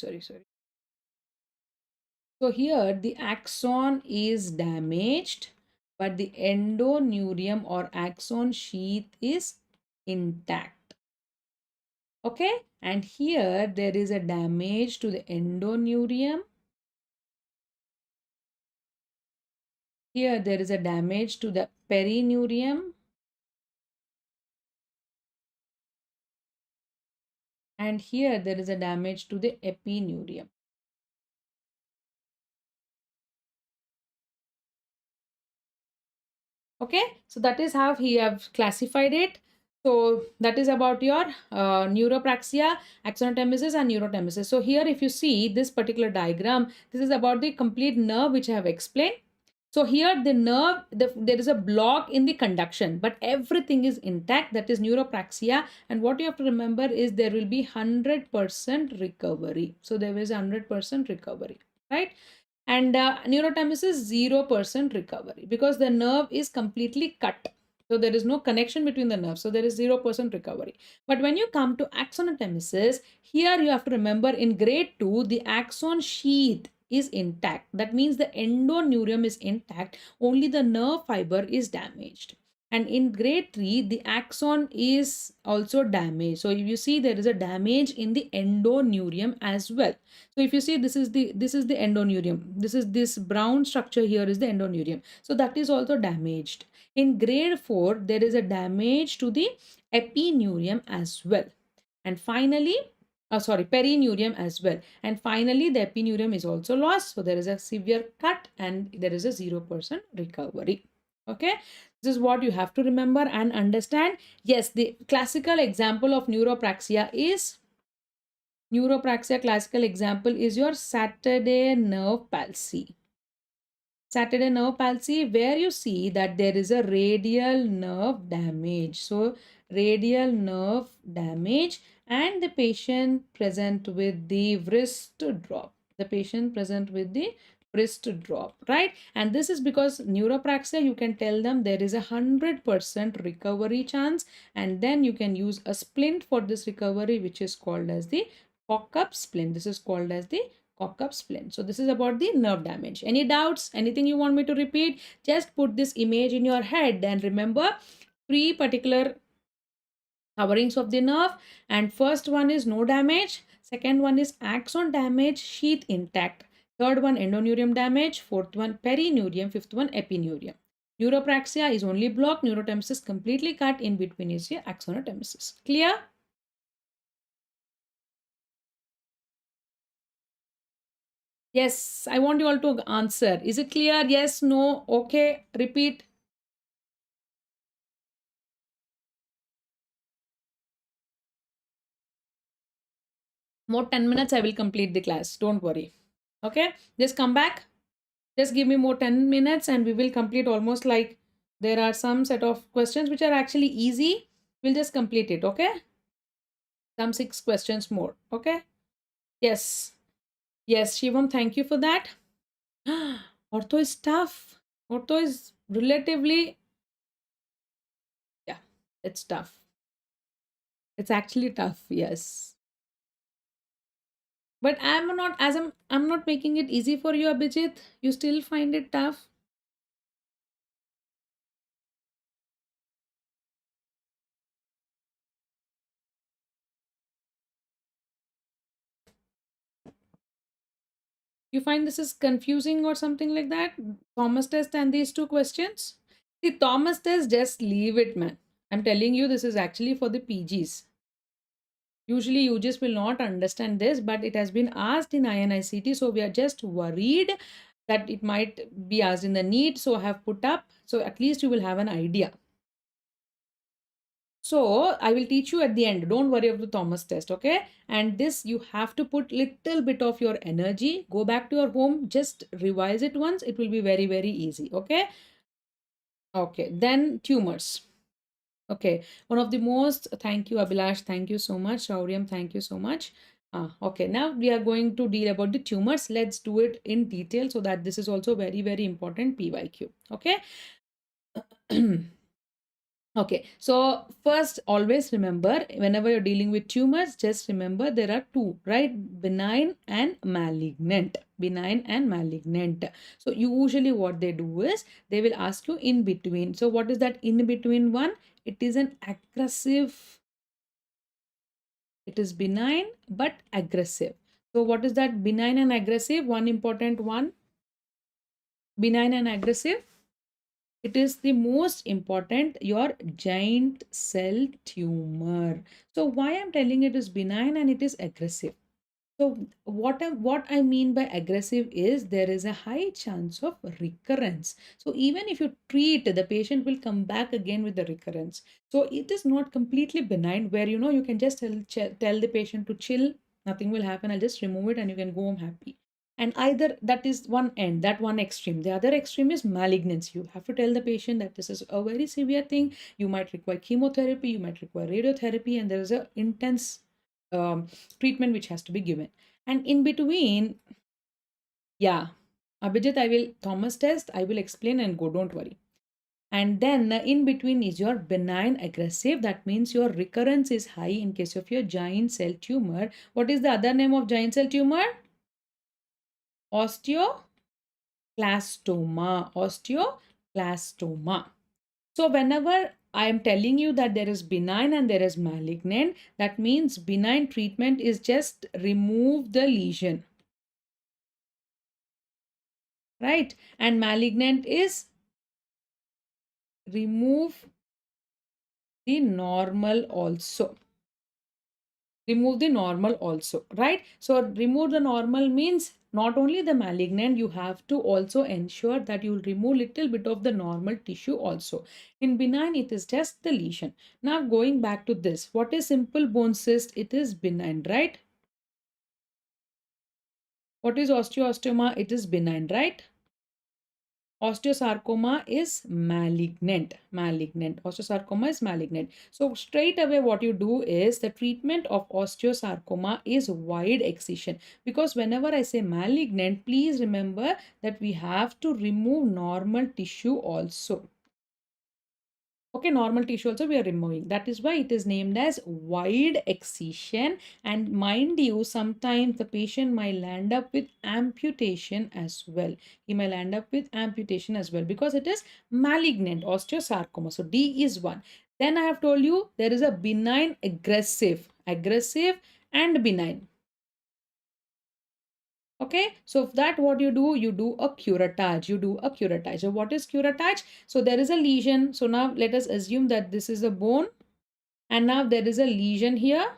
So here the axon is damaged, but the endoneurium or axon sheath is intact. Okay, and here there is a damage to the endoneurium. Here there is a damage to the perineurium. And here there is a damage to the epineurium. Okay, so that is how he have classified it. So that is about your neuropraxia, axonotemesis and neurotemesis. So here if you see this particular diagram, this is about the complete nerve which I have explained. So here the nerve, there is a block in the conduction, but everything is intact. That is neuropraxia. And what you have to remember is there will be 100% recovery. So there is 100% recovery, right? And neurotemesis 0% recovery because the nerve is completely cut. So there is no connection between the nerves. So there is 0% recovery. But when you come to axonotemesis, here you have to remember in grade 2, the axon sheath is intact. That means the endoneurium is intact. Only the nerve fiber is damaged. And in grade 3, the axon is also damaged. So if you see there is a damage in the endoneurium as well. So if you see this is the endoneurium. This brown structure here is the endoneurium. So that is also damaged. In grade 4, there is a damage to the epineurium as well. And finally, perineurium as well. And finally, the epineurium is also lost. So there is a severe cut and there is a 0% recovery. Okay, this is what you have to remember and understand. Yes, the classical example of neuropraxia is classical example is your Saturday nerve palsy. Saturday nerve palsy, where you see that there is a radial nerve damage. So radial nerve damage and the patient present with the wrist drop. The patient present with the wrist drop, right? And this is because neuropraxia, you can tell them there is a 100% recovery chance, and then you can use a splint for this recovery, which is called as the 𝐒𝐿𝐄𝐝 splint. This is called as the 𝐒𝐿𝐄𝐝 splint. So this is about the nerve damage. Any doubts? Anything you want me to repeat? Just put this image in your head and remember 3 particular coverings of the nerve. And first one is no damage. Second one is axon damage, sheath intact. Third one endoneurium damage. Fourth one perineurium. Fifth one epineurium. Neuropraxia is only block. Neurotemesis completely cut. In between is your axonotemesis. Clear? Yes, I want you all to answer. Is it clear? Yes, no, okay, repeat. More 10 minutes, I will complete the class. Don't worry. Okay, just come back. Just give me more 10 minutes and we will complete almost like there are some set of questions which are actually easy. We'll just complete it, okay? Some 6 questions more, okay? Yes. Yes, Shivam, thank you for that. Ortho is tough. Ortho is relatively, yeah, it's tough. It's actually tough, yes. But I'm not making it easy for you, Abhijit. You still find it tough. You find this is confusing or something like that? Thomas test and these two questions? The Thomas test, just leave it, man. I'm telling you, this is actually for the PGs. Usually, you just will not understand this, but it has been asked in INICET. So, we are just worried that it might be asked in the NEET. So, I have put up. So, at least you will have an idea. So, I will teach you at the end. Don't worry of the Thomas test, okay? And this, you have to put little bit of your energy. Go back to your home. Just revise it once. It will be very, very easy, okay? Okay, then tumors. Okay, one of the most, thank you, Abhilash, thank you so much. Shauriam, thank you so much. Okay, now we are going to deal about the tumors. Let's do it in detail so that this is also very, very important PYQ. Okay. Okay, so first, always remember whenever you're dealing with tumors, just remember there are two, right? Benign and malignant. Benign and malignant. So, usually, what they do is they will ask you in between. So, what is that in between one? It is an aggressive, it is benign but aggressive. So, what is that benign and aggressive? One important one, benign and aggressive. It is the most important, your giant cell tumor. So why I'm telling it is benign and it is aggressive? So what I mean by aggressive is there is a high chance of recurrence. So even if you treat, the patient will come back again with the recurrence. So it is not completely benign where you can just tell the patient to chill, nothing will happen, I'll just remove it and you can go home happy. And either that is one end, that one extreme. The other extreme is malignancy. You have to tell the patient that this is a very severe thing. You might require chemotherapy, you might require radiotherapy, and there is a intense treatment which has to be given. And in between, yeah, Abhijit, I will Thomas test, I will explain and go, don't worry. And then in between is your benign aggressive. That means your recurrence is high in case of your giant cell tumor. What is the other name of giant cell tumor? Osteoclastoma. So whenever I am telling you that there is benign and there is malignant, that means benign treatment is just remove the lesion, right? And malignant is remove the normal also. Remove the normal also, right? So remove the normal means not only the malignant, you have to also ensure that you will remove little bit of the normal tissue also. In benign, it is just the lesion. Now going back to this, what is simple bone cyst? It is benign, right? What is osteostoma? It is benign, right? Osteosarcoma is malignant. Osteosarcoma is malignant. So straight away what you do is the treatment of osteosarcoma is wide excision, because whenever I say malignant, please remember that we have to remove normal tissue also. Okay, normal tissue also we are removing. That is why it is named as wide excision. And mind you, sometimes the patient might land up with amputation as well. He may land up with amputation as well because it is malignant osteosarcoma. So D is one. Then I have told you there is a benign aggressive and benign. Okay, so that what you do a curettage. So what is curettage? So there is a lesion. So now let us assume that this is a bone and now there is a lesion here.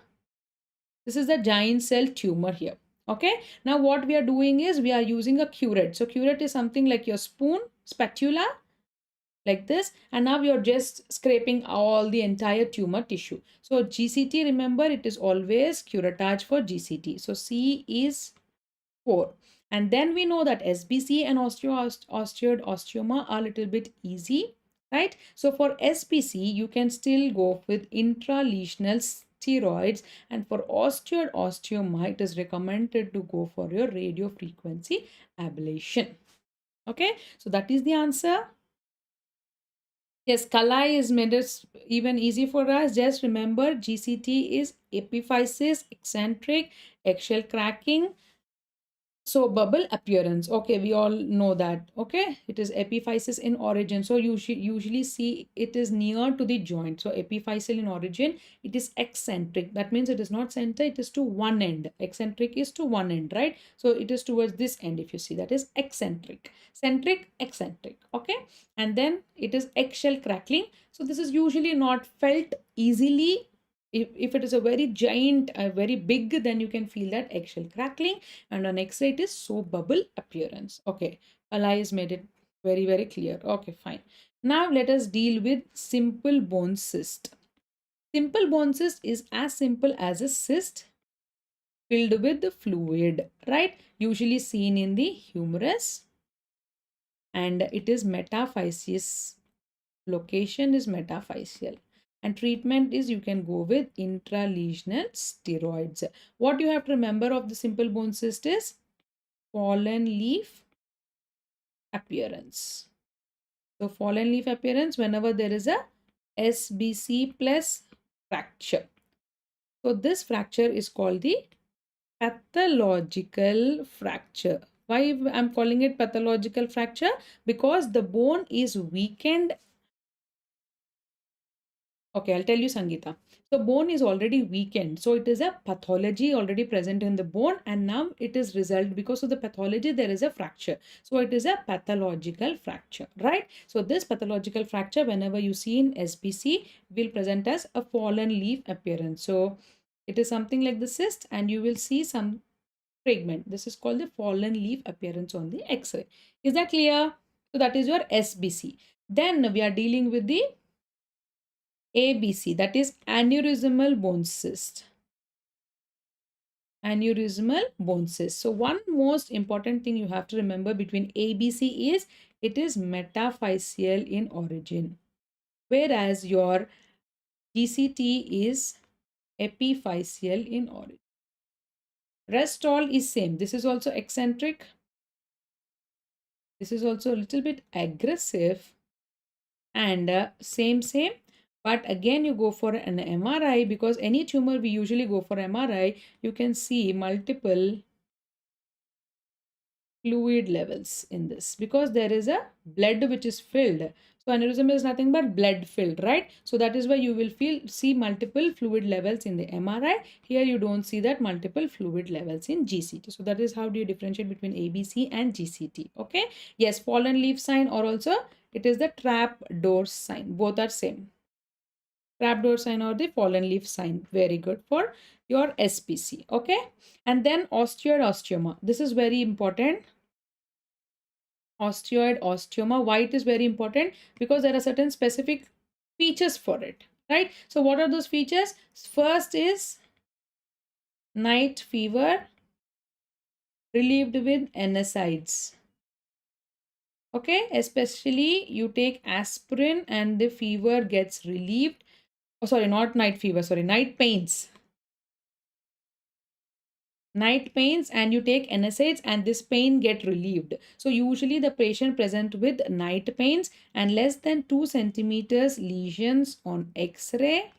This is the giant cell tumor here. Okay, now what we are doing is we are using a curette. So curette is something like your spoon, spatula, like this, and now you're just scraping all the entire tumor tissue. So GCT, remember, it is always curettage for GCT. So C is 4. And then we know that SBC and osteoid osteoma are a little bit easy, right? So for SBC, you can still go with intralesional steroids, and for osteoid osteoma, it is recommended to go for your radiofrequency ablation. Okay, so that is the answer. Yes, 𝐒𝐿𝐈 is made it even easy for us. Just remember GCT is epiphysis, eccentric, eggshell cracking, So bubble appearance, okay, we all know that. Okay, it is epiphysis in origin, so you should usually see it is near to the joint. So epiphyseal in origin, it is eccentric. That means it is not center, it is to one end. Eccentric is to one end, right? So it is towards this end. If you see, that is eccentric. Centric, eccentric. Okay, and then it is eggshell crackling. So this is usually not felt easily. If it is a very giant, very big, then you can feel that eggshell crackling. And on X-ray it is soap bubble appearance. Okay, Ali has made it very, very clear. Okay, fine. Now let us deal with simple bone cyst. Simple bone cyst is as simple as a cyst filled with the fluid, right? Usually seen in the humerus, and it is metaphyseous. Location is metaphyseal. And treatment is, you can go with intralesional steroids. What you have to remember of the simple bone cyst is fallen leaf appearance. So fallen leaf appearance whenever there is a SBC plus fracture. So this fracture is called the pathological fracture. Why I'm calling it pathological fracture? Because the bone is weakened. Okay, I'll tell you, Sangeeta. So bone is already weakened. So it is a pathology already present in the bone, and now it is result because of the pathology there is a fracture. So it is a pathological fracture, right? So this pathological fracture, whenever you see in SBC, will present as a fallen leaf appearance. So it is something like the cyst, and you will see some fragment. This is called the fallen leaf appearance on the X-ray. Is that clear? So that is your SBC. Then we are dealing with the ABC, that is aneurysmal bone cyst. Aneurysmal bone cyst. So one most important thing you have to remember between ABC is it is metaphyseal in origin, whereas your GCT is epiphyseal in origin. Rest all is same. This is also eccentric. This is also a little bit aggressive, and same, but again you go for an MRI, because any tumor we usually go for MRI. You can see multiple fluid levels in this because there is a blood which is filled. So aneurysm is nothing but blood filled, right? So that is why you will see multiple fluid levels in the MRI. Here you don't see that multiple fluid levels in GCT. So that is how do you differentiate between ABC and GCT. Okay, yes, fallen leaf sign, or also it is the trap door sign. Both are same. Trapdoor sign or the fallen leaf sign. Very good for your SPC. Okay, and then osteoid osteoma. This is very important. Osteoid osteoma. Why it is very important? Because there are certain specific features for it, right? So what are those features? First is night fever relieved with NSAIDs. Okay, especially you take aspirin and the fever gets relieved. Oh, sorry, not night fever, sorry, night pains. Night pains, and you take NSAIDs and this pain get relieved. So usually the patient present with night pains and less than 2 centimeters lesions on X-ray,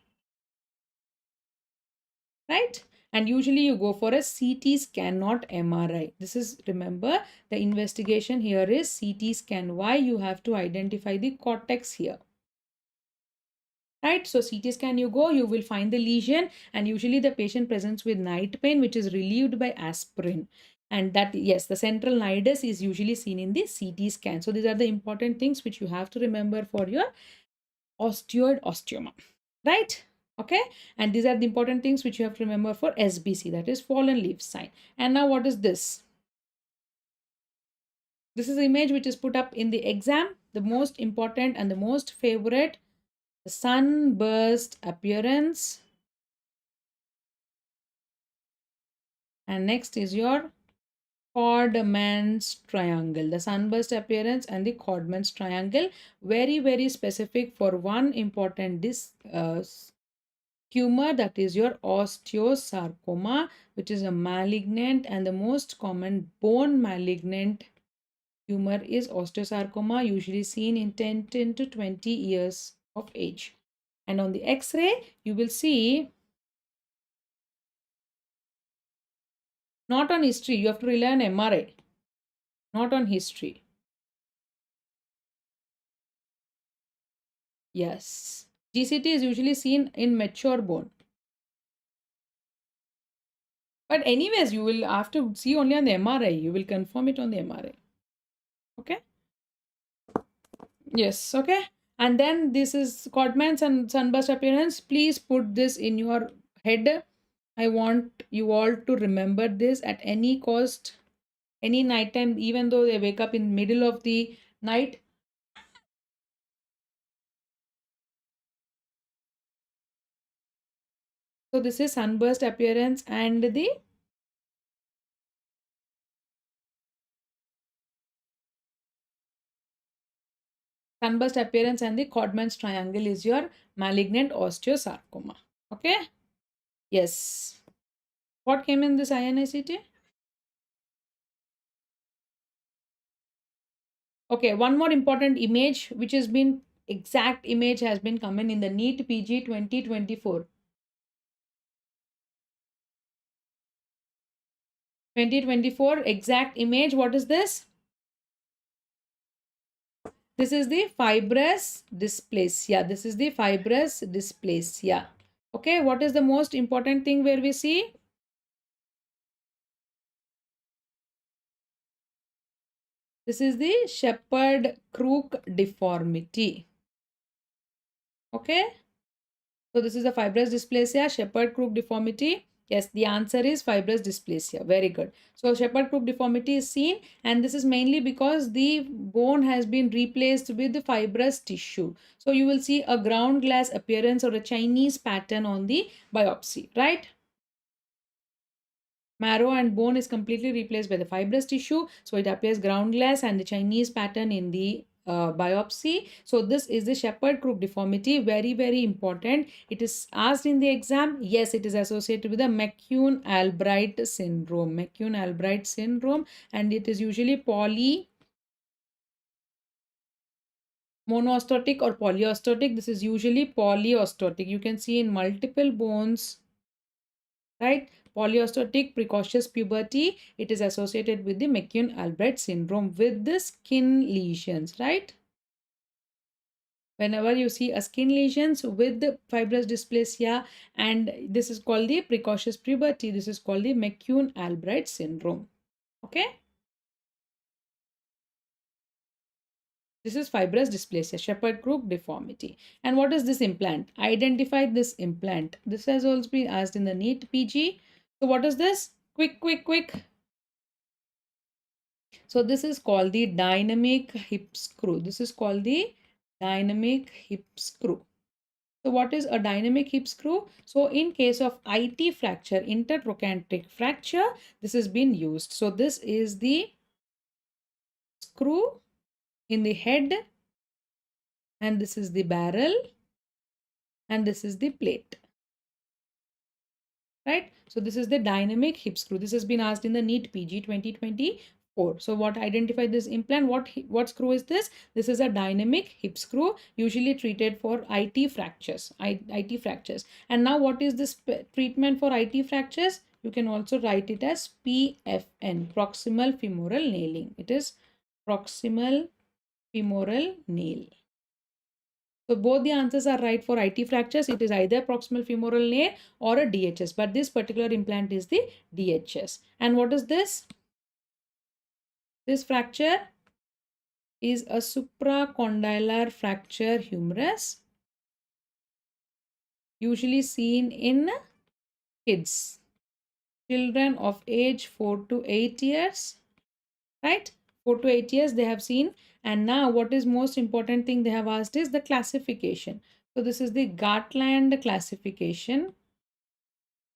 right? And usually you go for a CT scan, not MRI. This is, remember, the investigation here is CT scan. Why? You have to identify the cortex here. Right, so CT scan you go, you will find the lesion, and usually the patient presents with night pain which is relieved by aspirin. And that, yes, the central nidus is usually seen in the CT scan. So these are the important things which you have to remember for your osteoid osteoma, right? Okay, and these are the important things which you have to remember for SBC, that is fallen leaf sign. And now what is this? This is the image which is put up in the exam, the most important and the most favorite, the sunburst appearance. And next is your Codman's triangle, the sunburst appearance and the Codman's triangle. Very, very specific for one important tumor, that is your osteosarcoma, which is a malignant, and the most common bone malignant tumor is osteosarcoma, usually seen in 10 to 20 years of age. And on the X-ray, you will see Not on history. You have to rely on MRI, not on history. Yes. GCT is usually seen in mature bone. But anyways, you will have to see only on the MRI. You will confirm it on the MRI. Okay? Yes, okay. And then this is Codman's and sunburst appearance. Please put this in your head. I want you all to remember this at any cost, any night time, even though they wake up in middle of the night. So this is sunburst appearance and the sunburst appearance and the Codman's triangle is your malignant osteosarcoma. Okay? Yes. What came in this INICT? Okay, one more important image which has been exact image has been coming in the NEET PG 2024. 2024 exact image. What is this? This is the fibrous dysplasia. This is the fibrous dysplasia. Okay, what is the most important thing where we see? This is the Shepherd-Crook deformity. Okay. So this is the fibrous dysplasia, Shepherd-Crook deformity. Yes, the answer is fibrous dysplasia. Very good. So Shepherd-Crook deformity is seen, and this is mainly because the bone has been replaced with the fibrous tissue. So you will see a ground glass appearance or a Chinese pattern on the biopsy, right? Marrow and bone is completely replaced by the fibrous tissue. So it appears ground glass and the Chinese pattern in the biopsy. So this is the Shepherd-Crook deformity. Very, very important. It is asked in the exam. Yes, it is associated with the McCune-Albright syndrome. McCune-Albright syndrome. And it is usually monostotic or polyostotic. This is usually polyostotic. You can see in multiple bones, right? Polyostotic precocious puberty, it is associated with the McCune-Albright syndrome with the skin lesions, right? Whenever you see a skin lesions with the fibrous dysplasia, and this is called the precocious puberty, this is called the McCune-Albright syndrome. Okay? This is fibrous dysplasia, Shepherd-Crook deformity. And what is this implant? Identify this implant. This has also been asked in the NEET PG. So what is this? Quick, quick, quick. So this is called the dynamic hip screw. This is called the dynamic hip screw. So what is a dynamic hip screw? So in case of IT fracture, intertrochanteric fracture, this has been used. So this is the screw in the head, and this is the barrel, and this is the plate. Right? So this is the dynamic hip screw. This has been asked in the NEET PG 2024. So what identify this implant? What screw is this? This is a dynamic hip screw, usually treated for IT fractures. IT fractures. And now what is this treatment for IT fractures? You can also write it as PFN, proximal femoral nailing. It is proximal femoral nail. So both the answers are right for IT fractures. It is either proximal femoral nail or a DHS, but this particular implant is the DHS. And what is this? This fracture is a supracondylar fracture humerus, usually seen in kids, children of age 4 to 8 years, right? 4 to 8 years they have seen. And now what is most important thing they have asked is the classification. So this is the Gartland classification.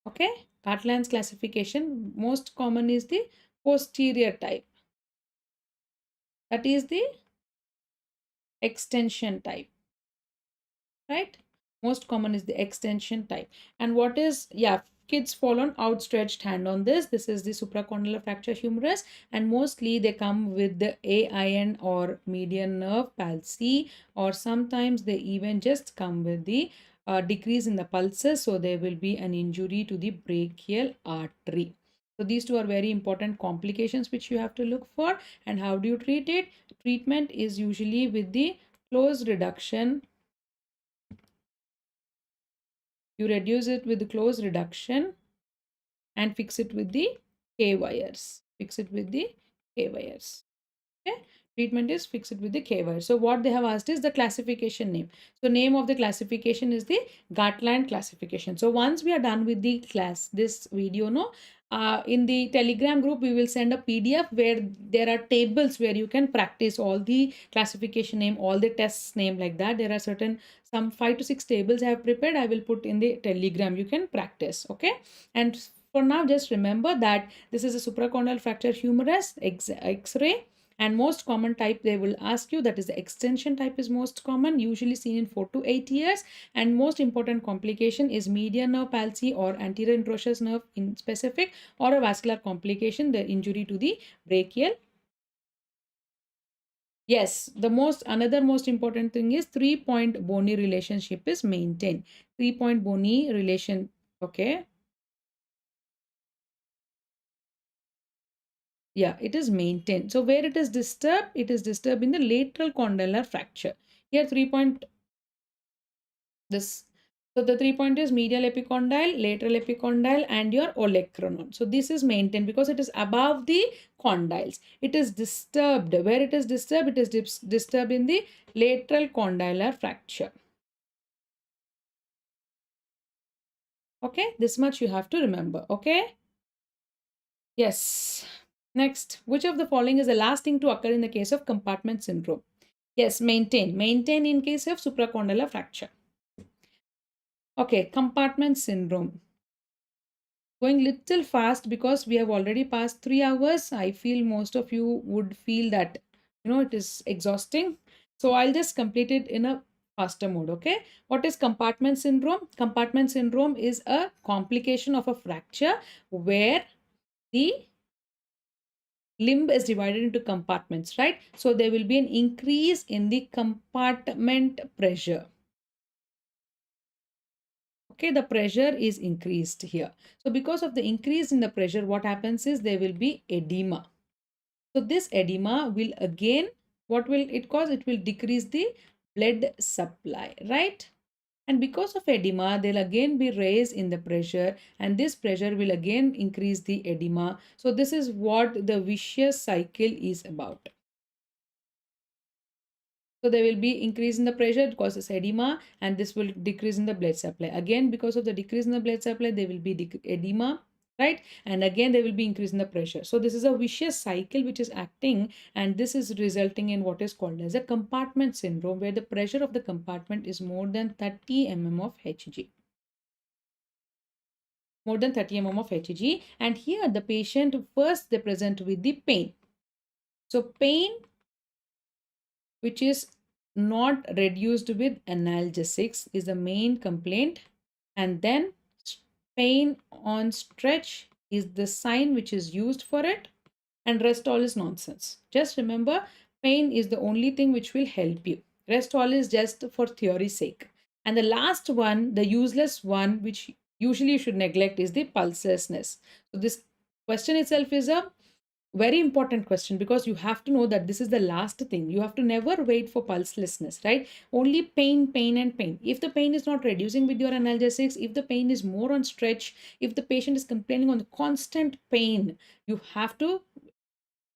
Okay, Gartland's classification. Most common is the posterior type. That is the extension type, right? Most common is the extension type. And what is, yeah, kids fall on outstretched hand on this. This is the supracondylar fracture humerus, and mostly they come with the AIN or median nerve palsy, or sometimes they even just come with the decrease in the pulses, so there will be an injury to the brachial artery. So these two are very important complications which you have to look for. And how do you treat it? Treatment is usually with the close reduction. You reduce it with the close reduction and fix it with the K wires. Fix it with the K wires. Okay. Treatment is fix it with the K wire. So what they have asked is the classification name. So name of the classification is the Gartland classification. So once we are done with the class, this video, no, in the Telegram group, we will send a PDF where there are tables where you can practice all the classification name, all the tests name like that. There are certain some 5 to 6 tables I have prepared. I will put in the Telegram. You can practice. Okay. And for now, just remember that this is a supracondylar fracture humerus X-ray. And most common type they will ask you, that is the extension type is most common, usually seen in 4 to 8 years. And most important complication is median nerve palsy or anterior introitious nerve in specific, or a vascular complication, the injury to the brachial. Yes, another most important thing is 3-point bony relationship is maintained. 3-point bony relation, okay. Yeah, it is maintained. So where it is disturbed in the lateral condylar fracture. Here 3-point, this, so the 3-point is medial epicondyle, lateral epicondyle, and your olecranon. So this is maintained because it is above the condyles. It is disturbed. Where it is disturbed? It is disturbed in the lateral condylar fracture. Okay, this much you have to remember. Okay. Yes. Next, which of the following is the last thing to occur in the case of compartment syndrome? Yes, maintain. Maintain in case of supracondylar fracture. Okay, compartment syndrome. Going little fast because we have already passed 3 hours. I feel most of you would feel that, it is exhausting. So I'll just complete it in a faster mode, okay? What is compartment syndrome? Compartment syndrome is a complication of a fracture where the limb is divided into compartments, right? So there will be an increase in the compartment pressure. Okay, the pressure is increased here. So because of the increase in the pressure, what happens is there will be edema. So this edema will again, what will it cause? It will decrease the blood supply, right? And because of edema, they'll again be raised in the pressure, and this pressure will again increase the edema. So this is what the vicious cycle is about. So there will be increase in the pressure, it causes edema, and this will decrease in the blood supply. Again, because of the decrease in the blood supply, there will be edema, right? And again, there will be increase in the pressure. So this is a vicious cycle which is acting, and this is resulting in what is called as a compartment syndrome, where the pressure of the compartment is more than 30 mm of Hg. More than 30 mm of Hg. And here the patient first they present with the pain. So pain which is not reduced with analgesics is the main complaint, and then pain on stretch is the sign which is used for it, and rest all is nonsense. Just remember, pain is the only thing which will help you. Rest all is just for theory's sake. And the last one, the useless one, which usually you should neglect, is the pulselessness. So this question itself is a very important question, because you have to know that this is the last thing. You have to never wait for pulselessness, right? Only pain, pain, and pain. If the pain is not reducing with your analgesics, if the pain is more on stretch, if the patient is complaining on the constant pain, you have to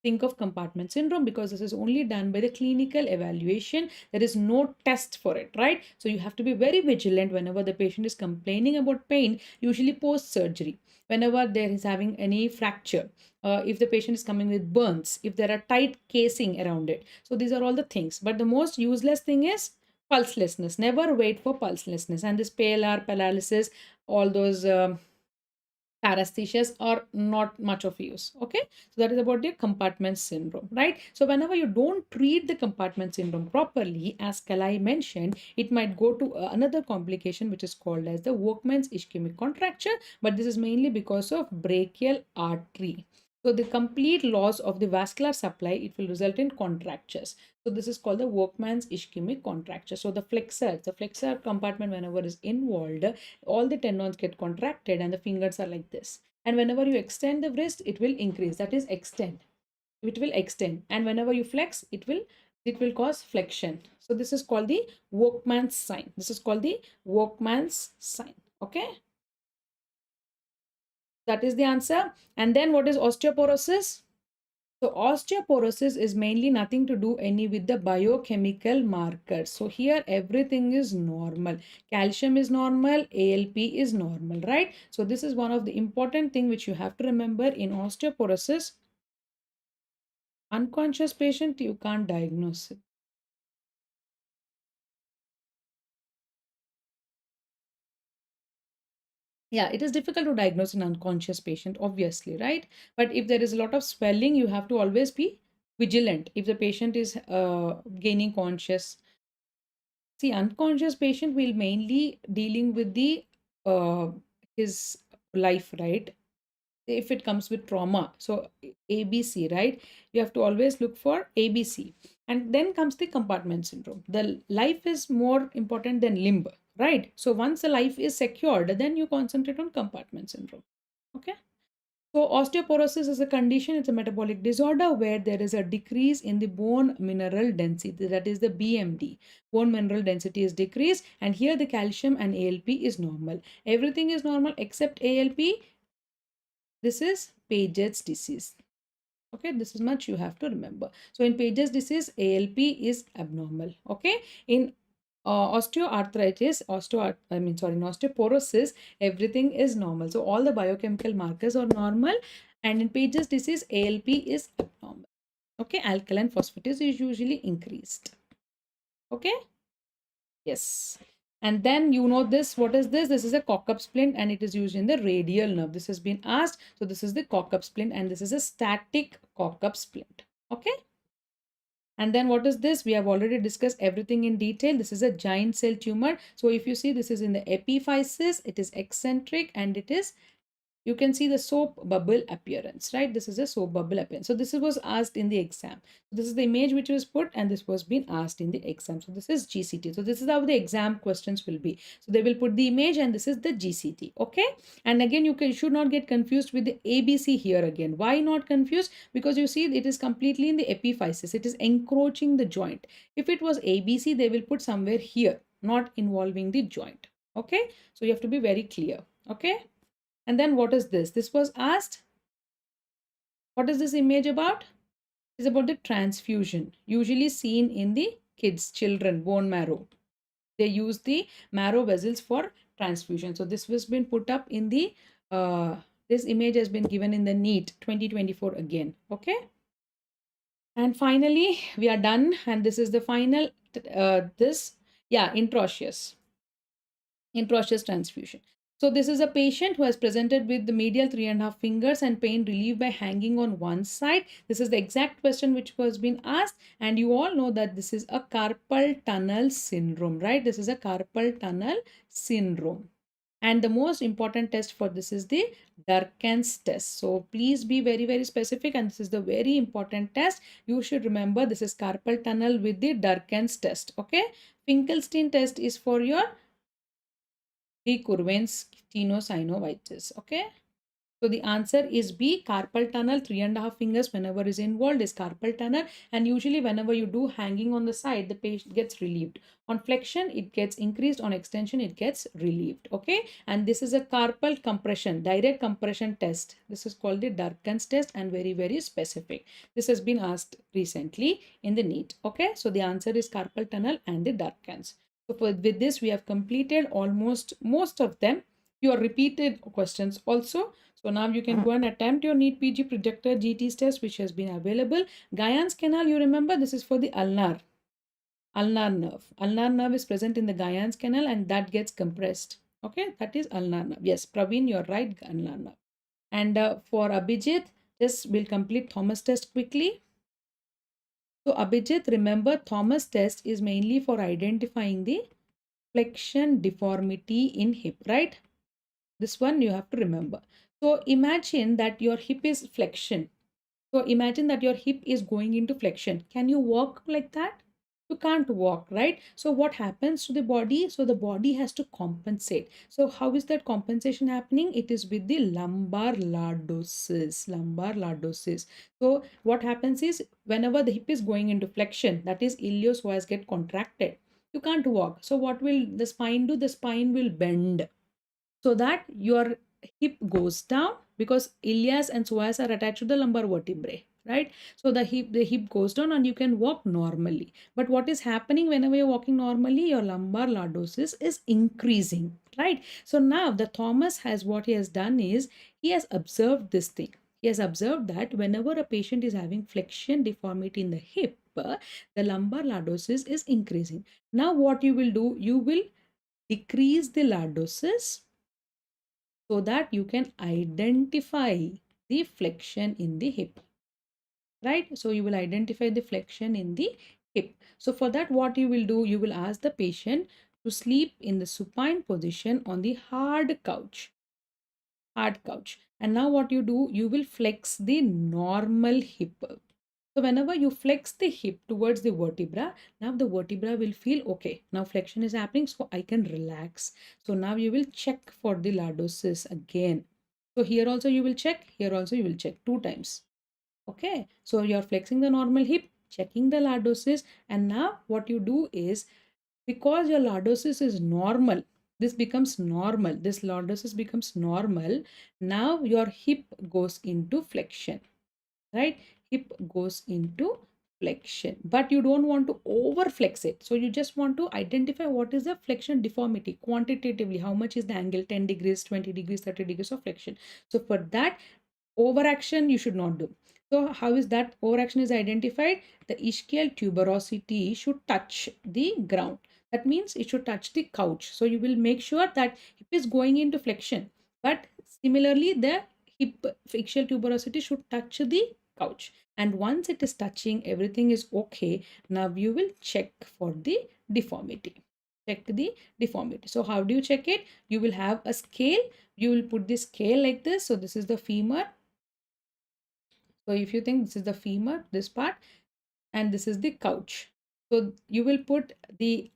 think of compartment syndrome, because this is only done by the clinical evaluation. There is no test for it, right? So you have to be very vigilant whenever the patient is complaining about pain, usually post surgery, whenever there is having any fracture, if the patient is coming with burns, if there are tight casing around it. So these are all the things. But the most useless thing is pulselessness. Never wait for pulselessness. And this PLR, paralysis, all those paresthesias are not much of use. Okay, so that is about the compartment syndrome, right? So whenever you don't treat the compartment syndrome properly, as Kalai mentioned, it might go to another complication which is called as the Workman's ischemic contracture, but this is mainly because of brachial artery. So the complete loss of the vascular supply, it will result in contractures. So this is called the Workman's ischemic contracture. So the flexor compartment, whenever is involved, all the tendons get contracted and the fingers are like this. And whenever you extend the wrist, it will increase. That is extend. It will extend. And whenever you flex, it will cause flexion. So this is called the workman's sign. This is called the workman's sign. Okay. That is the answer. And then what is osteoporosis? So osteoporosis is mainly nothing to do any with the biochemical markers. So here everything is normal. Calcium is normal, ALP is normal, right? So this is one of the important thing which you have to remember in osteoporosis. Unconscious patient, you can't diagnose it. Yeah, it is difficult to diagnose an unconscious patient, obviously, right? But if there is a lot of swelling, you have to always be vigilant. If the patient is gaining conscious, see, unconscious patient will mainly dealing with the uh, his life, right? If it comes with trauma, so ABC, right? You have to always look for ABC, and then comes the compartment syndrome. The life is more important than limb, right? So once the life is secured, then you concentrate on compartment syndrome. Okay. So osteoporosis is a condition, it's a metabolic disorder where there is a decrease in the bone mineral density, that is the BMD. Bone mineral density is decreased, and here the calcium and ALP is normal. Everything is normal except ALP. This is Paget's disease. Okay, this is much you have to remember. So in Paget's disease, ALP is abnormal. Okay, in in osteoporosis, everything is normal. So all the biochemical markers are normal, and in Paget's disease, ALP is abnormal. Okay, alkaline phosphatase is usually increased. Okay, yes. And then you know this, what is this? This is a 𝐒𝐄𝐝 splint and it is used in the radial nerve. This has been asked. So this is the 𝐒𝐄𝐝 splint and this is a static 𝐒𝐄𝐝 splint. Okay. And then what is this? We have already discussed everything in detail. This is a giant cell tumor. So if you see, this is in the epiphysis, it is eccentric and it is, you can see the soap bubble appearance, right? This is a soap bubble appearance. So this was asked in the exam. So this is the image which was put and this was being asked in the exam. So this is GCT. So this is how the exam questions will be. So they will put the image and this is the GCT. Okay. And again, should not get confused with the ABC here again. Why not confused? Because you see it is completely in the epiphysis. It is encroaching the joint. If it was ABC, they will put somewhere here, not involving the joint. Okay. So you have to be very clear. Okay. And then what is this? This was asked. What is this image about? It's about the transfusion, usually seen in the kids, children, bone marrow. They use the marrow vessels for transfusion. So this was been put up in the, this image has been given in the NEET 2024 again. Okay. And finally, we are done. And this is the final, intraosseous transfusion. So this is a patient who has presented with the medial 3.5 fingers and pain relieved by hanging on one side. This is the exact question which was been asked, and you all know that this is a carpal tunnel syndrome, right? This is a carpal tunnel syndrome. And the most important test for this is the Durkan's test. So please be very, very specific. And this is the very important test. You should remember this is carpal tunnel with the Durkan's test. Okay. Finkelstein test is for your recurrence tenosynovitis. Okay. So the answer is B, carpal tunnel. 3.5 fingers whenever is involved is carpal tunnel. And usually whenever you do hanging on the side, the patient gets relieved. On flexion, it gets increased. On extension, it gets relieved. Okay. And this is a carpal compression, direct compression test. This is called the Durkan's test and very, very specific. This has been asked recently in the NEET. Okay. So the answer is carpal tunnel and the Durkan's. So with this, we have completed almost most of them. Your repeated questions also. So now you can go and attempt your NEET PG projector GT's test, which has been available. 𝐼𝐴N's canal, you remember, this is for the ulnar nerve. Ulnar nerve is present in the 𝐼𝐴N's canal and that gets compressed. Okay, that is ulnar nerve. Yes, Praveen, you're right, ulnar nerve. And for Abhijit, just we'll complete Thomas test quickly. So Abhijit, remember, Thomas test is mainly for identifying the flexion deformity in hip, right? This one you have to remember. So imagine that your hip is flexion. So imagine that your hip is going into flexion. Can you walk like that? You can't walk, right? So what happens to the body? So the body has to compensate. So how is that compensation happening? It is with the lumbar lordosis. Lumbar lordosis. So what happens is whenever the hip is going into flexion, that is iliopsoas get contracted. You can't walk. So what will the spine do? The spine will bend so that your hip goes down, because ilias and psoas are attached to the lumbar vertebrae, right? So the hip goes down and you can walk normally. But what is happening whenever you're walking normally? Your lumbar lordosis is increasing, right? So now the Thomas has, what he has done is he has observed this thing. He has observed that whenever a patient is having flexion deformity in the hip, the lumbar lordosis is increasing. Now what you will do, you will decrease the lordosis so that you can identify the flexion in the hip, right? So you will identify the flexion in the hip. So for that, what you will do, you will ask the patient to sleep in the supine position on the hard couch. And now what you do, you will flex the normal hip. So whenever you flex the hip towards the vertebra, now the vertebra will feel okay. Now flexion is happening, so I can relax. So now you will check for the lordosis again. So here also you will check, here also you will check 2 times. Okay, so you're flexing the normal hip, checking the lordosis, and now what you do is, because your lordosis is normal, this becomes normal, this lordosis becomes normal. Now your hip goes into flexion, right? Hip goes into flexion, but you don't want to over flex it. So you just want to identify what is the flexion deformity quantitatively, how much is the angle, 10 degrees, 20 degrees, 30 degrees of flexion. So for that, overaction you should not do. So how is that overaction is identified? The ischial tuberosity should touch the ground. That means it should touch the couch. So you will make sure that hip is going into flexion, but similarly the hip ischial tuberosity should touch the couch. And once it is touching, everything is okay. Now you will check for the deformity. Check the deformity. So how do you check it? You will have a scale. You will put the scale like this. So this is the femur. So if you think this is the femur, this part, and this is the couch. So you will put the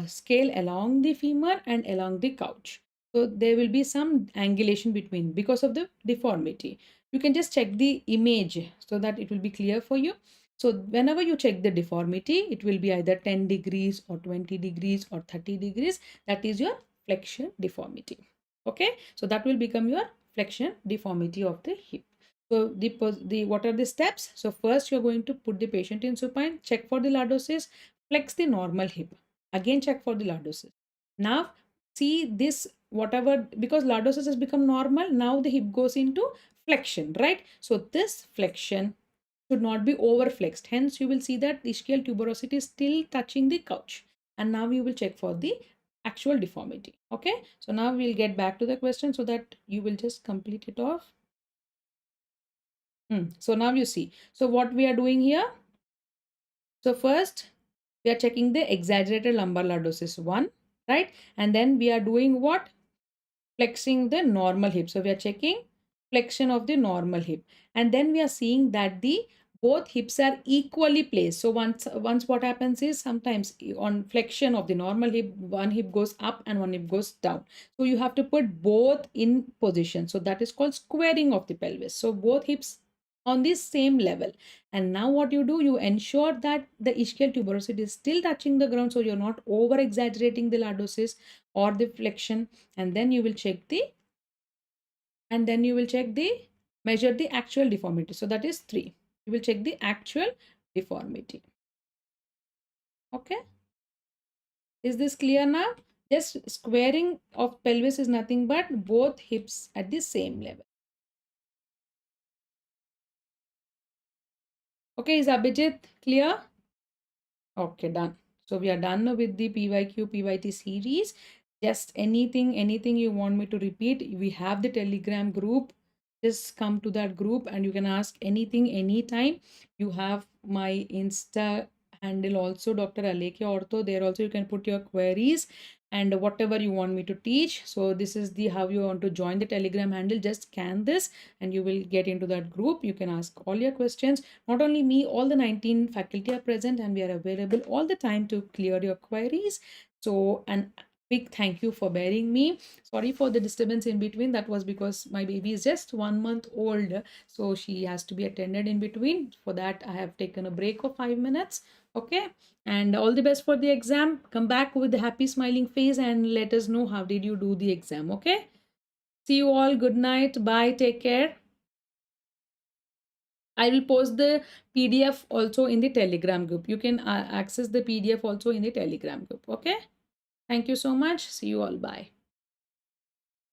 scale along the femur and along the couch. So there will be some angulation between because of the deformity. You can just check the image so that it will be clear for you. So whenever you check the deformity, it will be either 10 degrees or 20 degrees or 30 degrees. That is your flexion deformity. Okay, so that will become your flexion deformity of the hip. So the what are the steps? So first you're going to put the patient in supine, check for the lordosis, flex the normal hip. Again check for the lordosis. Now see this whatever, because lordosis has become normal, now the hip goes into flexion, right? So this flexion should not be over flexed. Hence you will see that the ischial tuberosity is still touching the couch. And now you will check for the actual deformity. Okay. So now we'll get back to the question so that you will just complete it off. So now you see. So what we are doing here. So first we are checking the exaggerated lumbar lordosis 1, right? And then we are doing what? Flexing the normal hip. So we are checking flexion of the normal hip. And then we are seeing that the both hips are equally placed. So once what happens is, sometimes on flexion of the normal hip, one hip goes up and one hip goes down. So you have to put both in position. So that is called squaring of the pelvis. So both hips on this same level. And now what you do, you ensure that the ischial tuberosity is still touching the ground. So you're not over exaggerating the lordosis or the flexion. And then you will check the measure the actual deformity. So that is 3. You will check the actual deformity. Okay, is this clear now? Just squaring of pelvis is nothing but both hips at the same level. Okay, is Abhijit clear? Okay, done. So we are done with the PYQ PYT series. Just anything you want me to repeat, we have the Telegram group. Just come to that group and you can ask anything anytime. You have my Insta handle also, Dr. Alekhya Ortho. There also you can put your queries. and whatever you want me to teach. So this is the how you want to join the Telegram handle. Just scan this and you will get into that group. You can ask all your questions. Not only me, all the 19 faculty are present and we are available all the time to clear your queries. So, and big thank you for bearing me. Sorry for the disturbance in between. That was because my baby is just 1 month old, so she has to be attended in between. For that I have taken a break of 5 minutes. Okay, and all the best for the exam. Come back with a happy smiling face and let us know how did you do the exam. Okay, see you all. Good night. Bye. Take care. I will post the PDF also in the Telegram group. You can access the PDF also in the Telegram group. Okay, thank you so much. See you all. Bye.